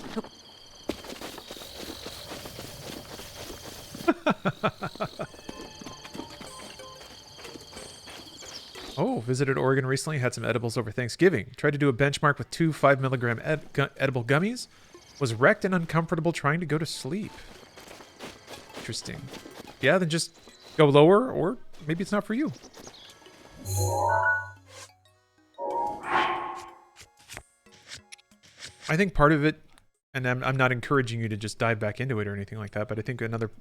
Speaker 2: Oh, visited Oregon recently. Had some edibles over Thanksgiving. Tried to do a benchmark with 2 5-milligram edible gummies. Was wrecked and uncomfortable trying to go to sleep. Interesting. Yeah, then just go lower, or maybe it's not for you. I think part of it, and I'm not encouraging you to just dive back into it or anything like that, but I think another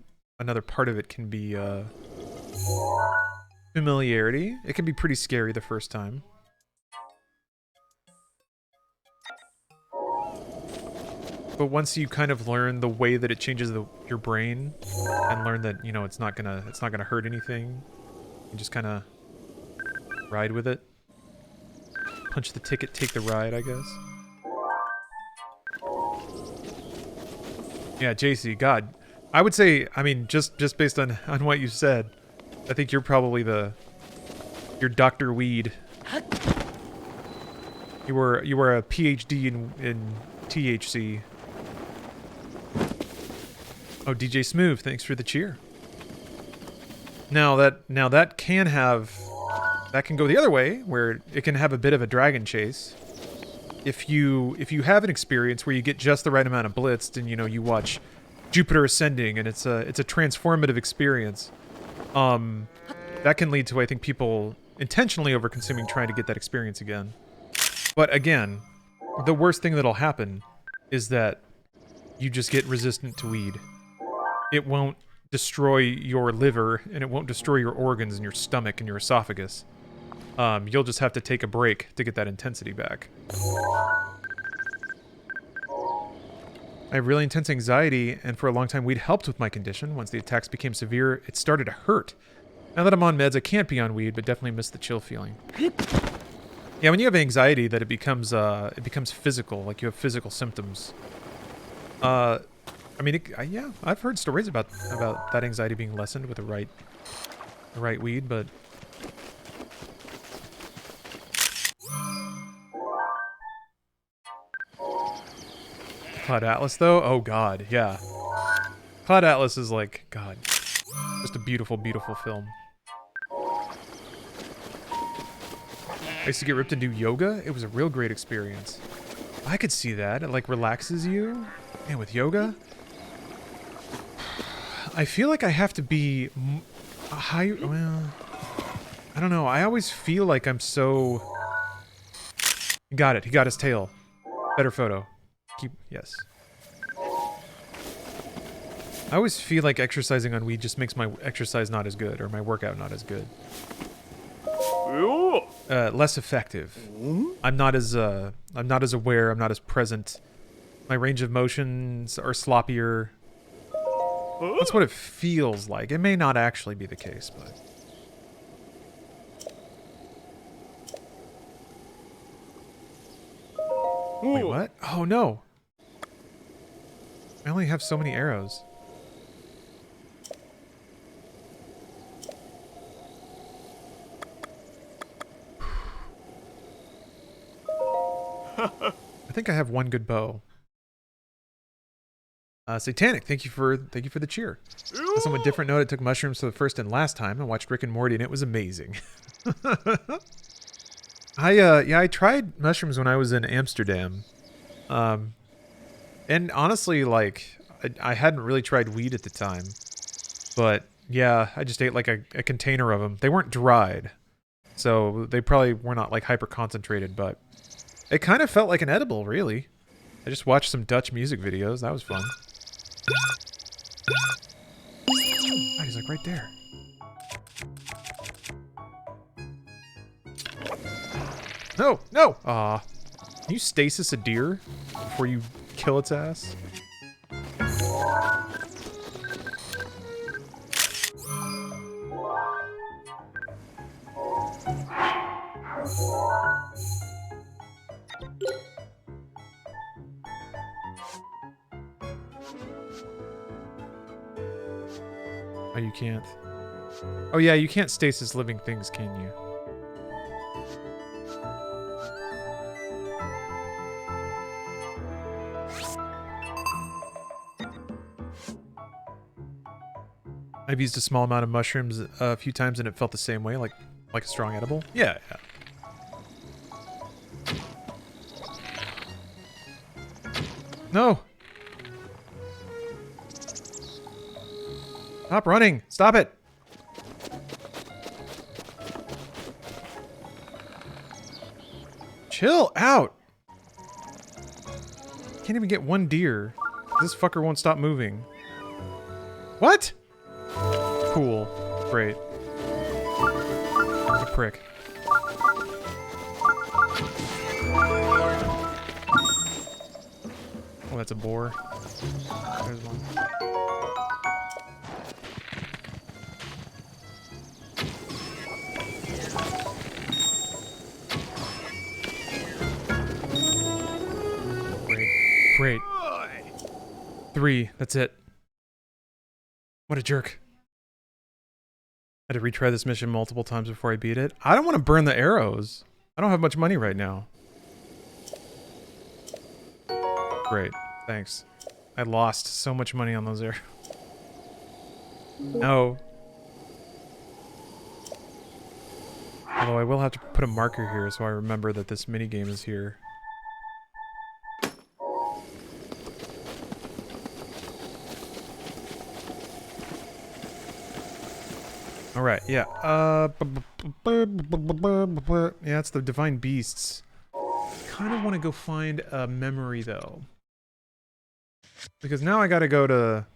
Speaker 2: part of it can be familiarity. It can be pretty scary the first time. But once you kind of learn the way that it changes your brain, and learn that, you know, it's not gonna hurt anything, you just kind of ride with it. Punch the ticket, take the ride, I guess. Yeah, JC, God, I would say, I mean, just based on what you said, I think you're probably your Dr. Weed. You were a PhD in THC. Oh, DJ Smooth, thanks for the cheer. Now that can go the other way, where it can have a bit of a dragon chase. If you have an experience where you get just the right amount of blitzed, and you watch Jupiter Ascending, and it's a transformative experience, that can lead to, I think, people intentionally overconsuming, trying to get that experience again. But again, the worst thing that'll happen is that you just get resistant to weed. It won't destroy your liver, and it won't destroy your organs and your stomach and your esophagus. You'll just have to take a break to get that intensity back. I have really intense anxiety, and for a long time weed helped with my condition. Once the attacks became severe, it started to hurt. Now that I'm on meds, I can't be on weed, but definitely miss the chill feeling. Yeah, when you have anxiety, that it becomes physical, like you have physical symptoms. I mean, yeah, I've heard stories about that anxiety being lessened with the right weed, but Cloud Atlas, though? Oh, God, yeah. Cloud Atlas is like, God, just a beautiful, beautiful film. I used to get ripped into yoga. It was a real great experience. I could see that. It, like, relaxes you. And with yoga, I feel like I have to be high. Well, I don't know. I always feel like I'm so... He got it. He got his tail. Better photo. Yes. I always feel like exercising on weed just makes my exercise not as good, or my workout not as good. Less effective. I'm not as aware. I'm not as present. My range of motions are sloppier. That's what it feels like. It may not actually be the case, but... Wait, what? Oh, no. I only have so many arrows. I think I have one good bow. Satanic, thank you for the cheer. On a somewhat different note, I took mushrooms for the first and last time. I watched Rick and Morty, and it was amazing. I tried mushrooms when I was in Amsterdam. And honestly, like, I hadn't really tried weed at the time. But, yeah, I just ate, like, a container of them. They weren't dried. So, they probably were not, like, hyper-concentrated, but... It kind of felt like an edible, really. I just watched some Dutch music videos. That was fun. Oh, he's, like, right there. No! No! Aw. Can you stasis a deer before you kill its ass? Oh, you can't. Oh yeah, you can't stasis living things, can you? I've used a small amount of mushrooms a few times and it felt the same way. Like, Like a strong edible? Yeah, yeah. No! Stop running! Stop it! Chill out! Can't even get one deer. This fucker won't stop moving. What? Cool. Great. A prick. Oh, that's a boar. There's one. Great. 3. That's it. What a jerk. I had to retry this mission multiple times before I beat it. I don't want to burn the arrows. I don't have much money right now. Great. Thanks. I lost so much money on those arrows. No. Although I will have to put a marker here so I remember that this minigame is here. Alright, yeah. Yeah, it's the Divine Beasts. Kind of want to go find a memory, though. Because now I gotta go to...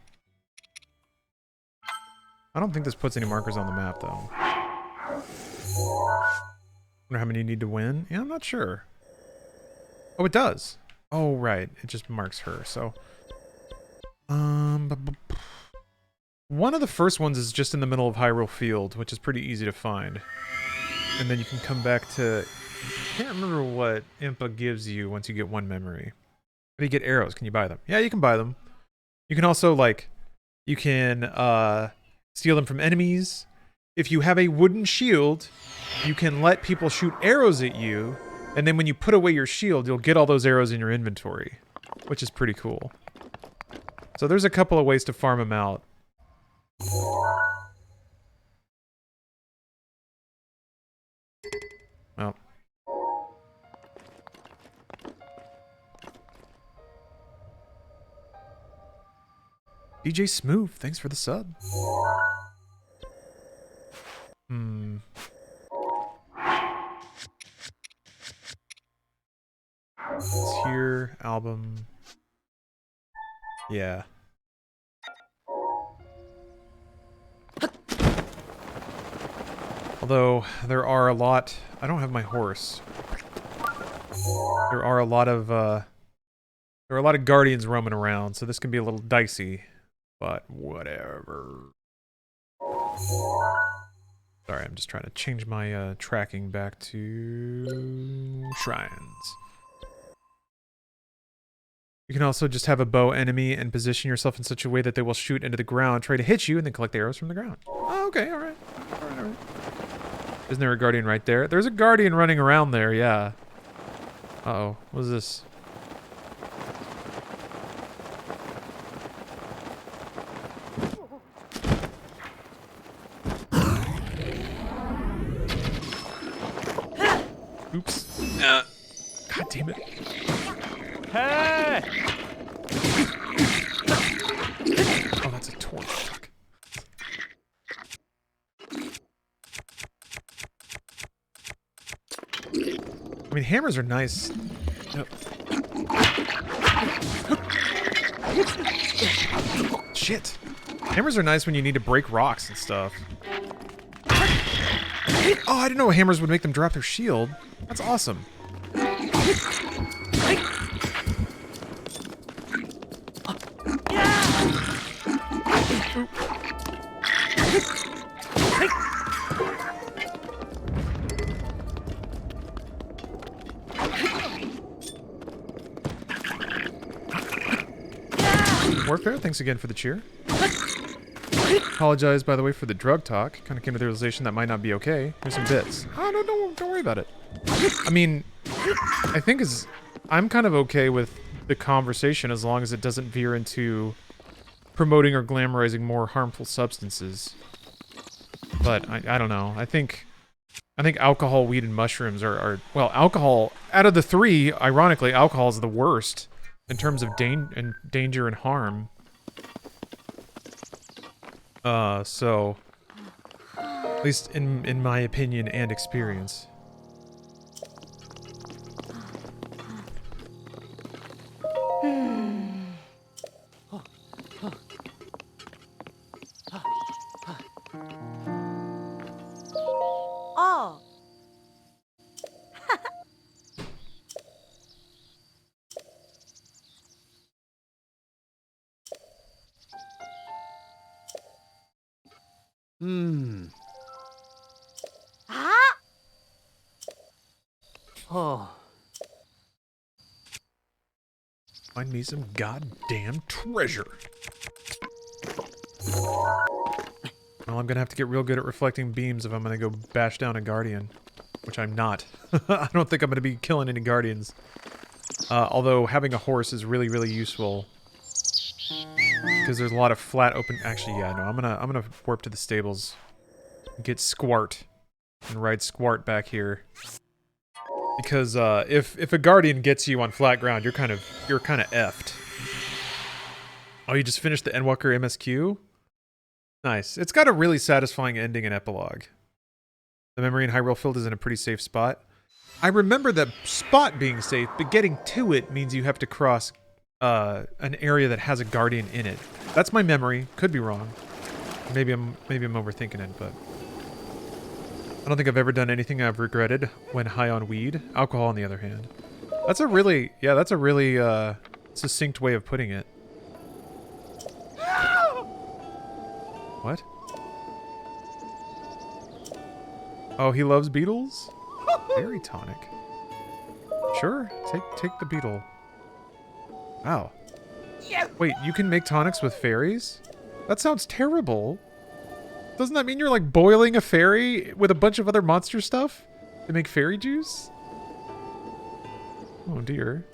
Speaker 2: I don't think this puts any markers on the map, though. Wonder how many you need to win? Yeah, I'm not sure. Oh, it does. Oh, right. It just marks her, so... One of the first ones is just in the middle of Hyrule Field, which is pretty easy to find. And then you can come back to... I can't remember what Impa gives you once you get one memory. How do you get arrows? Can you buy them? Yeah, you can buy them. You can also, like... You can, steal them from enemies. If you have a wooden shield, you can let people shoot arrows at you, and then when you put away your shield, you'll get all those arrows in your inventory, which is pretty cool. So there's a couple of ways to farm them out. Well. DJ Smooth, thanks for the sub. It's here, album. Yeah. Although, there are a lot... I don't have my horse. There are a lot of, guardians roaming around, so this can be a little dicey. But, whatever. Sorry, I'm just trying to change my, tracking back to... shrines. You can also just have a bow enemy and position yourself in such a way that they will shoot into the ground, try to hit you, and then collect the arrows from the ground. Oh, okay, alright. Alright. Isn't there a guardian right there? There's a guardian running around there, yeah. Uh-oh. What is this? Oops. God damn it.
Speaker 1: Hey!
Speaker 2: Oh, that's a torch. Fuck. I mean, hammers are nice. Yep. Shit. Hammers are nice when you need to break rocks and stuff. Oh, I didn't know hammers would make them drop their shield. That's awesome. Warfare, thanks again for the cheer. Apologize, by the way, for the drug talk. Kind of came to the realization that might not be okay. Here's some bits. Oh, no, don't worry about it. I mean, I think I'm kind of okay with the conversation as long as it doesn't veer into promoting or glamorizing more harmful substances. But I don't know. I think I think alcohol, weed, and mushrooms are well, alcohol, out of the three, ironically, alcohol is the worst in terms of danger and harm. So, at least in my opinion and experience.
Speaker 6: Oh. Ah.
Speaker 5: Oh.
Speaker 2: Find me some goddamn treasure. Well, I'm gonna have to get real good at reflecting beams if I'm gonna go bash down a guardian. Which I'm not. I don't think I'm gonna be killing any guardians. Although having a horse is really, really useful. Because there's a lot of flat open... Actually, yeah, no, I'm gonna warp to the stables. Get Squart. And ride Squart back here. Because if a guardian gets you on flat ground, you're kind of effed. Oh, you just finished the Endwalker MSQ? Nice. It's got a really satisfying ending and epilogue. The memory in Hyrule Field is in a pretty safe spot. I remember the spot being safe, but getting to it means you have to cross an area that has a guardian in it. That's my memory. Could be wrong. Maybe I'm overthinking it, but I don't think I've ever done anything I've regretted when high on weed. Alcohol, on the other hand. That's a really succinct way of putting it. What? Oh, he loves beetles? Berry tonic. Sure, take the beetle. Wow. Wait, you can make tonics with fairies? That sounds terrible. Doesn't that mean you're like boiling a fairy with a bunch of other monster stuff to make fairy juice? Oh dear.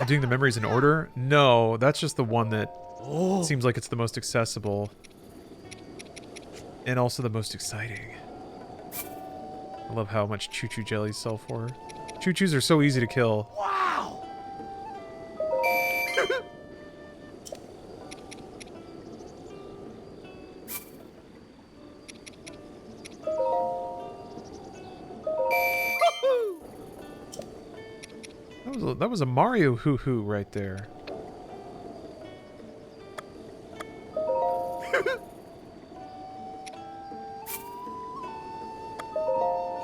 Speaker 2: I'm doing the memories in order? No, that's just the one that seems like it's the most accessible. And also the most exciting. I love how much choo-choo jellies sell for. Choo-choos are so easy to kill.
Speaker 5: Wow.
Speaker 2: That was a Mario hoo-hoo right there.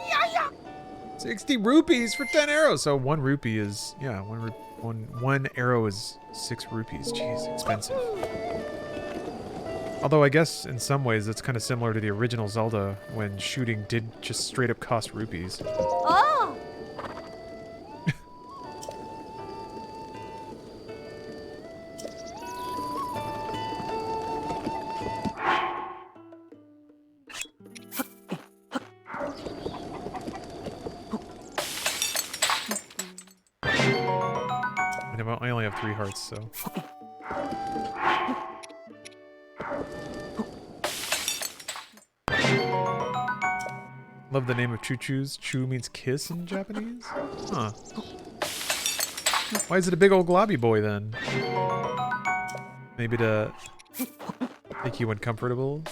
Speaker 5: Yeah.
Speaker 2: 60 rupees for 10 arrows. So 1 rupee is, yeah, one arrow is 6 rupees. Jeez, expensive. Although I guess in some ways it's kind of similar to the original Zelda when shooting did just straight up cost rupees.
Speaker 6: Oh.
Speaker 2: I only have 3 hearts, so. Love the name of choo-choos. Choo means kiss in Japanese? Huh. Why is it a big old globby boy then? Maybe to make you uncomfortable?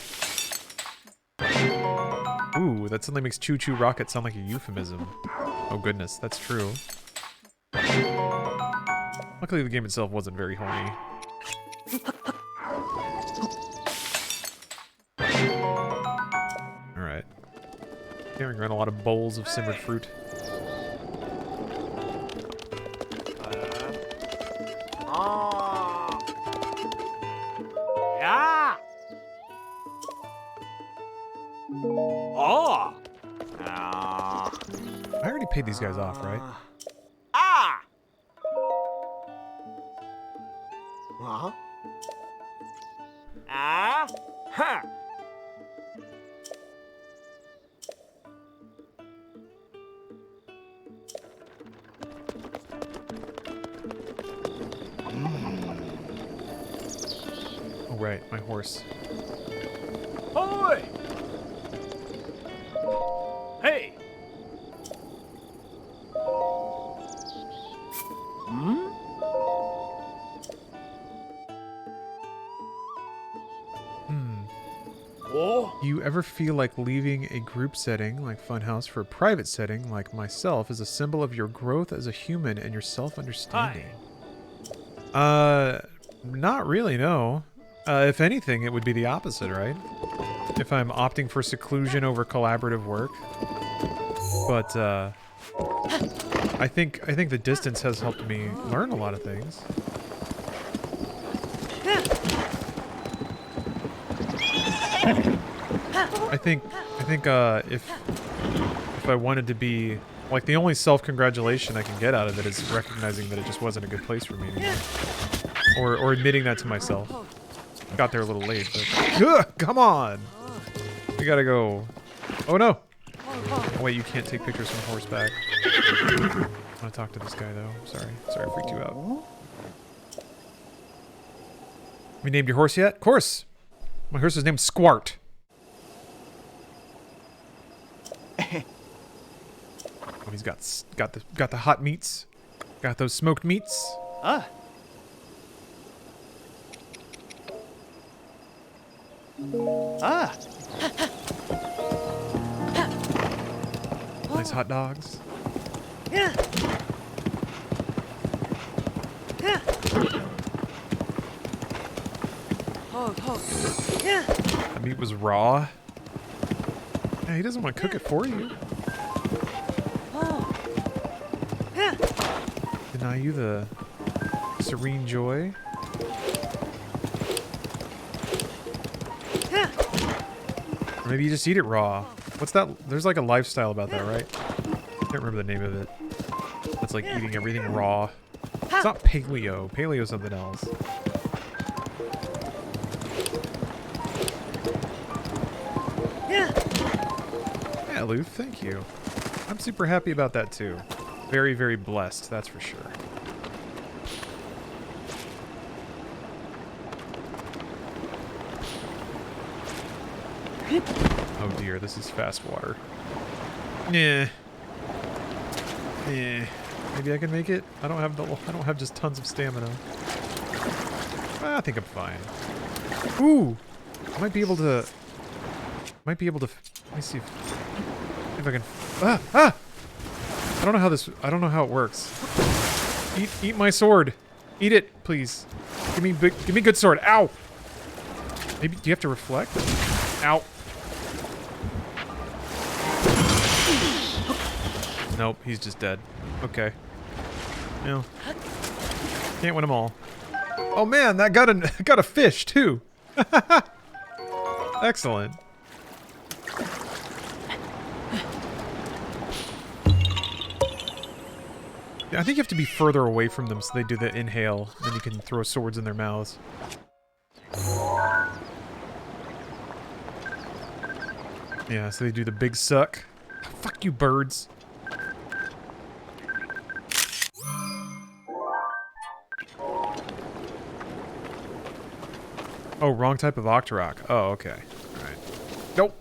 Speaker 2: Ooh, that suddenly makes choo-choo rocket sound like a euphemism. Oh goodness, that's true. Luckily the game itself wasn't very horny. Alright. Carrying around a lot of bowls of simmered fruit.
Speaker 5: Yeah. Oh.
Speaker 2: I already paid these guys off, right?
Speaker 5: Ah. Uh-huh. Ah. Huh.
Speaker 2: Oh right, my horse.
Speaker 5: Hoy.
Speaker 2: you ever feel like leaving a group setting like Funhouse for a private setting like myself is a symbol of your growth as a human and your self-understanding? Not really, no. If anything, it would be the opposite, right? If I'm opting for seclusion over collaborative work. But, I think the distance has helped me learn a lot of things. I think if I wanted to be like, the only self-congratulation I can get out of it is recognizing that it just wasn't a good place for me anymore. Or admitting that to myself. Got there a little late, but ugh, come on. We gotta go. Oh no. Oh, wait, you can't take pictures from horseback. I want to talk to this guy though. Sorry I freaked you out. We named your horse yet? Of course. My horse is named Squart. Oh, he's got the hot meats. Got those smoked meats. Nice hot dogs. The meat was raw. Yeah, he doesn't want to cook it for you. Deny you the serene joy. Or maybe you just eat it raw. What's that? There's like a lifestyle about that, right? I can't remember the name of it. It's like eating everything raw. It's not paleo. Paleo's something else. Yeah, Luth, thank you. I'm super happy about that too. Very, very blessed, that's for sure. Oh dear, this is fast water. Yeah. Yeah. Maybe I can make it. I don't have just tons of stamina. I think I'm fine. Ooh! I might be able to. Let me see if I can. Ah! I don't know how it works. Eat my sword. Eat it, please. Give me good sword. Ow! Maybe do you have to reflect? Ow. Nope, he's just dead. Okay. No. Can't win them all. Oh man, that got a fish too. Excellent. Yeah, I think you have to be further away from them so they do the inhale, and then you can throw swords in their mouths. Yeah, so they do the big suck. Fuck you, birds. Oh, wrong type of Octorok. Oh, okay. Alright. Nope.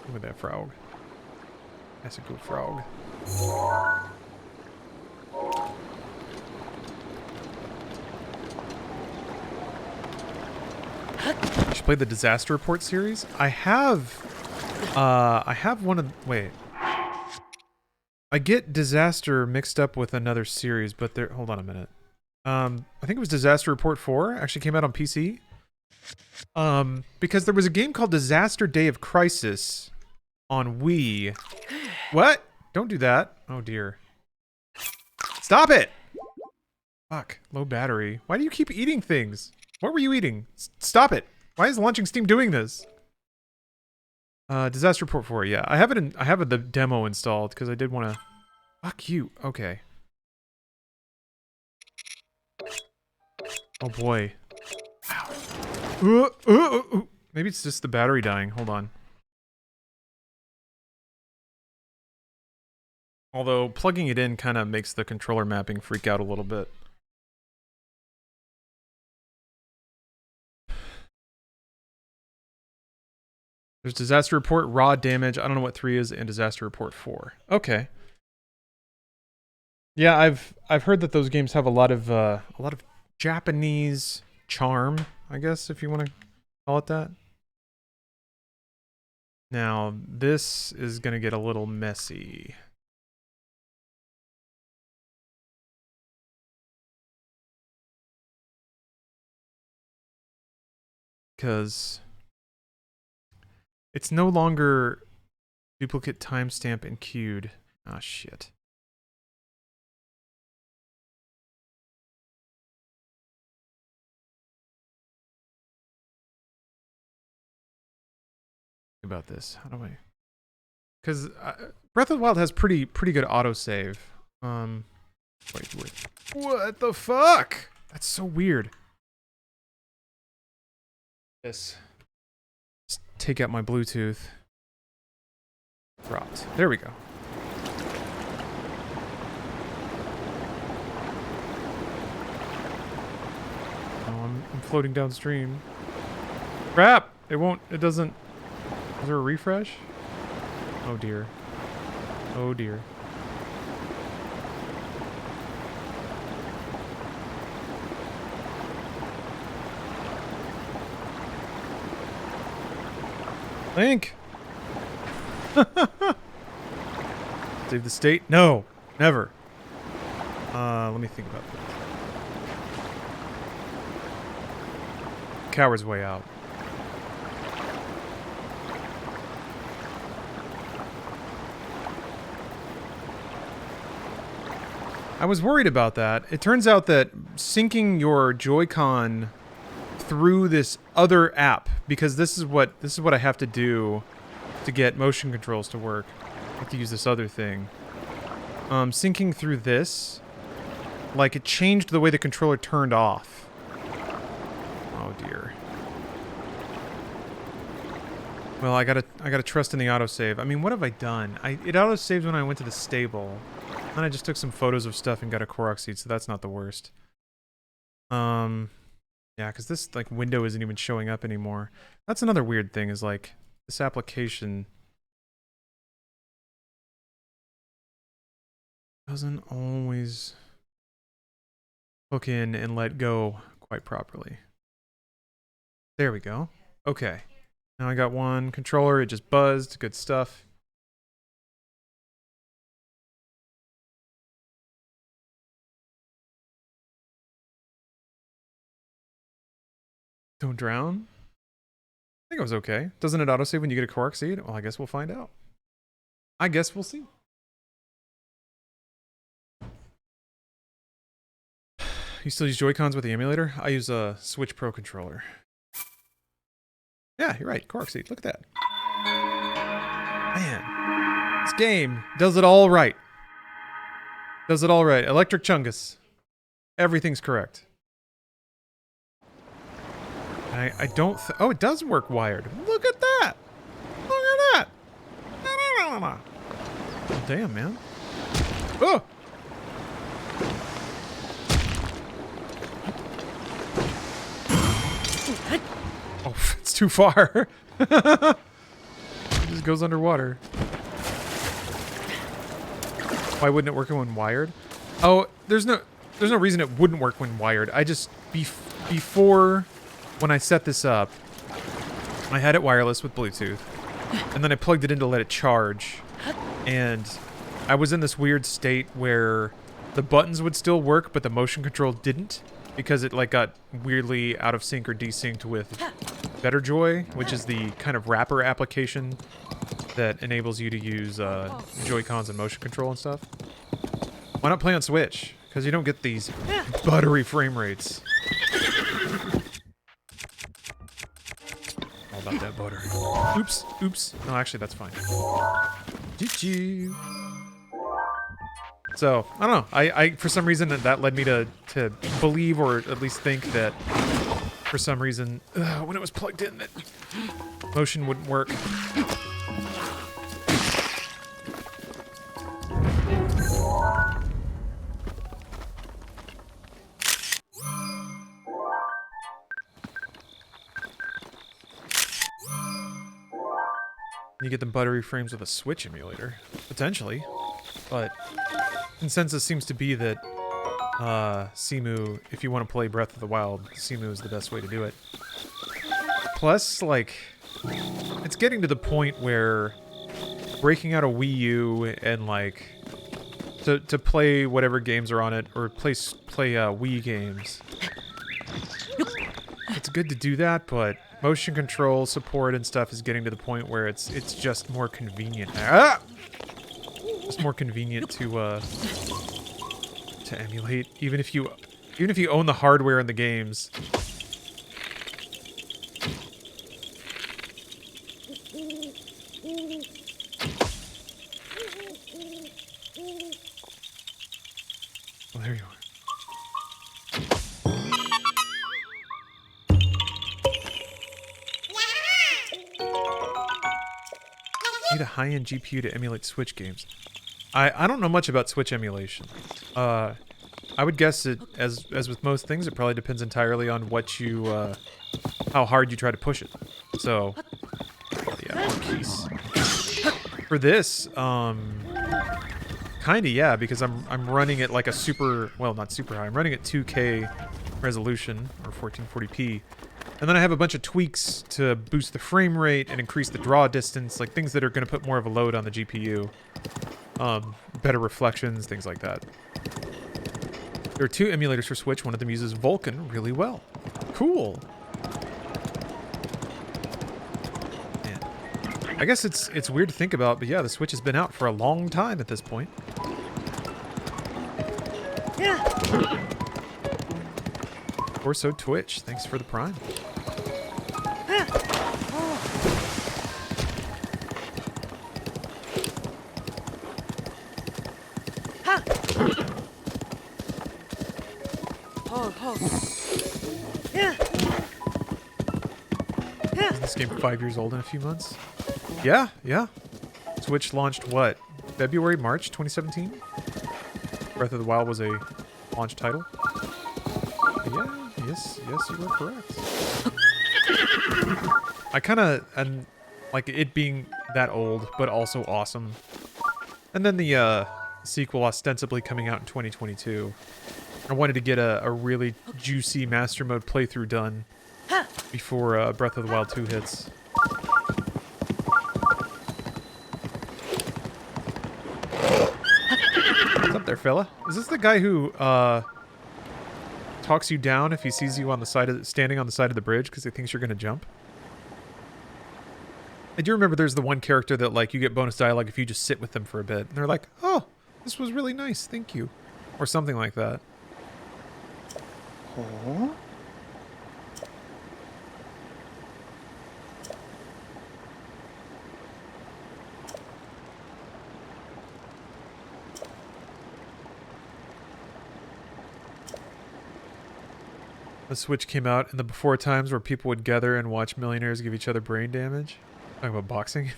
Speaker 2: Look at that frog. That's a good frog. You should play the Disaster Report series. I have one of. Wait. I get Disaster mixed up with another series, but there. Hold on a minute. I think it was Disaster Report 4. Actually came out on PC. Because there was a game called Disaster Day of Crisis on Wii. What? Don't do that. Oh dear. Stop it! Fuck. Low battery. Why do you keep eating things? What were you eating? Stop it. Why is Launching Steam doing this? Disaster Report 4, yeah. I have the demo installed because I did want to. Fuck you. Okay. Oh boy. Ow. Maybe it's just the battery dying. Hold on. Although plugging it in kind of makes the controller mapping freak out a little bit. There's Disaster Report, Raw Damage, I don't know what 3 is, and Disaster Report 4. Okay. Yeah, I've heard that those games have a lot of Japanese charm, I guess, if you want to call it that. Now, this is going to get a little messy. Because it's no longer duplicate timestamp and queued. Ah, shit. About this, how do I? Because Breath of the Wild has pretty good autosave. Wait, what the fuck? That's so weird. Yes. Just take out my Bluetooth. Dropped. There we go. Oh, I'm floating downstream. Crap! It won't. It doesn't. Is there a refresh? Oh dear. Oh dear. Link! Save the state? No! Never. Let me think about this. Coward's way out. I was worried about that. It turns out that syncing your Joy-Con through this other app, because this is what I have to do to get motion controls to work. I have to use this other thing. Syncing through this, like, it changed the way the controller turned off. Oh dear. Well, I gotta trust in the autosave. I mean, what have I done? It autosaved when I went to the stable. Then I just took some photos of stuff and got a Korok seed, so that's not the worst. Yeah, because this, like, window isn't even showing up anymore. That's another weird thing, is, like, this application doesn't always hook in and let go quite properly. There we go. Okay. Now I got one controller, it just buzzed, good stuff. Don't drown? I think it was okay. Doesn't it autosave when you get a Korok seed? Well, I guess we'll find out. I guess we'll see. You still use Joy-Cons with the emulator? I use a Switch Pro controller. Yeah, you're right. Korok seed. Look at that. Man. This game does it all right. Does it all right. Electric Chungus. Everything's correct. I don't oh, it does work wired. Look at that! Look at that! Oh, damn, man. Oh! Oh, it's too far. It just goes underwater. Why wouldn't it work when wired? Oh, there's no reason it wouldn't work when wired. I just before when I set this up, I had it wireless with Bluetooth, and then I plugged it in to let it charge, and I was in this weird state where the buttons would still work, but the motion control didn't, because it like got weirdly out of sync or desynced with Better Joy, which is the kind of wrapper application that enables you to use Joy-Cons and motion control and stuff. Why not play on Switch? Because you don't get these buttery frame rates. All about that butter. Oops, oops. No, actually, that's fine. GG. So, I don't know. I for some reason, that led me to believe, or at least think that, for some reason, when it was plugged in, that motion wouldn't work. You get the buttery frames with a Switch emulator, potentially, but consensus seems to be that Simu, if you want to play Breath of the Wild, Simu is the best way to do it. Plus, like, it's getting to the point where breaking out a Wii U and, like, to play whatever games are on it, or play Wii games. It's good to do that, but motion control support and stuff is getting to the point where it's just more convenient. Ah! It's more convenient to emulate, even if you own the hardware in the games. Well, there you are. Need a high-end GPU to emulate Switch games. I don't know much about Switch emulation. I would guess it, as with most things, it probably depends entirely on what you, how hard you try to push it. So, yeah, more keys. For this, kinda yeah, because I'm running it like a super, well, not super high. I'm running at 2K resolution or 1440p. And then I have a bunch of tweaks to boost the frame rate and increase the draw distance, like things that are going to put more of a load on the GPU. Better reflections, things like that. There are 2 emulators for Switch. One of them uses Vulkan really well. Cool. Man. I guess it's weird to think about, but yeah, the Switch has been out for a long time at this point.
Speaker 6: Yeah.
Speaker 2: Torso Twitch, thanks for the Prime. Is this game 5 years old in a few months? Yeah, yeah. Switch launched what? February, March 2017? Breath of the Wild was a launch title. Yeah, yes, you are correct. I kind of, and like it being that old, but also awesome. And then the sequel ostensibly coming out in 2022. I wanted to get a really juicy Master Mode playthrough done before Breath of the Wild 2 hits. What's up there, fella? Is this the guy who talks you down if he sees you on the side of standing on the side of the bridge because he thinks you're gonna jump? I do remember there's the one character that, like, you get bonus dialogue if you just sit with them for a bit. And they're like, oh, this was really nice, thank you. Or something like that.
Speaker 6: Oh.
Speaker 2: The Switch came out in the before times where people would gather and watch millionaires give each other brain damage. Talking about boxing.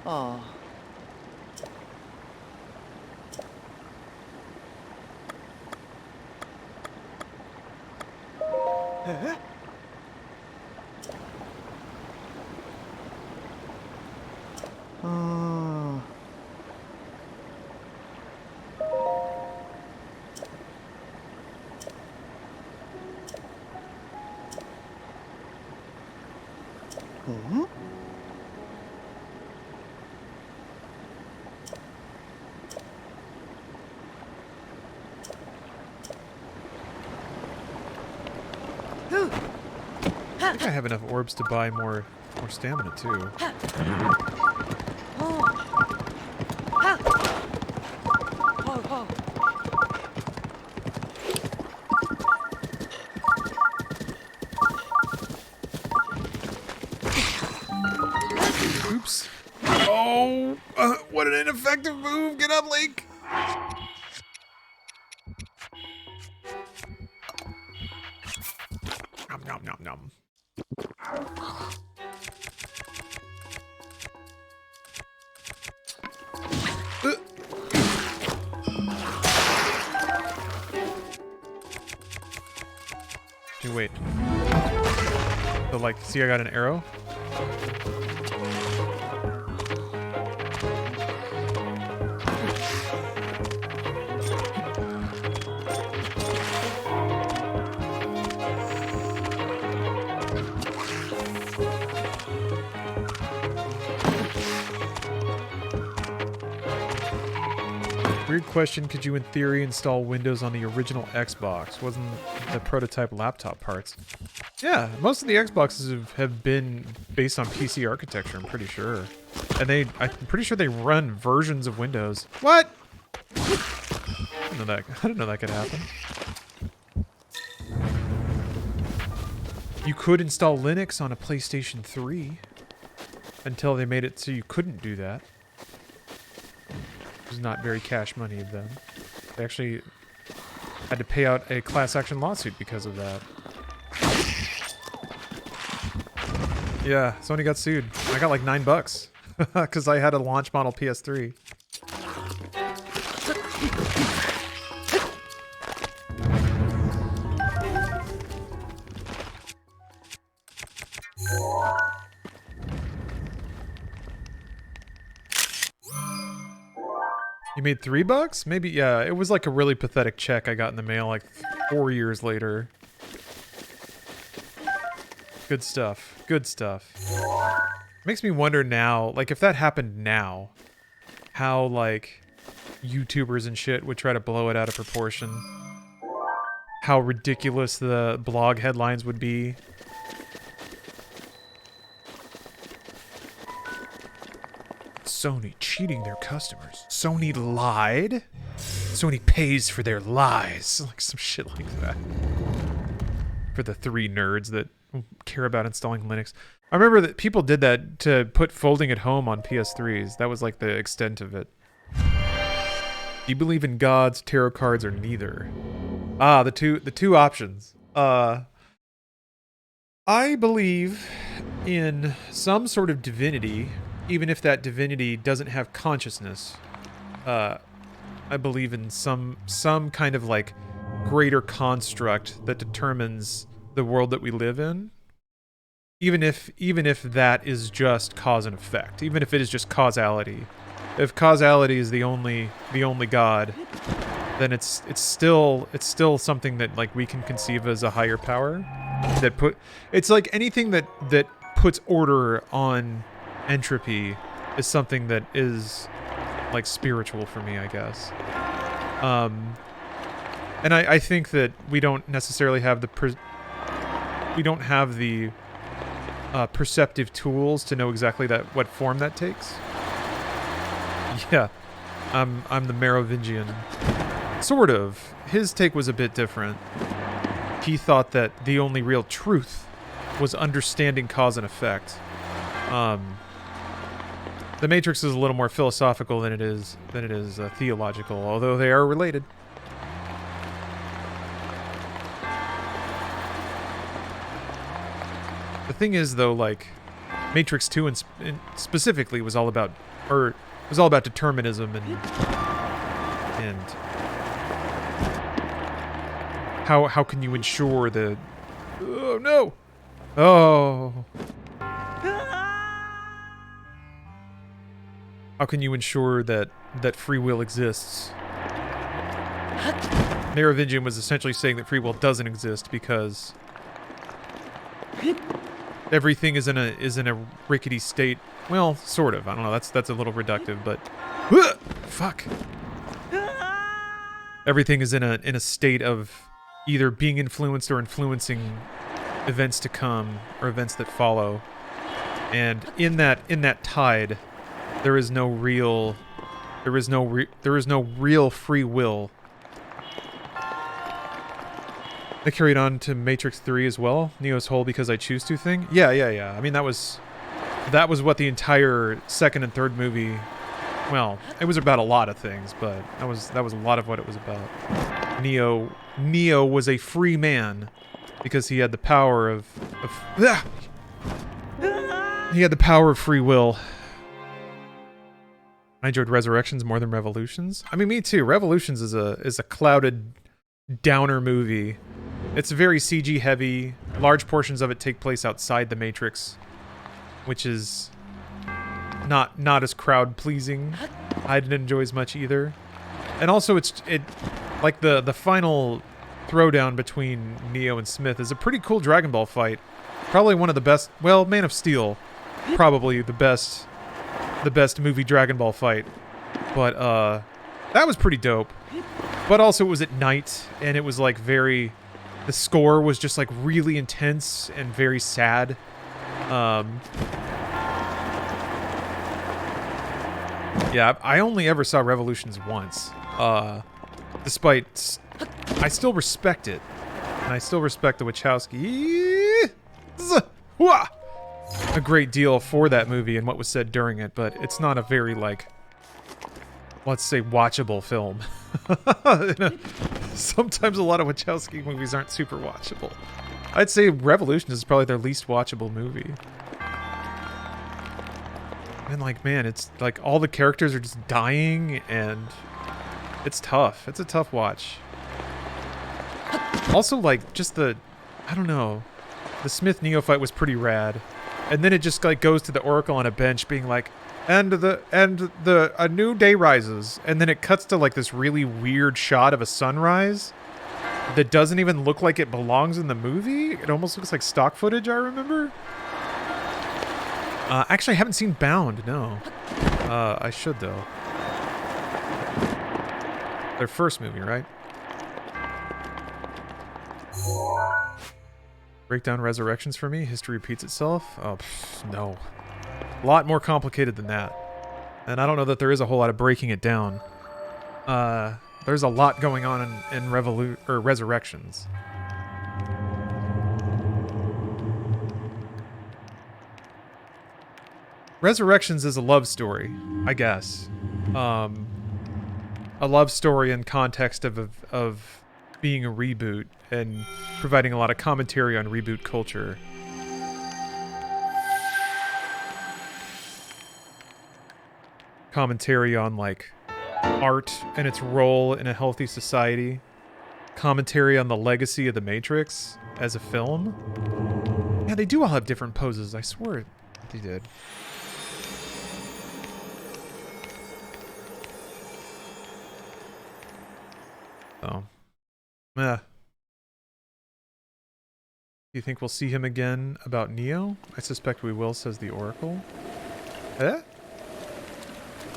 Speaker 6: Oh.
Speaker 5: Huh?
Speaker 6: Oh. Hmm?
Speaker 2: I think I have enough orbs to buy more stamina too. Oops. Oh, what an ineffective move. Get up, Link. Nom, nom, nom, nom. Hey, wait. So, like, see I got an arrow? Weird question, could you in theory install Windows on the original Xbox? Wasn't the prototype laptop parts? Yeah, most of the Xboxes have been based on PC architecture, I'm pretty sure. And I'm pretty sure they run versions of Windows. What? I didn't know that could happen. You could install Linux on a PlayStation 3 until they made it so you couldn't do that. It was not very cash money of them. They actually had to pay out a class action lawsuit because of that. Yeah, Sony got sued. I got like $9 because I had a launch model PS3. You made $3? Maybe, yeah. It was like a really pathetic check I got in the mail like 4 years later. Good stuff. Good stuff. Makes me wonder now, like if that happened now, how like YouTubers and shit would try to blow it out of proportion. How ridiculous the blog headlines would be. Sony cheating their customers. Sony lied? Sony pays for their lies. Like some shit like that. For the 3 nerds that care about installing Linux. I remember that people did that to put folding at home on PS3s. That was like the extent of it. Do you believe in gods, tarot cards, or neither? Ah, the two options. I believe in some sort of divinity, even if that divinity doesn't have consciousness. I believe in some kind of like greater construct that determines the world that we live in. Even if that is just cause and effect, even if it is just causality. If causality is the only god, then it's still something that like we can conceive as a higher power. It's like anything that puts order on entropy is something that is like spiritual for me, I guess. And I think that we don't necessarily have the perceptive tools to know exactly what form that takes. Yeah, I'm the Merovingian. Sort of. His take was a bit different. He thought that the only real truth was understanding cause and effect. The Matrix is a little more philosophical than it is theological, although they are related. The thing is, though, like Matrix 2 and specifically was all about determinism and how can you ensure the oh no how can you ensure that free will exists? Merovingian was essentially saying that free will doesn't exist because everything is in a rickety state. Well, sort of. I don't know. That's a little reductive, but fuck. Everything is in a state of either being influenced or influencing events to come or events that follow. And in that tide, there is no real free will. They carried on to Matrix 3 as well. Neo's whole because I choose to thing. Yeah. I mean, that was what the entire second and third movie. Well, it was about a lot of things, but that was a lot of what it was about. Neo was a free man because he had the power of he had the power of free will. I enjoyed Resurrections more than Revolutions. I mean, me too. Revolutions is a clouded downer movie. It's very CG heavy. Large portions of it take place outside the Matrix, which is not as crowd pleasing. I didn't enjoy as much either. And also it like the final throwdown between Neo and Smith is a pretty cool Dragon Ball fight. Probably one of the best. Well, Man of Steel, probably the best movie Dragon Ball fight. But That was pretty dope. But also it was at night, and it was like very... The score was just like really intense and very sad. Yeah, I only ever saw Revolutions once. Despite... I still respect it. And I still respect the Wachowski a great deal for that movie and what was said during it, but it's not a very, like, let's say, watchable film. Sometimes a lot of Wachowski movies aren't super watchable. I'd say Revolution is probably their least watchable movie. And, like, man, it's, like, all the characters are just dying, and it's tough. It's a tough watch. Also, like, just the... I don't know. The Smith-Neo fight was pretty rad. And then it just, like, goes to the Oracle on a bench being like, a new day rises. And then it cuts to, like, this really weird shot of a sunrise that doesn't even look like it belongs in the movie. It almost looks like stock footage, I remember. Actually, I haven't seen Bound, no. I should, though. Their first movie, right? Break down Resurrections for me? History repeats itself? Oh, no. A lot more complicated than that. And I don't know that there is a whole lot of breaking it down. There's a lot going on in Resurrections. Resurrections is a love story, I guess. A love story in context of being a reboot and providing a lot of commentary on reboot culture. Commentary on, like, art and its role in a healthy society. Commentary on the legacy of The Matrix as a film. Yeah, they do all have different poses. I swear they did. So, yeah. Do you think we'll see him again about Neo? I suspect we will, says the Oracle. Eh?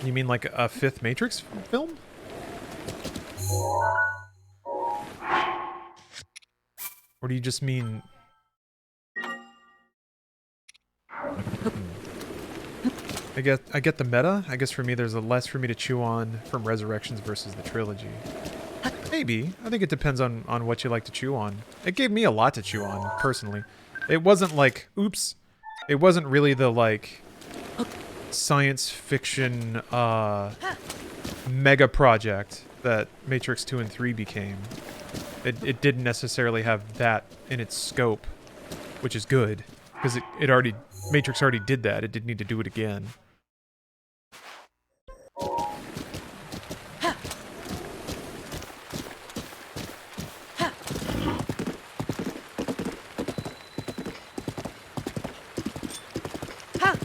Speaker 2: You mean like a fifth Matrix film? Or do you just mean... I get the meta. I guess for me there's a less for me to chew on from Resurrections versus the trilogy. Maybe. I think it depends on what you like to chew on. It gave me a lot to chew on, personally. It wasn't like, oops. It wasn't really the, like, science fiction, mega project that Matrix 2 and 3 became. It didn't necessarily have that in its scope, which is good. Because Matrix already did that. It didn't need to do it again.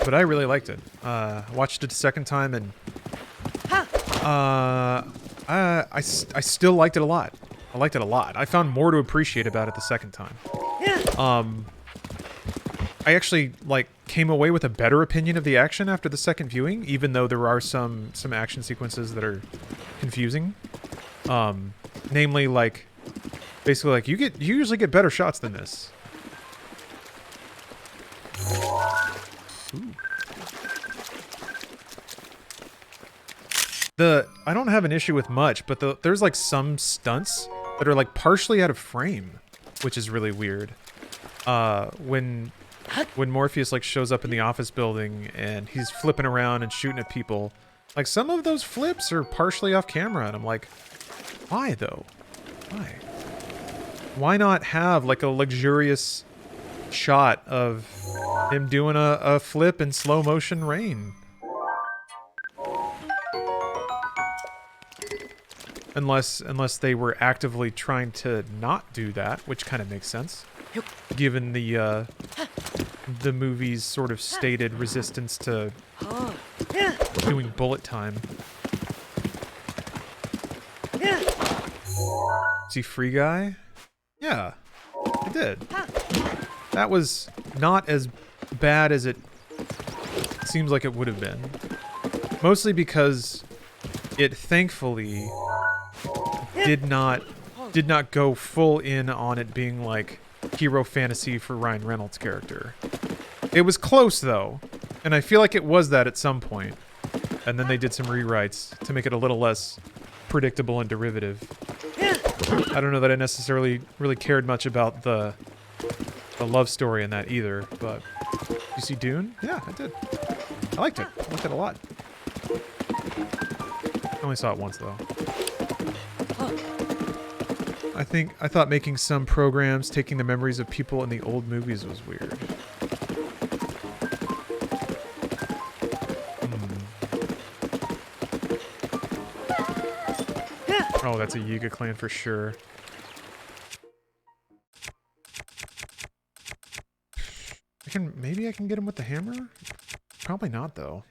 Speaker 2: But I really liked it. Watched it a second time, and I still liked it a lot. I liked it a lot. I found more to appreciate about it the second time. I actually, like, came away with a better opinion of the action after the second viewing, even though there are some action sequences that are confusing. Namely, like, basically, like, you usually get better shots than this. Ooh. I don't have an issue with much, but there's like some stunts that are like partially out of frame, which is really weird. When Morpheus like shows up in the office building and he's flipping around and shooting at people, like some of those flips are partially off camera, and I'm like, why though? Why? Why not have like a luxurious shot of him doing a flip in slow motion rain? Unless they were actively trying to not do that, which kind of makes sense, given the movie's sort of stated resistance to doing bullet time. See Free Guy? Yeah, I did. That was not as bad as it seems like it would have been. Mostly because it thankfully did not go full in on it being like hero fantasy for Ryan Reynolds' character. It was close though, and I feel like it was that at some point. And then they did some rewrites to make it a little less predictable and derivative. I don't know that I necessarily really cared much about the love story in that either, but you see Dune? Yeah, I did. I liked it. I liked it a lot. I only saw it once though. I thought making some programs taking the memories of people in the old movies was weird. Oh, that's a Yiga clan for sure. Maybe I can get him with the hammer? Probably not though.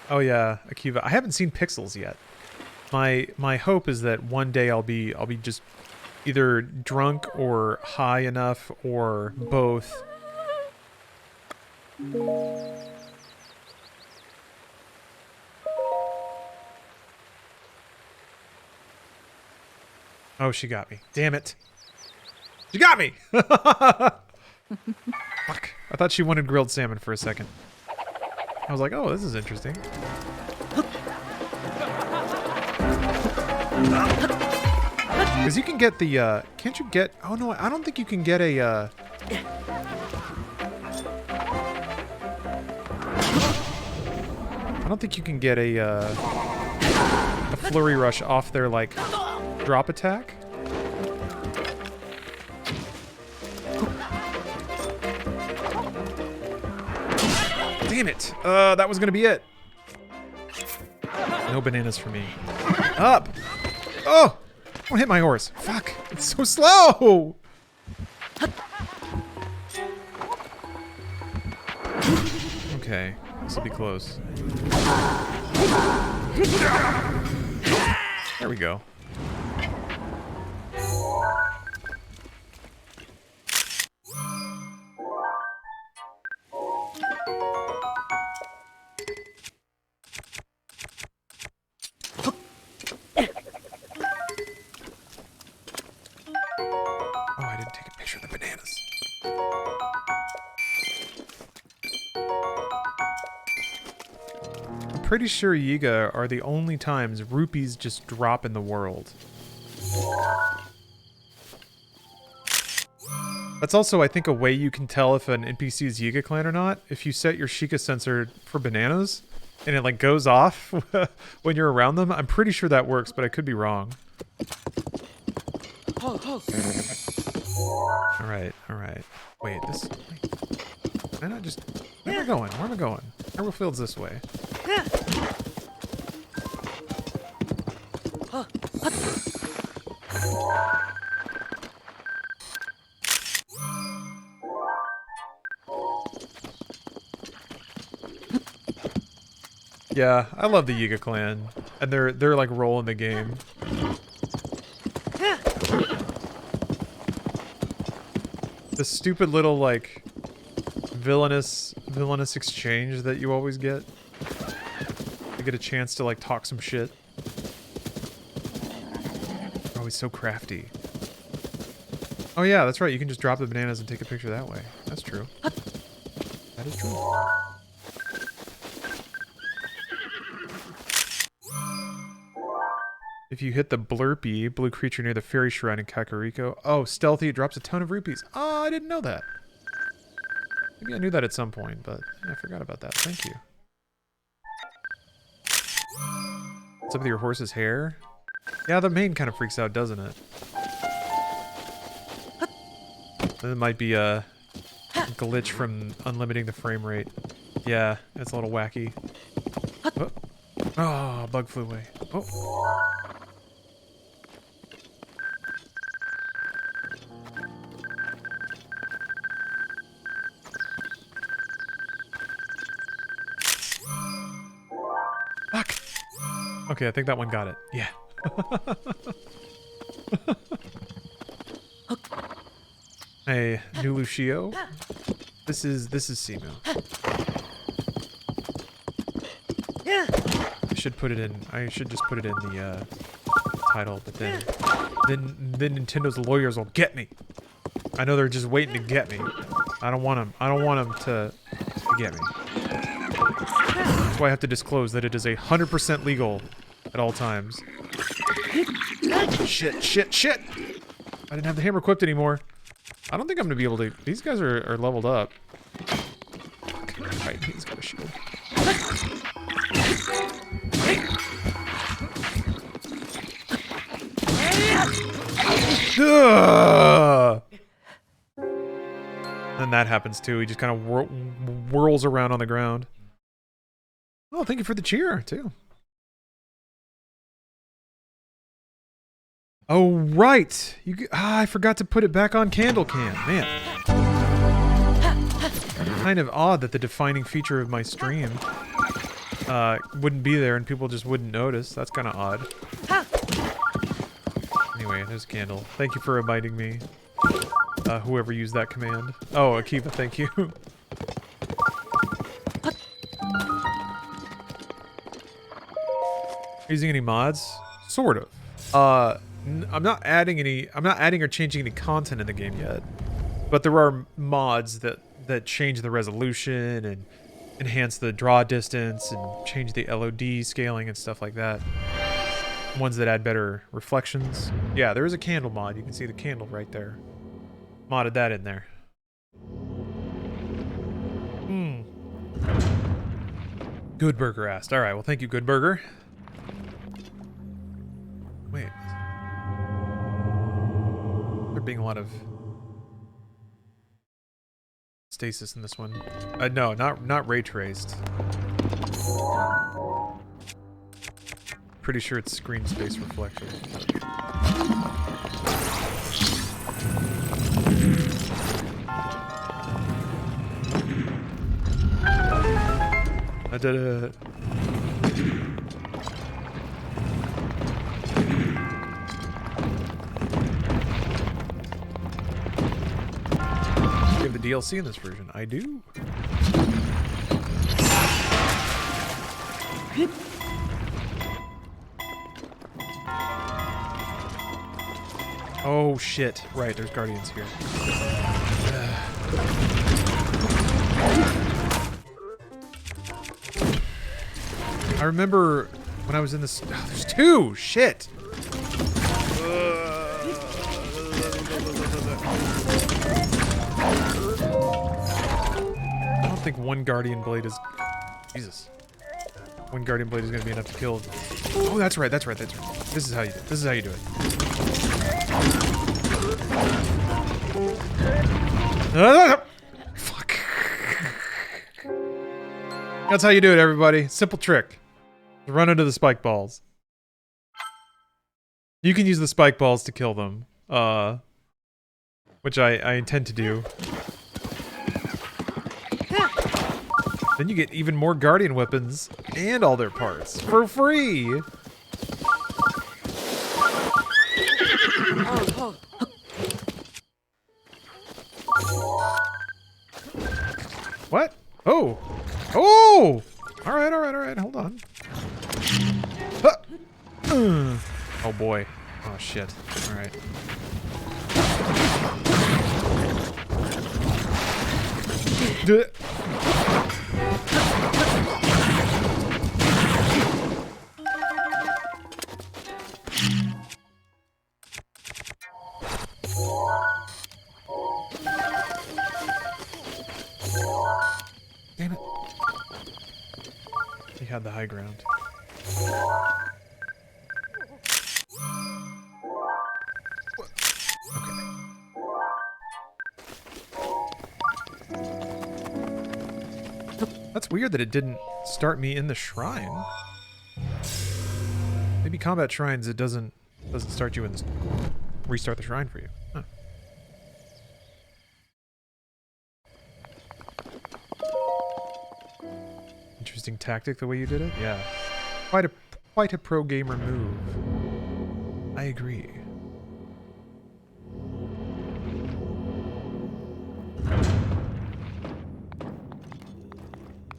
Speaker 2: Oh yeah, Akiva. I haven't seen Pixels yet. My hope is that one day I'll be just either drunk or high enough or both. Oh, she got me. Damn it. She got me! Fuck. I thought she wanted grilled salmon for a second. I was like, oh, this is interesting. Because you can get the, can't you get... Oh, no, I don't think you can get a, I don't think you can get a flurry rush off their, like, drop attack. Damn it! That was gonna be it. No bananas for me. Up! Oh! Don't hit my horse. Fuck! It's so slow! Okay, this will be close. There we go. Pretty sure Yiga are the only times rupees just drop in the world. That's also, I think, a way you can tell if an NPC is Yiga clan or not. If you set your Sheikah sensor for bananas and it like goes off when you're around them, I'm pretty sure that works, but I could be wrong. Alright, alright. Wait, this... Wait. Why not just... Where am I going? Where am I going? Everfield's this way. Yeah, I love the Yiga clan and their like role in the game. The stupid little like villainous exchange that you always get. You get a chance to like talk some shit. Oh, he's so crafty. Oh yeah, that's right. You can just drop the bananas and take a picture that way. That's true. That is true. If you hit the blurpy, blue creature near the fairy shrine in Kakariko. Oh, stealthy, it drops a ton of rupees. Oh, I didn't know that. Maybe I knew that at some point, but yeah, I forgot about that. Thank you. What's up with your horse's hair? Yeah, the mane kind of freaks out, doesn't it? Then it might be a glitch from unlimiting the frame rate. Yeah, it's a little wacky. Oh, oh, bug flew away. Oh. Fuck. Okay, I think that one got it. Yeah. Hey, new Lucio. This is Simu. I should put it in. I should just put it in the title, but then Nintendo's lawyers will get me. I know they're just waiting to get me. I don't want them. I don't want them to get me. That's why I have to disclose that it is 100% legal at all times. Shit, shit, shit! I didn't have the hammer equipped anymore. I don't think I'm gonna be able to. These guys are leveled up. Right, he's got a shield. And that happens too. He just kind of whirls around on the ground. Oh, thank you for the cheer too. Oh right, I forgot to put it back on Candle Cam. Man, kind of odd that the defining feature of my stream wouldn't be there and people just wouldn't notice. That's kind of odd. Anyway, there's Candle. Thank you for reminding me. Whoever used that command. Oh, Akiva, thank you. Using any mods? Sort of. I'm not adding or changing any content in the game yet. But there are mods that change the resolution and enhance the draw distance and change the LOD scaling and stuff like that. Ones that add better reflections. Yeah, there is a candle mod. You can see the candle right there. Modded that in there. Good Burger asked. Alright, well thank you, Good Burger. Wait. There being a lot of stasis in this one. No, not ray traced. Pretty sure it's screen space reflection. I did it. You have the DLC in this version. I do. Oh shit. Right, there's Guardians here. I remember when I was in this. Oh, there's two! Shit! I don't think one Guardian Blade is. Jesus. One Guardian Blade is going to be enough to kill. Oh, that's right, that's right, that's right. This is how you do it. This is how you do it. Fuck. That's how you do it, everybody. Simple trick. Run into the spike balls. You can use the spike balls to kill them. Which I intend to do. Then you get even more Guardian weapons and all their parts for free. What? Oh! Oh! Alright, alright, alright, hold on. Oh boy. Oh shit. Alright. Damn it. He had the high ground. That's weird that it didn't start me in the shrine. Maybe combat shrines it doesn't start you in the restart the shrine for you. Huh. Interesting tactic the way you did it. Yeah, quite a pro gamer move. I agree.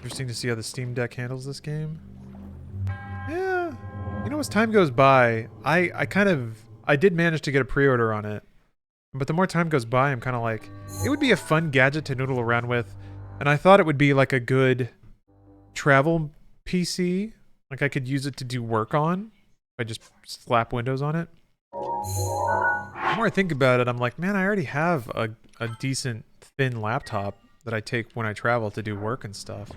Speaker 2: Interesting to see how the Steam Deck handles this game. Yeah. You know, as time goes by, I did manage to get a pre-order on it. But the more time goes by, I'm kind of like, it would be a fun gadget to noodle around with. And I thought it would be like a good travel PC. Like I could use it to do work on. If I just slap Windows on it. The more I think about it, I'm like, man, I already have a decent thin laptop that I take when I travel to do work and stuff.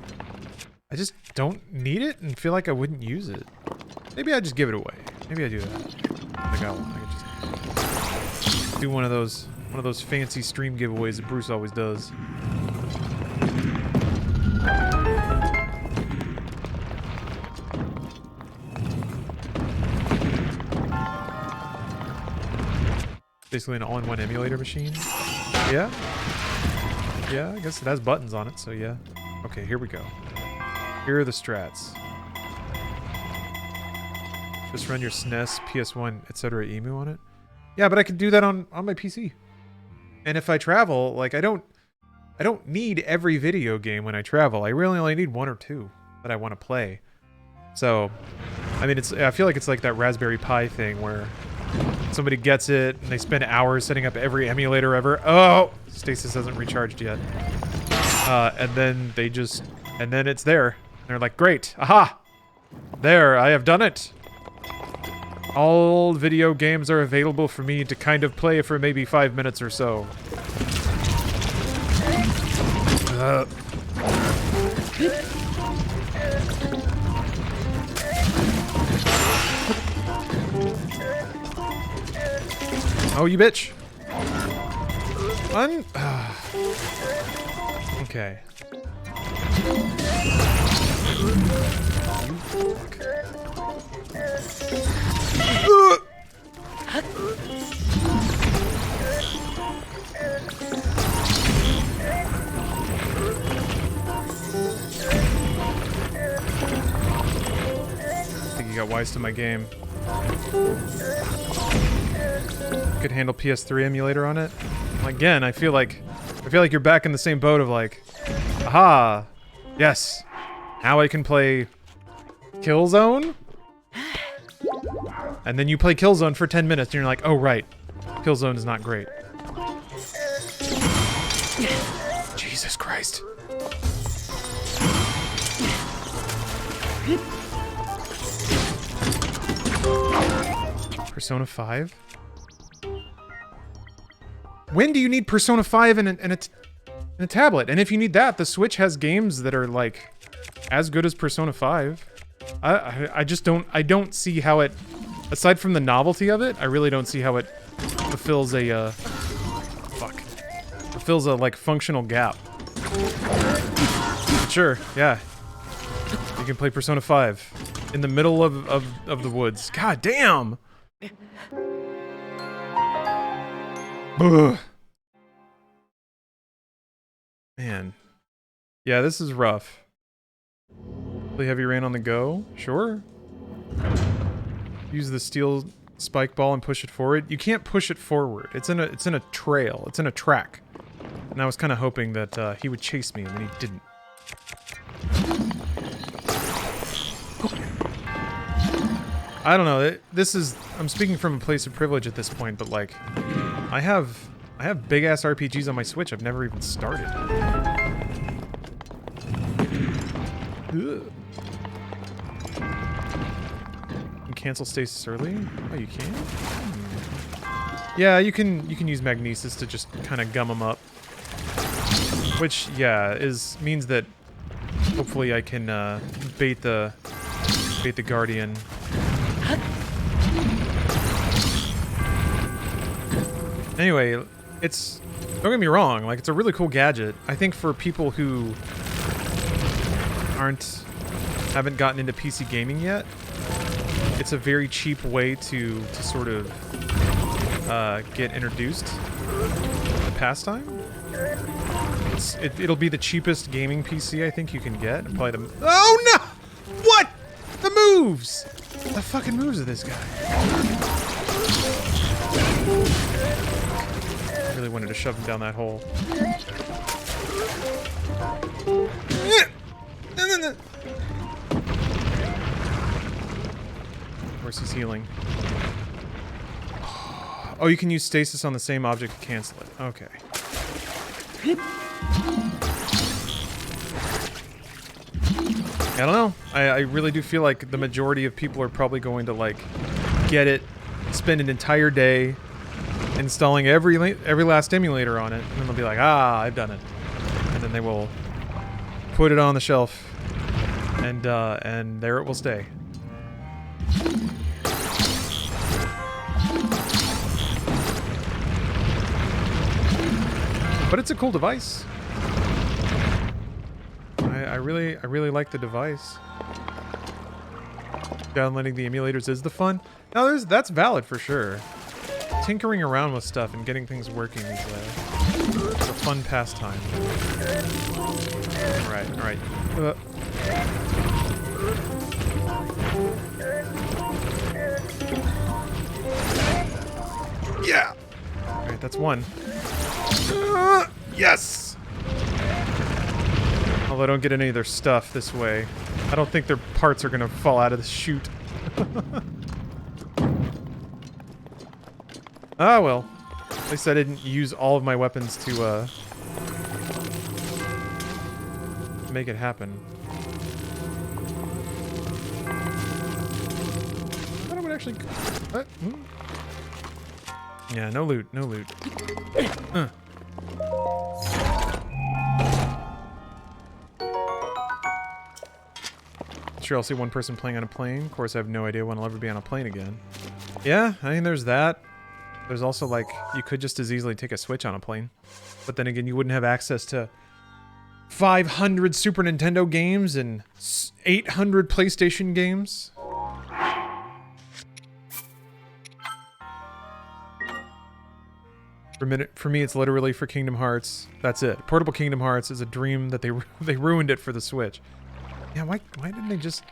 Speaker 2: I just don't need it and feel like I wouldn't use it. Maybe I just give it away. Maybe I do that. I got one. I could just do one of those fancy stream giveaways that Bruce always does. Basically an all-in-one emulator machine. Yeah? Yeah, I guess it has buttons on it, so yeah. Okay, here we go. Here are the strats. Just run your SNES, PS1, etc. emu on it. Yeah, but I can do that on my PC. And if I travel, like I don't need every video game when I travel. I really only need one or two that I want to play. So, I mean, I feel like it's like that Raspberry Pi thing where somebody gets it and they spend hours setting up every emulator ever. Oh, Stasis hasn't recharged yet. And then and then it's there. And they're like, great, aha! There, I have done it. All video games are available for me to kind of play for maybe 5 minutes or so. Oh, you bitch. Okay. I think you got wise to my game. Could handle PS3 emulator on it. Again, I feel like you're back in the same boat of like, aha, yes, now I can play Killzone. And then you play Killzone for 10 minutes and you're like, oh right, Killzone is not great. Jesus Christ. Persona 5? When do you need Persona 5 in a tablet? And if you need that, the Switch has games that are like as good as Persona 5. I just don't see how it, aside from the novelty of it, I really don't see how it fulfills a fulfills a like functional gap. But sure, yeah. You can play Persona 5 in the middle of the woods. God damn. Ugh. Man. Yeah, this is rough. Play Heavy Rain on the go? Sure. Use the steel spike ball and push it forward. You can't push it forward. It's in a trail. It's in a track. And I was kind of hoping that he would chase me, and then he didn't. I don't know. I'm speaking from a place of privilege at this point, but like, I have big ass RPGs on my Switch I've never even started. Ugh. You cancel stasis early? Oh, you can? Yeah, you can use magnesis to just kind of gum them up. Which, yeah, means that hopefully I can bait the Guardian. Anyway, don't get me wrong, like, it's a really cool gadget. I think for people who haven't gotten into PC gaming yet, it's a very cheap way to sort of get introduced to the pastime. It'll be the cheapest gaming PC I think you can get. And probably the... Oh no! What? The moves! The fucking moves of this guy. I really wanted to shove him down that hole. Of course he's healing. Oh, you can use stasis on the same object to cancel it. Okay. I don't know. I really do feel like the majority of people are probably going to, like, get it, spend an entire day installing every last emulator on it, and then they'll be like, ah, I've done it. And then they will put it on the shelf, and there it will stay. But it's a cool device. I really like the device. Downloading the emulators is the fun. No, that's valid for sure. Tinkering around with stuff and getting things working is it's a fun pastime. All right. Yeah. All right, that's one. Yes. Although I don't get any of their stuff this way. I don't think their parts are gonna fall out of the chute. Ah, well. At least I didn't use all of my weapons to make it happen. I thought I would actually... Yeah, no loot, no loot. Sure, I'll see one person playing on a plane. Of course, I have no idea when I'll ever be on a plane again. Yeah, I mean, there's that. There's also, like, you could just as easily take a Switch on a plane. But then again, you wouldn't have access to 500 Super Nintendo games and 800 PlayStation games. For me, it's literally for Kingdom Hearts. That's it. Portable Kingdom Hearts is a dream that they ruined it for the Switch. Yeah, why didn't they just...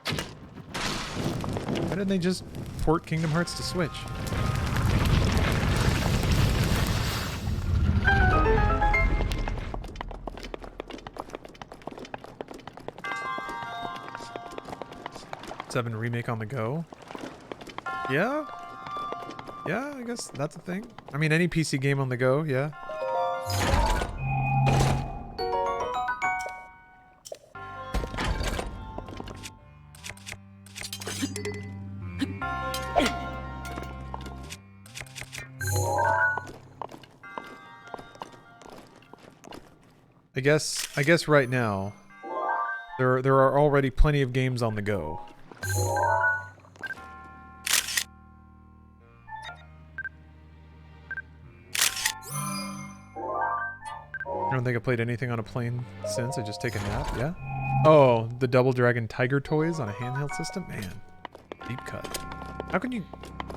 Speaker 2: Why didn't they just port Kingdom Hearts to Switch? Seven remake on the go? Yeah? Yeah, I guess that's a thing. I mean, any PC game on the go, yeah. I guess right now there are already plenty of games on the go. I don't think I played anything on a plane since. I just take a nap, yeah? Oh, the Double Dragon Tiger toys on a handheld system? Man, deep cut. How can you...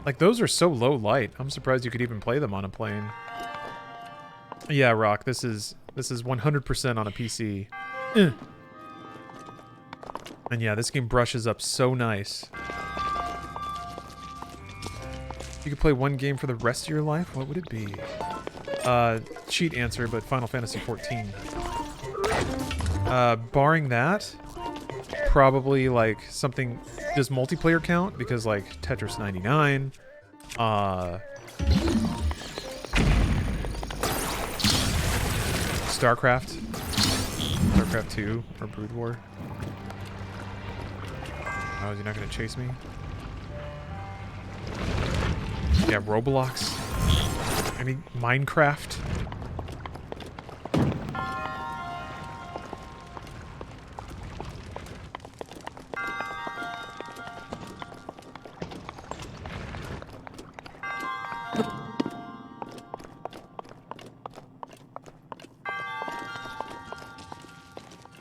Speaker 2: Like, those are so low light. I'm surprised you could even play them on a plane. Yeah, Rock, this is 100% on a PC. And yeah, this game brushes up so nice. You could play one game for the rest of your life? What would it be? Cheat answer, but Final Fantasy XIV. Barring that, probably like something... Does multiplayer count? Because like Tetris 99, StarCraft 2, or Brood War. Oh, is he not gonna chase me? Yeah, Roblox. I mean, Minecraft.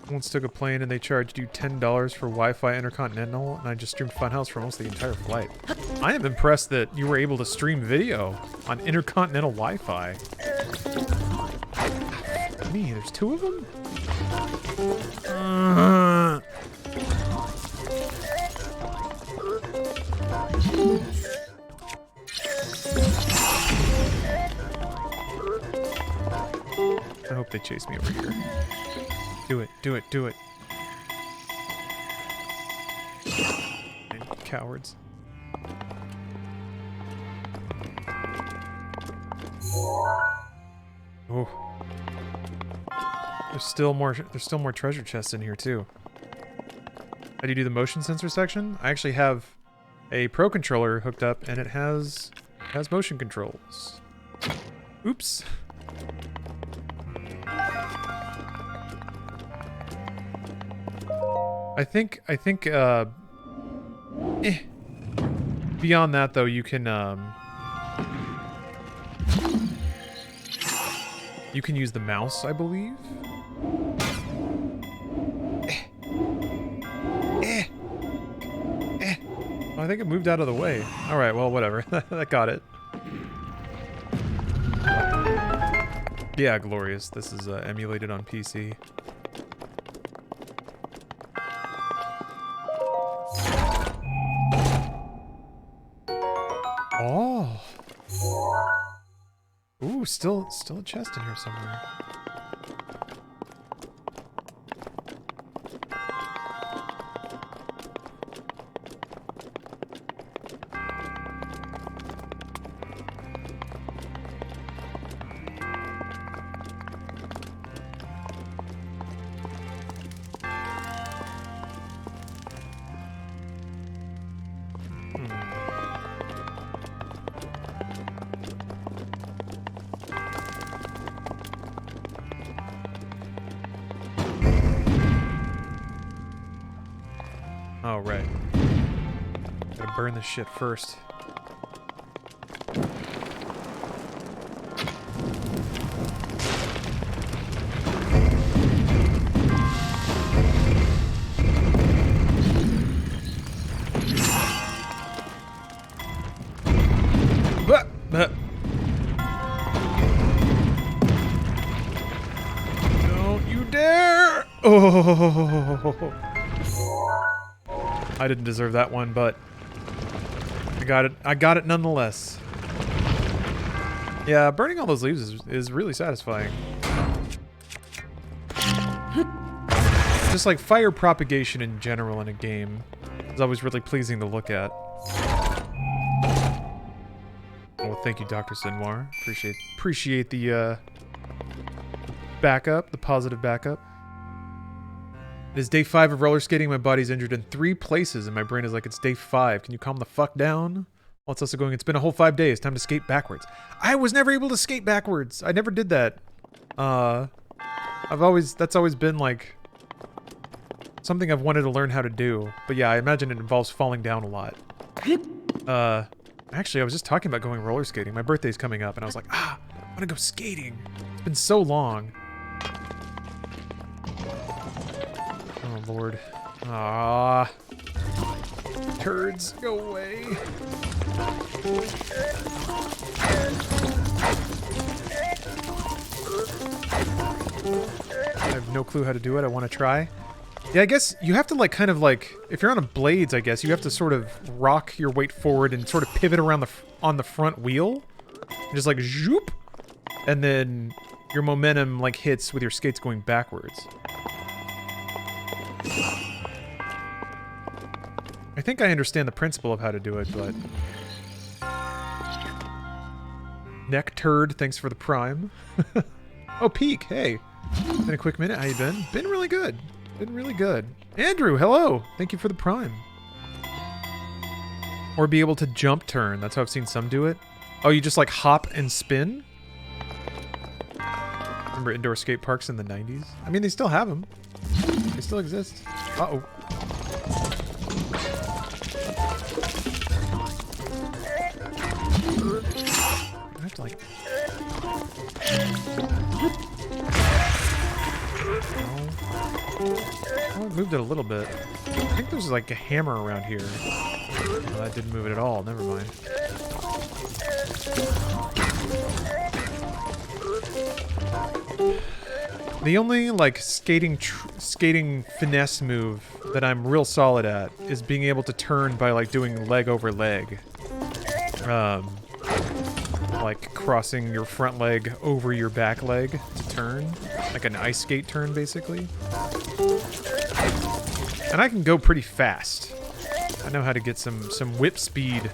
Speaker 2: Once took a plane and they charged you $10 for Wi-Fi Intercontinental, and I just streamed Funhouse for almost the entire flight. I am impressed that you were able to stream video on Intercontinental Wi-Fi. Me, there's two of them? I hope they chase me over here. Do it, do it, do it. Cowards. Oh. There's still more treasure chests in here too. How do you do the motion sensor section? I actually have a Pro controller hooked up and it has motion controls. Oops. I think beyond that though, you can use the mouse, I believe. Oh, I think it moved out of the way. All right, well, whatever. That got it. Yeah, glorious. This is emulated on PC. Oh. Ooh, still a chest in here somewhere. Oh, right. Gotta burn this shit first. Don't you dare! Oh! I didn't deserve that one, but I got it. I got it nonetheless. Yeah, burning all those leaves is really satisfying. Just like fire propagation in general in a game is always really pleasing to look at. Well, thank you, Dr. Sinwar. Appreciate the backup, the positive backup. It is day 5 of roller skating. My body's injured in 3 places, and my brain is like, it's day 5. Can you calm the fuck down? Well, it's also going, it's been a whole 5 days. Time to skate backwards. I was never able to skate backwards. I never did that. That's always been like something I've wanted to learn how to do. But yeah, I imagine it involves falling down a lot. Actually, I was just talking about going roller skating. My birthday's coming up, and I was like, I want to go skating. It's been so long. Oh, Lord. Ah. Turds, go away. I have no clue how to do it. I want to try. Yeah, I guess you have to like kind of like, if you're on a blades, I guess you have to sort of rock your weight forward and sort of pivot around on the front wheel. And just like zoop, and then your momentum like hits with your skates going backwards. I think I understand the principle of how to do it, but neck turd, thanks for the prime. Oh, Peak, hey. Been a quick minute. How you been? Been really good. Been really good. Andrew, hello. Thank you for the prime. Or be able to jump turn. That's how I've seen some do it. Oh, you just like hop and spin? Remember indoor skate parks in the 90s? I mean, they still have them. They still exist. Uh-oh. I have to like... Oh, it moved it a little bit. I think there's like a hammer around here. Oh, that didn't move it at all. Never mind. The only like skating finesse move that I'm real solid at is being able to turn by like doing leg over leg. Like crossing your front leg over your back leg to turn. Like an ice skate turn, basically. And I can go pretty fast. I know how to get some whip speed.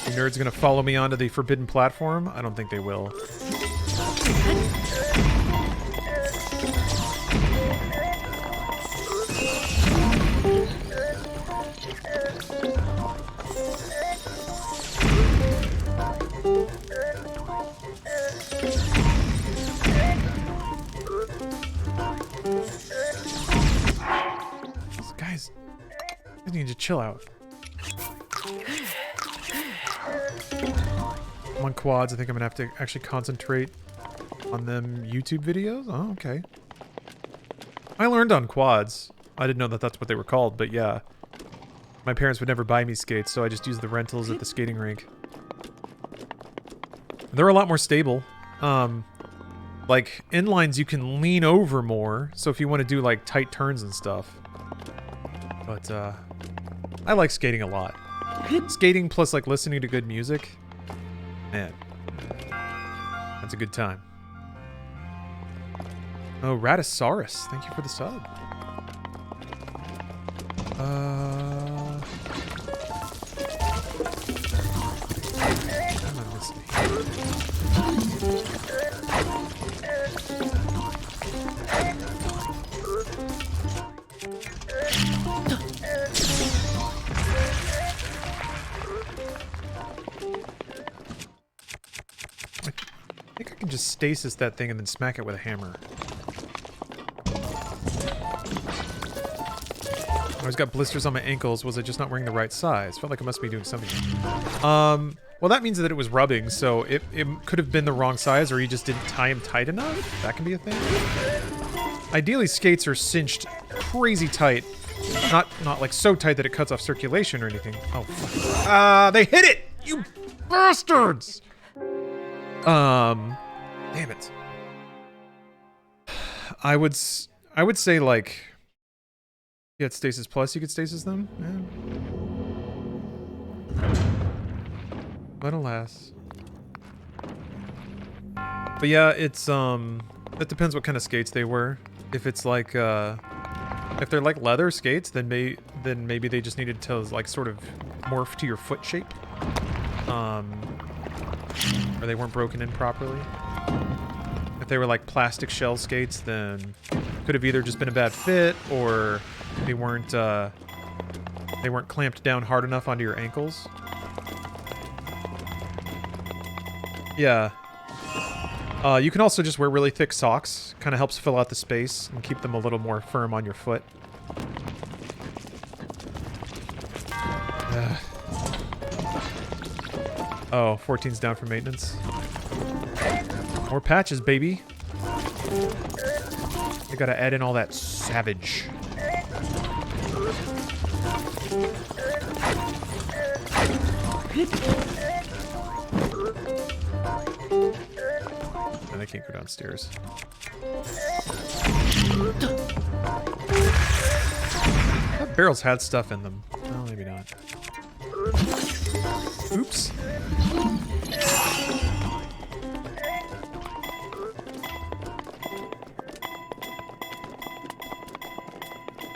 Speaker 2: You nerds gonna follow me onto the forbidden platform? I don't think they will. These guys need to chill out. I'm on quads. I think I'm gonna have to actually concentrate on them YouTube videos. Oh, okay. I learned on quads. I didn't know that that's what they were called, but yeah. My parents would never buy me skates, so I just used the rentals at the skating rink. They're a lot more stable. Like, inlines you can lean over more, so if you want to do, like, tight turns and stuff. But, I like skating a lot. Skating plus, like, listening to good music. Man. That's a good time. Oh, Ratasaurus. Thank you for the sub. What am I missing? I think I can just stasis that thing and then smack it with a hammer. I always got blisters on my ankles. Was I just not wearing the right size? Felt like I must be doing something. Well, that means that it was rubbing, so it could have been the wrong size, or you just didn't tie them tight enough. That can be a thing. Ideally, skates are cinched crazy tight. Not like so tight that it cuts off circulation or anything. Oh, fuck. They hit it! You bastards! Damn it. I would say, like, if you had Stasis Plus, you could stasis them? Yeah. But alas. But yeah, it's, it depends what kind of skates they were. If it's like, if they're like leather skates, then maybe they just needed to, like, sort of morph to your foot shape. Or they weren't broken in properly. If they were like plastic shell skates, then could have either just been a bad fit, or they weren't clamped down hard enough onto your ankles. Yeah. You can also just wear really thick socks. Kind of helps fill out the space and keep them a little more firm on your foot. Oh, 14's down for maintenance. More patches, baby. I gotta add in all that savage. And I can't go downstairs. That barrels had stuff in them. Oh, maybe not. Oops.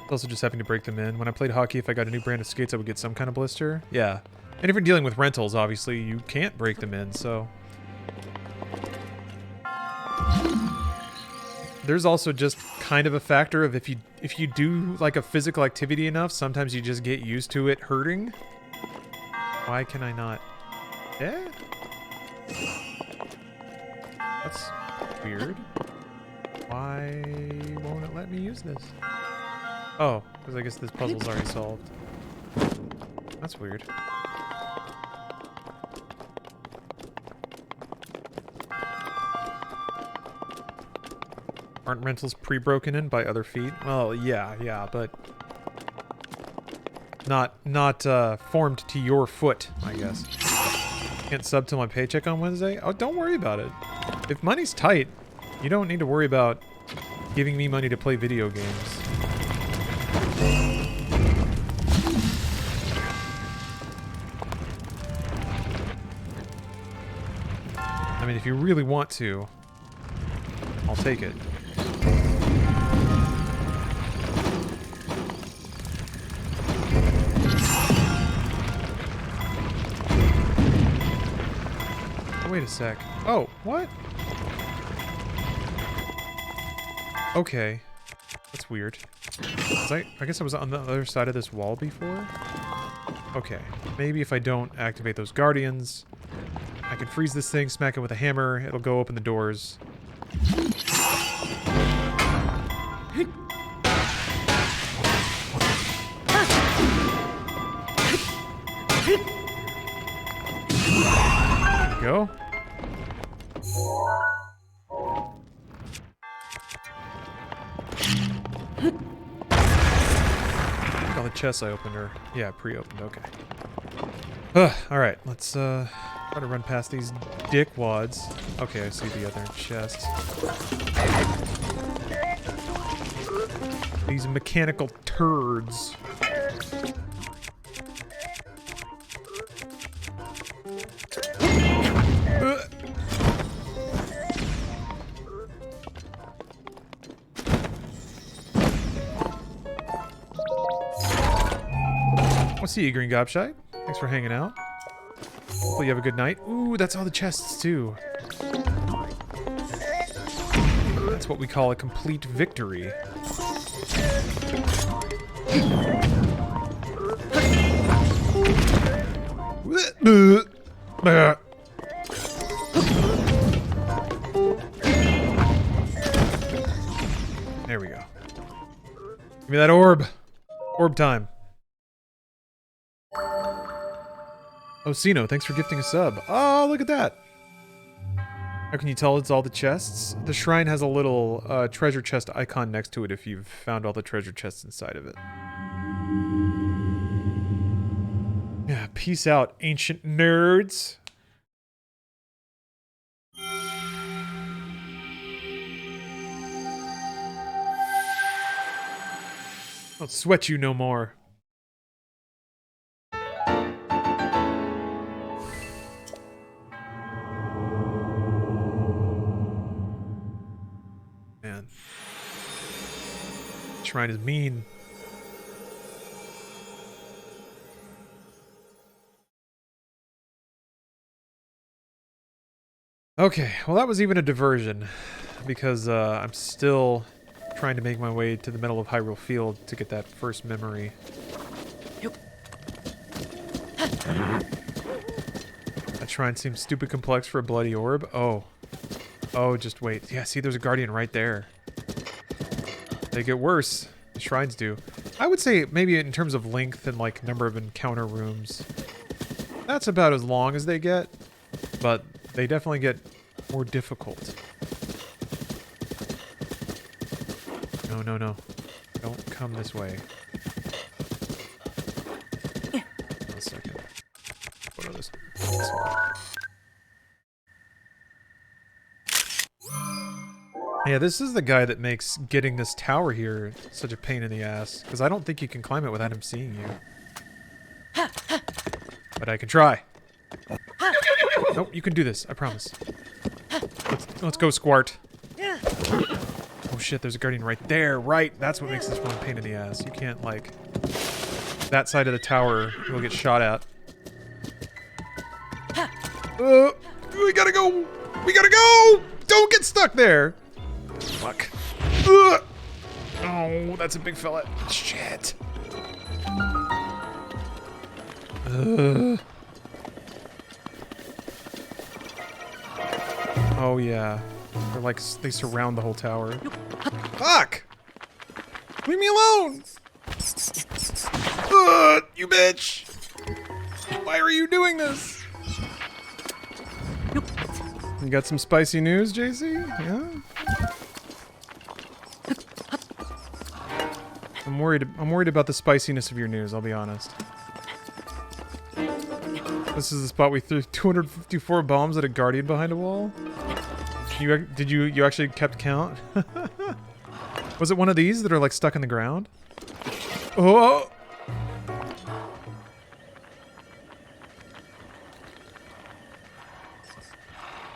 Speaker 2: Also just having to break them in. When I played hockey, if I got a new brand of skates, I would get some kind of blister. Yeah. And if you're dealing with rentals, obviously, you can't break them in, so... There's also just kind of a factor of if you do, like, a physical activity enough, sometimes you just get used to it hurting. Why can I not... Yeah? That's weird. Why won't it let me use this? Oh, because I guess this puzzle's already solved. That's weird. Aren't rentals pre-broken in by other feet? Well, yeah, but... Not formed to your foot, I guess. Can't sub till my paycheck on Wednesday? Oh, don't worry about it. If money's tight, you don't need to worry about giving me money to play video games. I mean, if you really want to, I'll take it. Wait a sec. Oh, what? Okay. That's weird. I guess I was on the other side of this wall before? Okay. Maybe if I don't activate those guardians, I can freeze this thing, smack it with a hammer, it'll go open the doors. There we go. All the chests I opened are, yeah, pre-opened, okay. Alright, let's try to run past these dickwads. Okay, I see the other chests. These mechanical turds. I'll see you, Green Gobshite. Thanks for hanging out. Hopefully you have a good night. Ooh, that's all the chests, too. That's what we call a complete victory. There we go. Give me that orb. Orb time. Oh, Sino, thanks for gifting a sub. Oh, look at that. How can you tell it's all the chests? The shrine has a little treasure chest icon next to it if you've found all the treasure chests inside of it. Yeah, peace out, ancient nerds. I'll sweat you no more. Man. Shrine is mean. Okay, well that was even a diversion, because I'm still trying to make my way to the middle of Hyrule Field to get that first memory. That shrine seems stupid complex for a bloody orb. Oh. Oh, just wait. Yeah, see, there's a guardian right there. They get worse. The shrines do. I would say maybe in terms of length and like number of encounter rooms, that's about as long as they get, but they definitely get more difficult. No, no, no. Don't come this way. One second. What are this? This one. Yeah, this is the guy that makes getting this tower here such a pain in the ass, because I don't think you can climb it without him seeing you. But I can try. Nope, you can do this, I promise. Let's go, Squart. Oh shit, there's a guardian right there. Right, that's what makes this one a pain in the ass. You can't, like... That side of the tower, you'll get shot at. We gotta go! We gotta go! Don't get stuck there! Fuck. Oh, that's a big fella. Shit. Oh yeah. They're like, they surround the whole tower. Fuck! Leave me alone! You bitch! Why are you doing this? You got some spicy news, JC? Yeah? I'm worried about the spiciness of your news, I'll be honest. This is the spot we threw 254 bombs at a guardian behind a wall? You actually kept count? Was it one of these that are like stuck in the ground? Oh!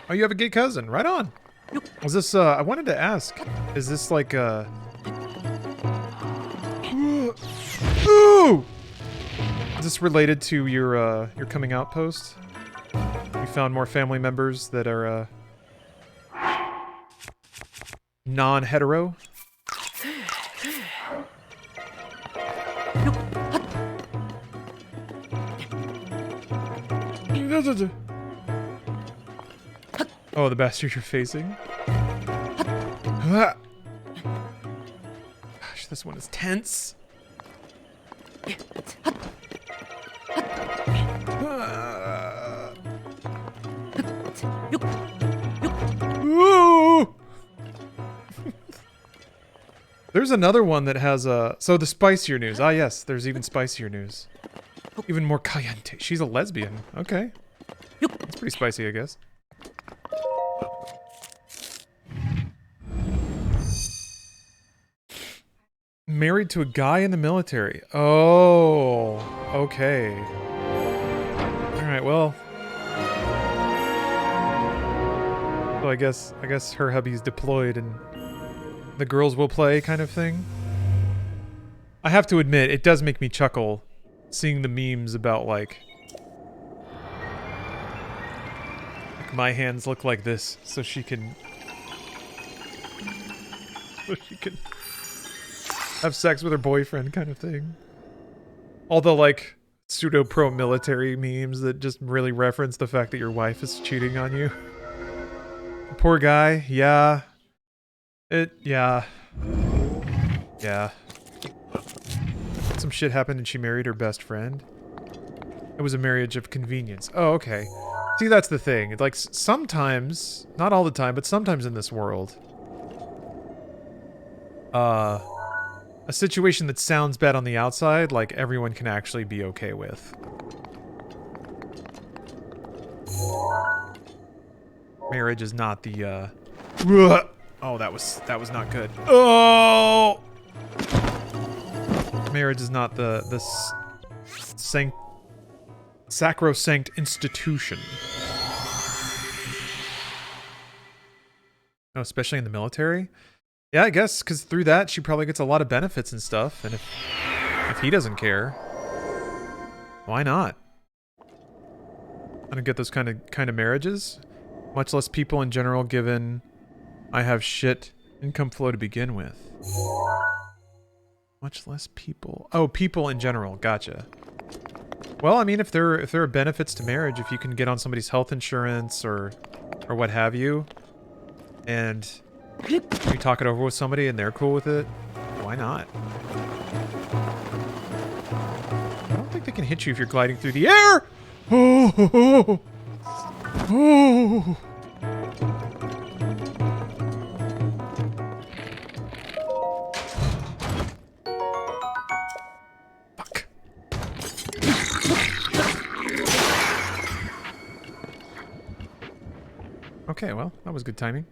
Speaker 2: Oh, you have a gay cousin. Right on. Was this, I wanted to ask, is this like, Ooh! Is this related to your coming out post? You found more family members that are, non-hetero? Oh, the bastard you're facing? Gosh, this one is tense. Ooh! There's another one that has a... So the spicier news. Ah, yes, there's even spicier news. Even more caliente. She's a lesbian. Okay. That's pretty spicy, I guess. Married to a guy in the military. Oh, okay. Alright, well. So I guess her hubby's deployed and the girls will play kind of thing. I have to admit, it does make me chuckle seeing the memes about like my hands look like this so she can have sex with her boyfriend kind of thing. All the like pseudo pro military memes that just really reference the fact that your wife is cheating on you. Poor guy, yeah. Yeah. Some shit happened and she married her best friend. It was a marriage of convenience. Oh, okay. See, that's the thing. Like, sometimes, not all the time, but sometimes in this world, a situation that sounds bad on the outside, like, everyone can actually be okay with. Marriage is not the, oh, that was not good. Oh! Marriage is not the sacrosanct institution. Oh, especially in the military? Yeah, I guess, because through that, she probably gets a lot of benefits and stuff, and if he doesn't care, why not? I don't get those kind of marriages. Much less people in general, given I have shit income flow to begin with. Much less people. Oh, people in general. Gotcha. Well, I mean, if there are benefits to marriage, if you can get on somebody's health insurance or what have you, and you talk it over with somebody and they're cool with it, why not? I don't think they can hit you if you're gliding through the air. Oh. Fuck. Okay, well, that was good timing.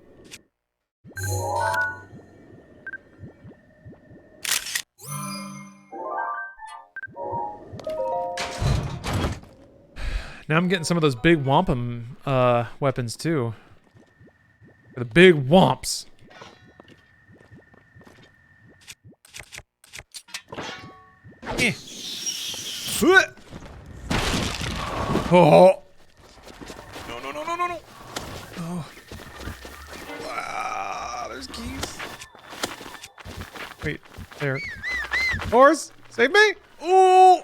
Speaker 2: Now I'm getting some of those big wampum weapons too. The big womps. Eh. Oh. No. Oh. Ah, there's keys. Wait, there. Horse, save me! Ooh!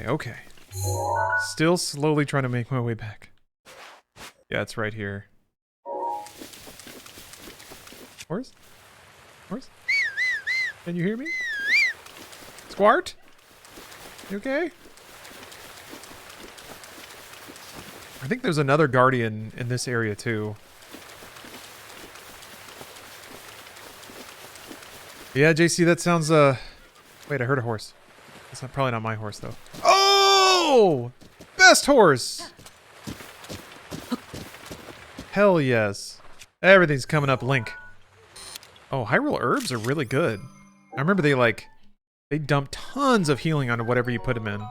Speaker 2: Okay. Still slowly trying to make my way back. Yeah, it's right here. Horse? Can you hear me? Squart? You okay? I think there's another guardian in this area too. Yeah, JC, that sounds, wait, I heard a horse. It's not, probably not my horse, though. Oh! Best horse! Hell yes. Everything's coming up Link. Oh, Hyrule herbs are really good. I remember they dump tons of healing onto whatever you put them in.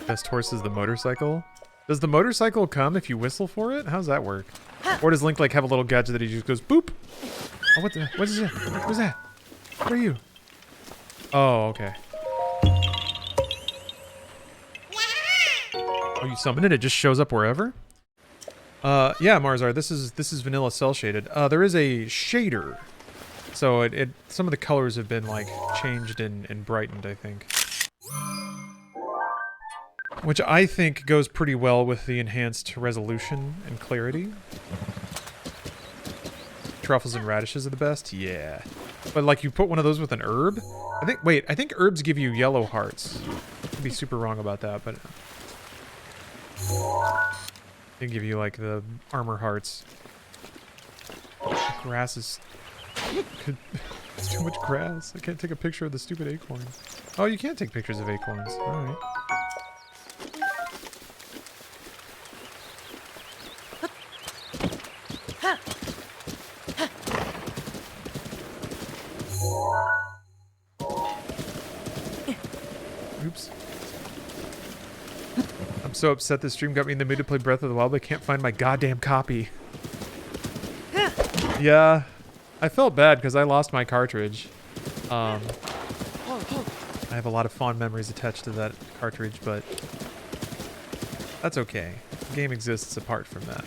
Speaker 2: Best horse is the motorcycle. Does the motorcycle come if you whistle for it? How's that work? Or does Link like have a little gadget that he just goes boop? Oh, what is that? What is that? What are you? Oh, okay. Oh, you summon it? It just shows up wherever? Yeah, Marzar, this is vanilla cell shaded. There is a shader. So it some of the colors have been like changed and brightened, I think. Which I think goes pretty well with the enhanced resolution and clarity. Truffles and radishes are the best? Yeah. But like you put one of those with an herb? I think herbs give you yellow hearts. I could be super wrong about that, but they give you like the armor hearts. Grass is it's too much grass. I can't take a picture of the stupid acorn. Oh, you can't take pictures of acorns. Alright. Oops. I'm so upset this stream got me in the mood to play Breath of the Wild, but I can't find my goddamn copy. Yeah, I felt bad because I lost my cartridge. I have a lot of fond memories attached to that cartridge, but that's okay. The game exists apart from that.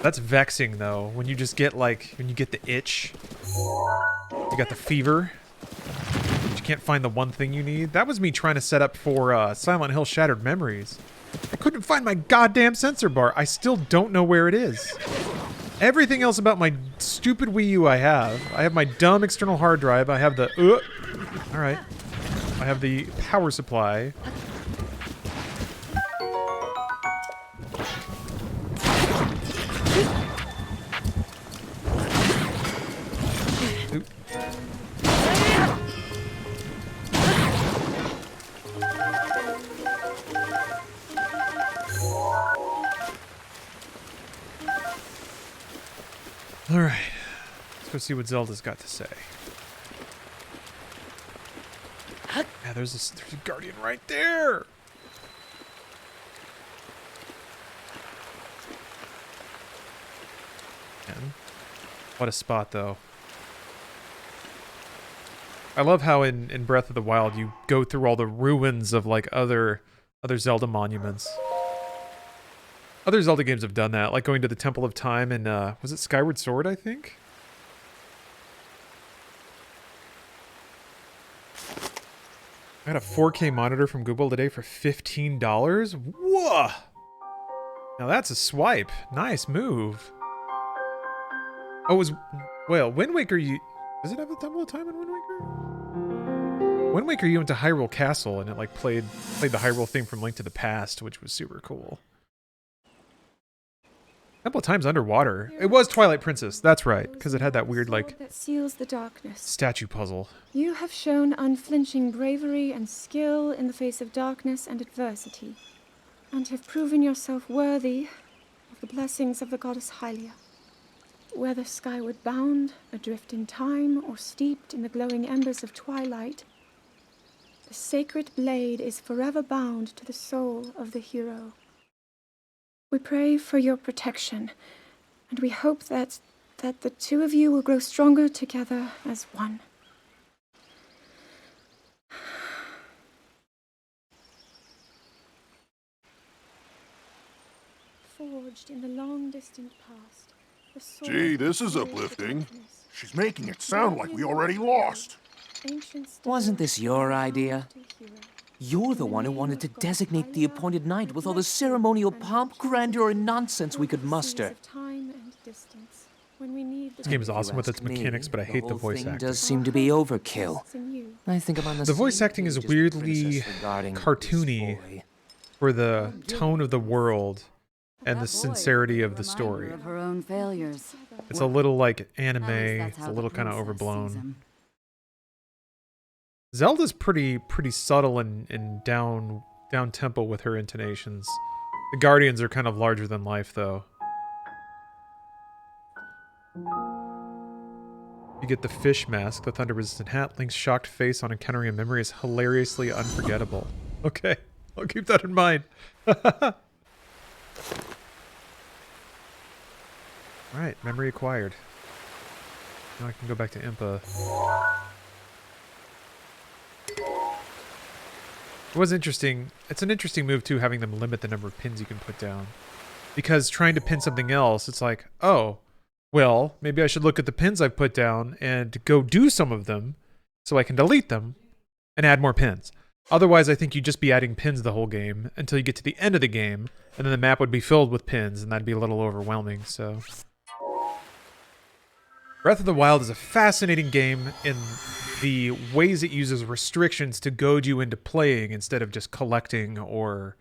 Speaker 2: That's vexing though, when you just get like, when you get the itch, you got the fever, but you can't find the one thing you need. That was me trying to set up for Silent Hill Shattered Memories. I couldn't find my goddamn sensor bar. I still don't know where it is. Everything else about my stupid Wii U I have my dumb external hard drive, I have the, alright. I have the power supply. Oop. Alright, let's go see what Zelda's got to say. Yeah, there's a guardian right there! Man, what a spot, though. I love how in Breath of the Wild you go through all the ruins of like other Zelda monuments. Other Zelda games have done that, like going to the Temple of Time and, was it Skyward Sword, I think? I got a 4K monitor from Google today for $15? Whoa! Now that's a swipe. Nice move. Oh, well, Wind Waker, does it have a Temple of Time in Wind Waker? Wind Waker, you went to Hyrule Castle and it like played the Hyrule theme from Link to the Past, which was super cool. Temple of Time's underwater. It was Twilight Princess. That's right, because it had that weird like
Speaker 3: that seals the darkness.
Speaker 2: Statue puzzle.
Speaker 3: You have shown unflinching bravery and skill in the face of darkness and adversity, and have proven yourself worthy of the blessings of the goddess Hylia. Whether skyward bound, adrift in time, or steeped in the glowing embers of twilight, the sacred blade is forever bound to the soul of the hero. We pray for your protection, and we hope that the two of you will grow stronger together as one. Forged in the long distant past, the sword
Speaker 7: Gee, this is
Speaker 3: of
Speaker 7: uplifting.
Speaker 3: darkness.
Speaker 7: She's making it sound like we already lost.
Speaker 3: Ancient
Speaker 8: Wasn't this your
Speaker 3: stories
Speaker 8: idea?
Speaker 3: to hero.
Speaker 8: You're the one who wanted to designate the appointed knight with all the ceremonial pomp, grandeur, and nonsense we could muster.
Speaker 2: This game is awesome with its mechanics, but I hate the voice
Speaker 8: acting.
Speaker 2: acting.
Speaker 8: Does seem to be overkill. I think I'm on the
Speaker 2: voice
Speaker 8: same
Speaker 2: acting is
Speaker 8: page as the
Speaker 2: weirdly
Speaker 8: princess regarding
Speaker 2: cartoony
Speaker 8: this boy.
Speaker 2: for the tone of the world. and the sincerity of the story.
Speaker 4: Of her own failures.
Speaker 2: It's a little like anime.
Speaker 4: At least that's
Speaker 2: It's
Speaker 4: how
Speaker 2: a
Speaker 4: the
Speaker 2: little kind of
Speaker 4: princess sees
Speaker 2: overblown.
Speaker 4: him.
Speaker 2: Zelda's pretty subtle and down tempo with her intonations. The Guardians are kind of larger than life, though. You get the fish mask, the thunder-resistant hat. Link's shocked face on encountering a memory is hilariously unforgettable. Okay, I'll keep that in mind. Alright, memory acquired. Now I can go back to Impa. It was interesting. It's an interesting move, too, having them limit the number of pins you can put down. Because trying to pin something else, it's like, oh, well, maybe I should look at the pins I've put down and go do some of them so I can delete them and add more pins. Otherwise, I think you'd just be adding pins the whole game until you get to the end of the game, and then the map would be filled with pins, and that'd be a little overwhelming, so... Breath of the Wild is a fascinating game in the ways it uses restrictions to goad you into playing instead of just collecting or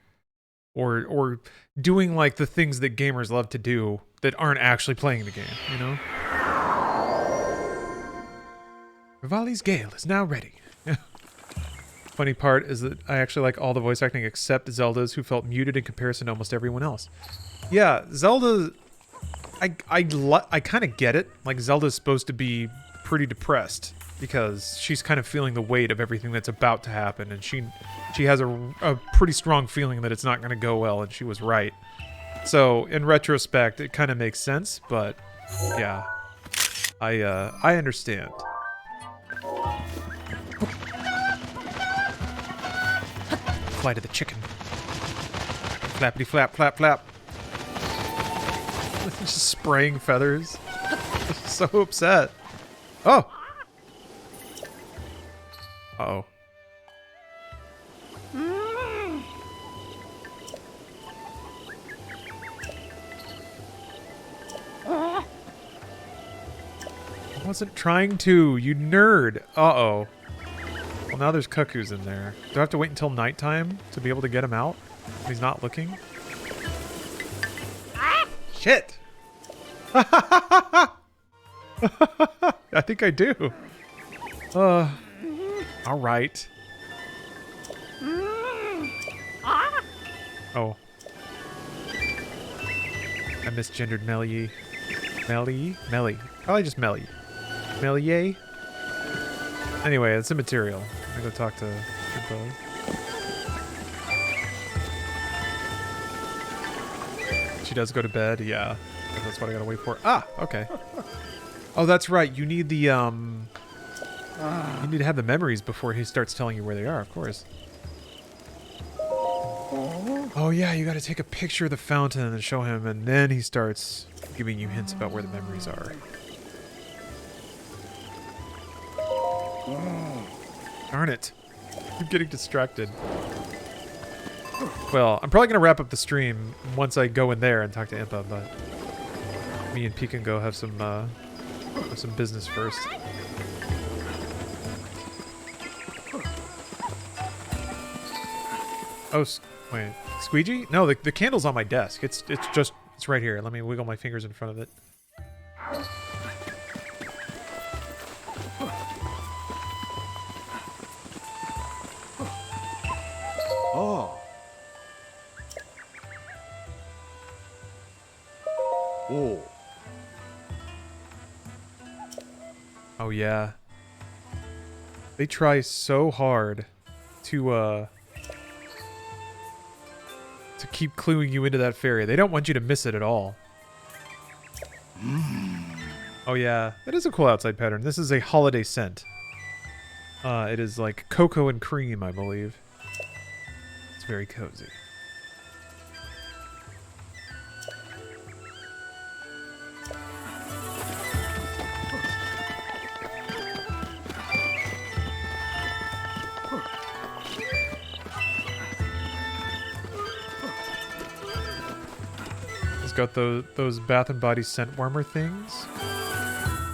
Speaker 2: doing like the things that gamers love to do that aren't actually playing the game, you know? Rivali's Gale is now ready. Funny part is that I actually like all the voice acting except Zelda's, who felt muted in comparison to almost everyone else. Yeah, Zelda... I kind of get it. Like, Zelda's supposed to be pretty depressed because she's kind of feeling the weight of everything that's about to happen, and she has a pretty strong feeling that it's not going to go well, and she was right. So, in retrospect, it kind of makes sense, but yeah, I understand. Fly to the chicken. Flappity flap, flap, flap. Just spraying feathers. So upset. Oh! Uh-oh. I wasn't trying to, you nerd. Uh-oh. Well, now there's cuckoos in there. Do I have to wait until nighttime to be able to get him out? He's not looking? Shit! I think I do. Alright. Oh. I misgendered Melie. Melie. Probably just Melie. Melie? Anyway, it's immaterial. I'm gonna go talk to Improv. She does go to bed, yeah. That's what I gotta wait for. Ah, okay. Oh, that's right. You need the, you need to have the memories before he starts telling you where they are, of course. Oh, yeah, you gotta take a picture of the fountain and show him, and then he starts giving you hints about where the memories are. Darn it. I'm getting distracted. Well, I'm probably going to wrap up the stream once I go in there and talk to Impa, but me and P can go have some business first. Oh, wait. Squeegee? No, the candle's on my desk. It's right here. Let me wiggle my fingers in front of it.
Speaker 5: Oh. Oh.
Speaker 2: Oh, yeah. They try so hard to keep cluing you into that fairy. They don't want you to miss it at all. Oh, yeah. That is a cool outside pattern. This is a holiday scent. It is like cocoa and cream, I believe. It's very cozy. It's got those Bath and Body scent warmer things.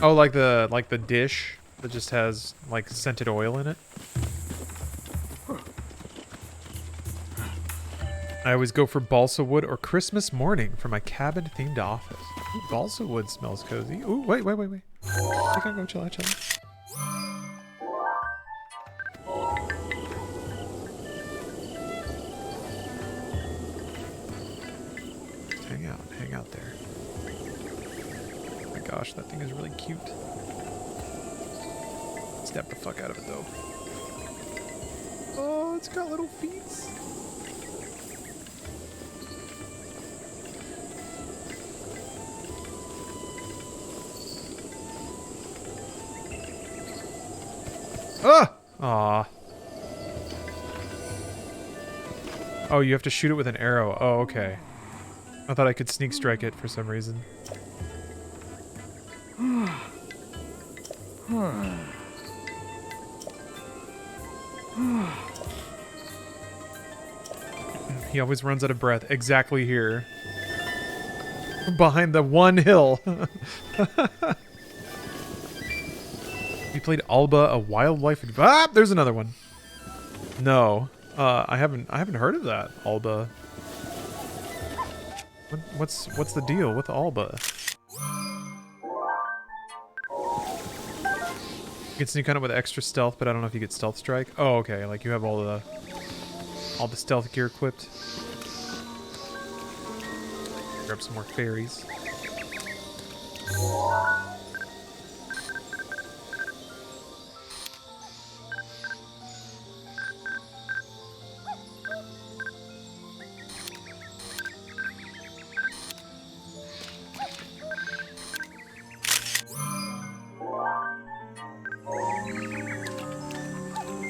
Speaker 2: Oh, like the dish that just has like scented oil in it. I always go for balsa wood or Christmas morning for my cabin-themed office. Ooh, balsa wood smells cozy. Ooh, wait. I think I'll go chill out. Just hang out there. Oh my gosh, that thing is really cute. Step the fuck out of it though. Oh, it's got little feet. Ah! Aw. Oh, you have to shoot it with an arrow. Oh, okay. I thought I could sneak strike it for some reason. He always runs out of breath exactly here. Behind the one hill. You played Alba, a wildlife. Ah, there's another one. No, I haven't heard of that. Alba. What's the deal with Alba? You can sneak on it with extra stealth, but I don't know if you get stealth strike. Oh, okay. Like you have all the stealth gear equipped. Grab some more fairies.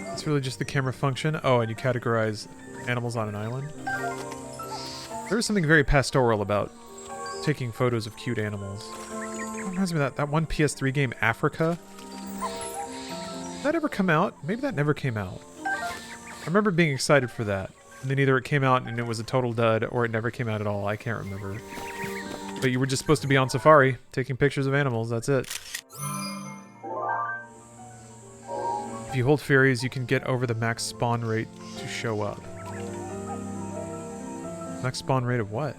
Speaker 2: It's really just the camera function. Oh, and you categorize animals on an island. There is something very pastoral about taking photos of cute animals. It reminds me of that one PS3 game, Africa. Did that ever come out? Maybe that never came out. I remember being excited for that. And then either it came out and it was a total dud, or it never came out at all. I can't remember. But you were just supposed to be on safari, taking pictures of animals. That's it. If you hold fairies, you can get over the max spawn rate to show up. Max spawn rate of what?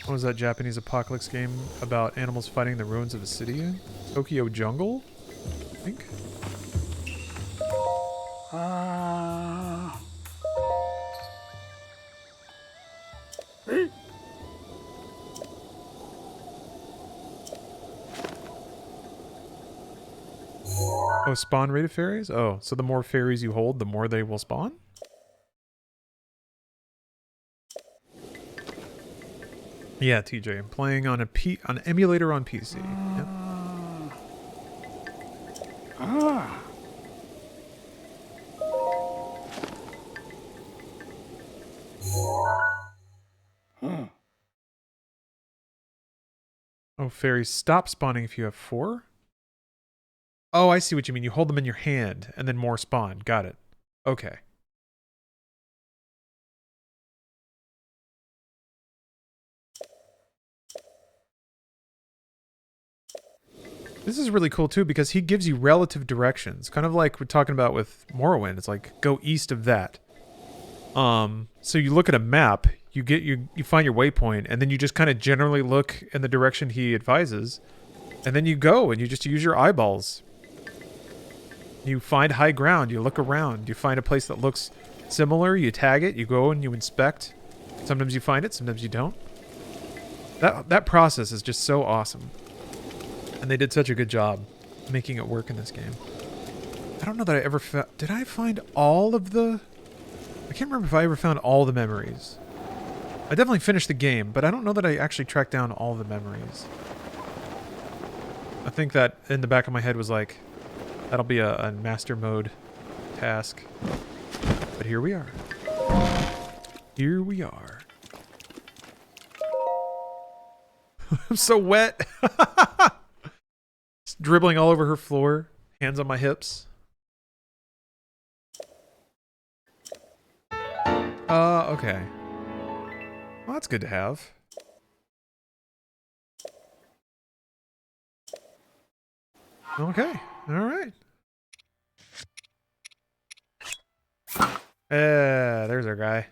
Speaker 2: What was that Japanese apocalypse game about animals fighting the ruins of a city? Tokyo Jungle? I think. Oh, spawn rate of fairies? Oh, so the more fairies you hold, the more they will spawn? Yeah, TJ, I'm playing on an emulator on PC. Yep. Oh, fairies stop spawning if you have 4? Oh, I see what you mean. You hold them in your hand, and then more spawn. Got it. Okay. This is really cool, too, because he gives you relative directions. Kind of like we're talking about with Morrowind. It's like, go east of that. So you look at a map, you find your waypoint, and then you just kind of generally look in the direction he advises. And then you go, and you just use your eyeballs. You find high ground, you look around, you find a place that looks similar, you tag it, you go and you inspect. Sometimes you find it, sometimes you don't. That process is just so awesome. And they did such a good job making it work in this game. I don't know that I ever found... Did I find all of the... I can't remember if I ever found all the memories. I definitely finished the game, but I don't know that I actually tracked down all the memories. I think that in the back of my head was like... That'll be a master mode task. But here we are. Here we are. I'm so wet. Just dribbling all over her floor. Hands on my hips. Okay. Well, that's good to have. Okay. All right. There's our guy.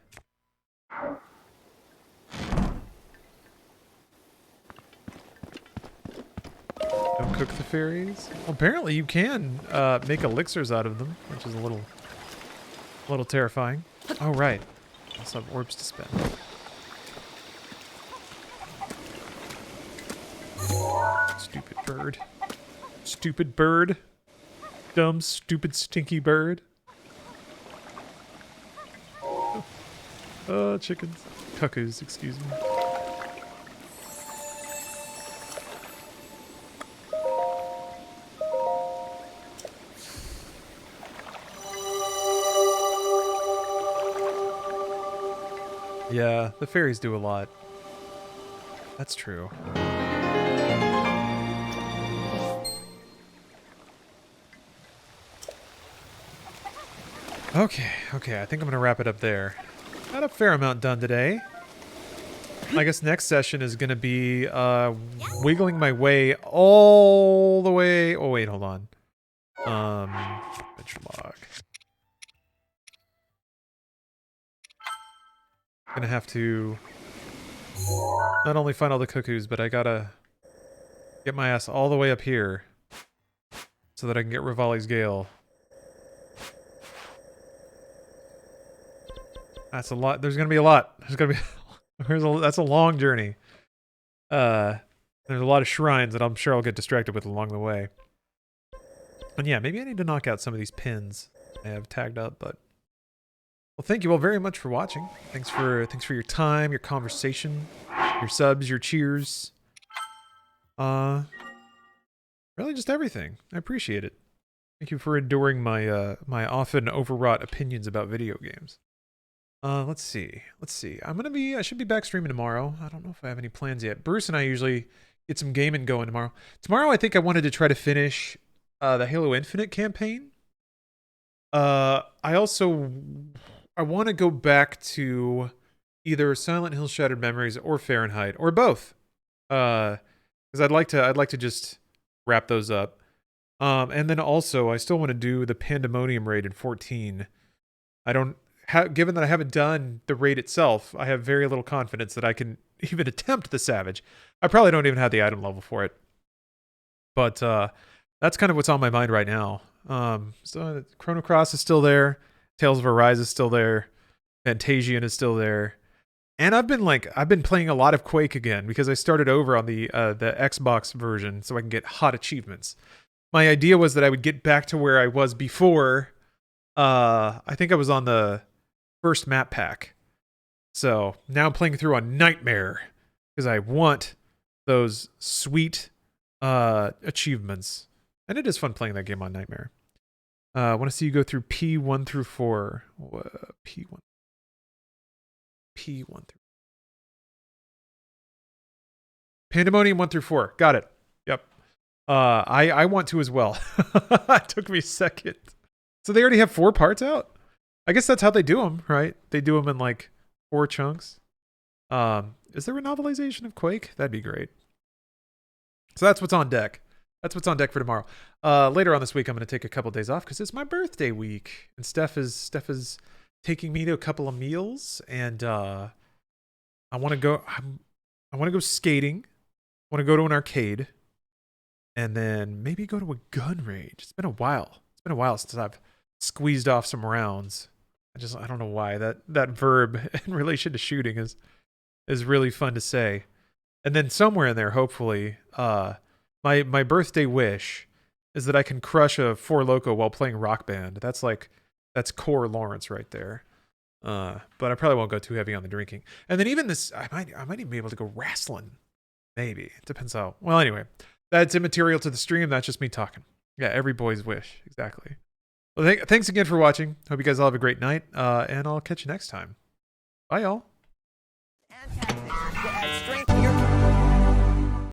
Speaker 2: Don't cook the fairies. Well, apparently you can make elixirs out of them, which is a little terrifying. Oh right. Also have orbs to spend. Stupid bird. Stupid bird. Dumb, stupid, stinky bird. Chickens. Cuckoos, excuse me. Yeah, the fairies do a lot. That's true. Okay, I think I'm gonna wrap it up there. Got a fair amount done today. I guess next session is gonna be wiggling my way all the way. Oh wait, hold on. Bench log. Gonna have to not only find all the cuckoos, but I gotta get my ass all the way up here so that I can get Rivali's Gale. That's a lot. There's gonna be a lot. There's gonna be. That's a long journey. There's a lot of shrines that I'm sure I'll get distracted with along the way. And yeah, maybe I need to knock out some of these pins I have tagged up. But well, thank you all very much for watching. Thanks for your time, your conversation, your subs, your cheers. Really just everything. I appreciate it. Thank you for enduring my my often overwrought opinions about video games. Let's see. I should be back streaming tomorrow. I don't know if I have any plans yet. Bruce and I usually get some gaming going tomorrow. Tomorrow, I think I wanted to try to finish the Halo Infinite campaign. I want to go back to either Silent Hill Shattered Memories or Fahrenheit or both. Because I'd like to just wrap those up. And then also I still want to do the Pandemonium raid in 14. Given that I haven't done the raid itself, I have very little confidence that I can even attempt the Savage. I probably don't even have the item level for it. But that's kind of what's on my mind right now. So Chrono Cross is still there. Tales of Arise is still there. Fantasian is still there. And I've been playing a lot of Quake again because I started over on the Xbox version so I can get hot achievements. My idea was that I would get back to where I was before. I think I was on the first map pack. So now I'm playing through on Nightmare because I want those sweet achievements. And it is fun playing that game on Nightmare. I want to see you go through P1 through 4. P1 through Pandemonium 1 through 4. Got it. Yep. I want to as well. It took me a second. So they already have 4 parts out? I guess that's how they do them, right? They do them in like 4 chunks. Is there a novelization of Quake? That'd be great. So that's what's on deck. That's what's on deck for tomorrow. Later on this week, I'm going to take a couple days off because it's my birthday week, and Steph is taking me to a couple of meals, and I want to go. I want to go skating. I want to go to an arcade, and then maybe go to a gun range. It's been a while. It's been a while since I've squeezed off some rounds. I don't know why that verb in relation to shooting is really fun to say. And then somewhere in there, hopefully, my birthday wish is that I can crush a Four Loko while playing Rock Band. That's core Lawrence right there. But I probably won't go too heavy on the drinking. And then even this, I might even be able to go wrestling. Maybe. It depends how. Well, anyway, that's immaterial to the stream. That's just me talking. Yeah, every boy's wish. Exactly. Well, thanks again for watching. Hope you guys all have a great night. And I'll catch you next time. Bye, y'all.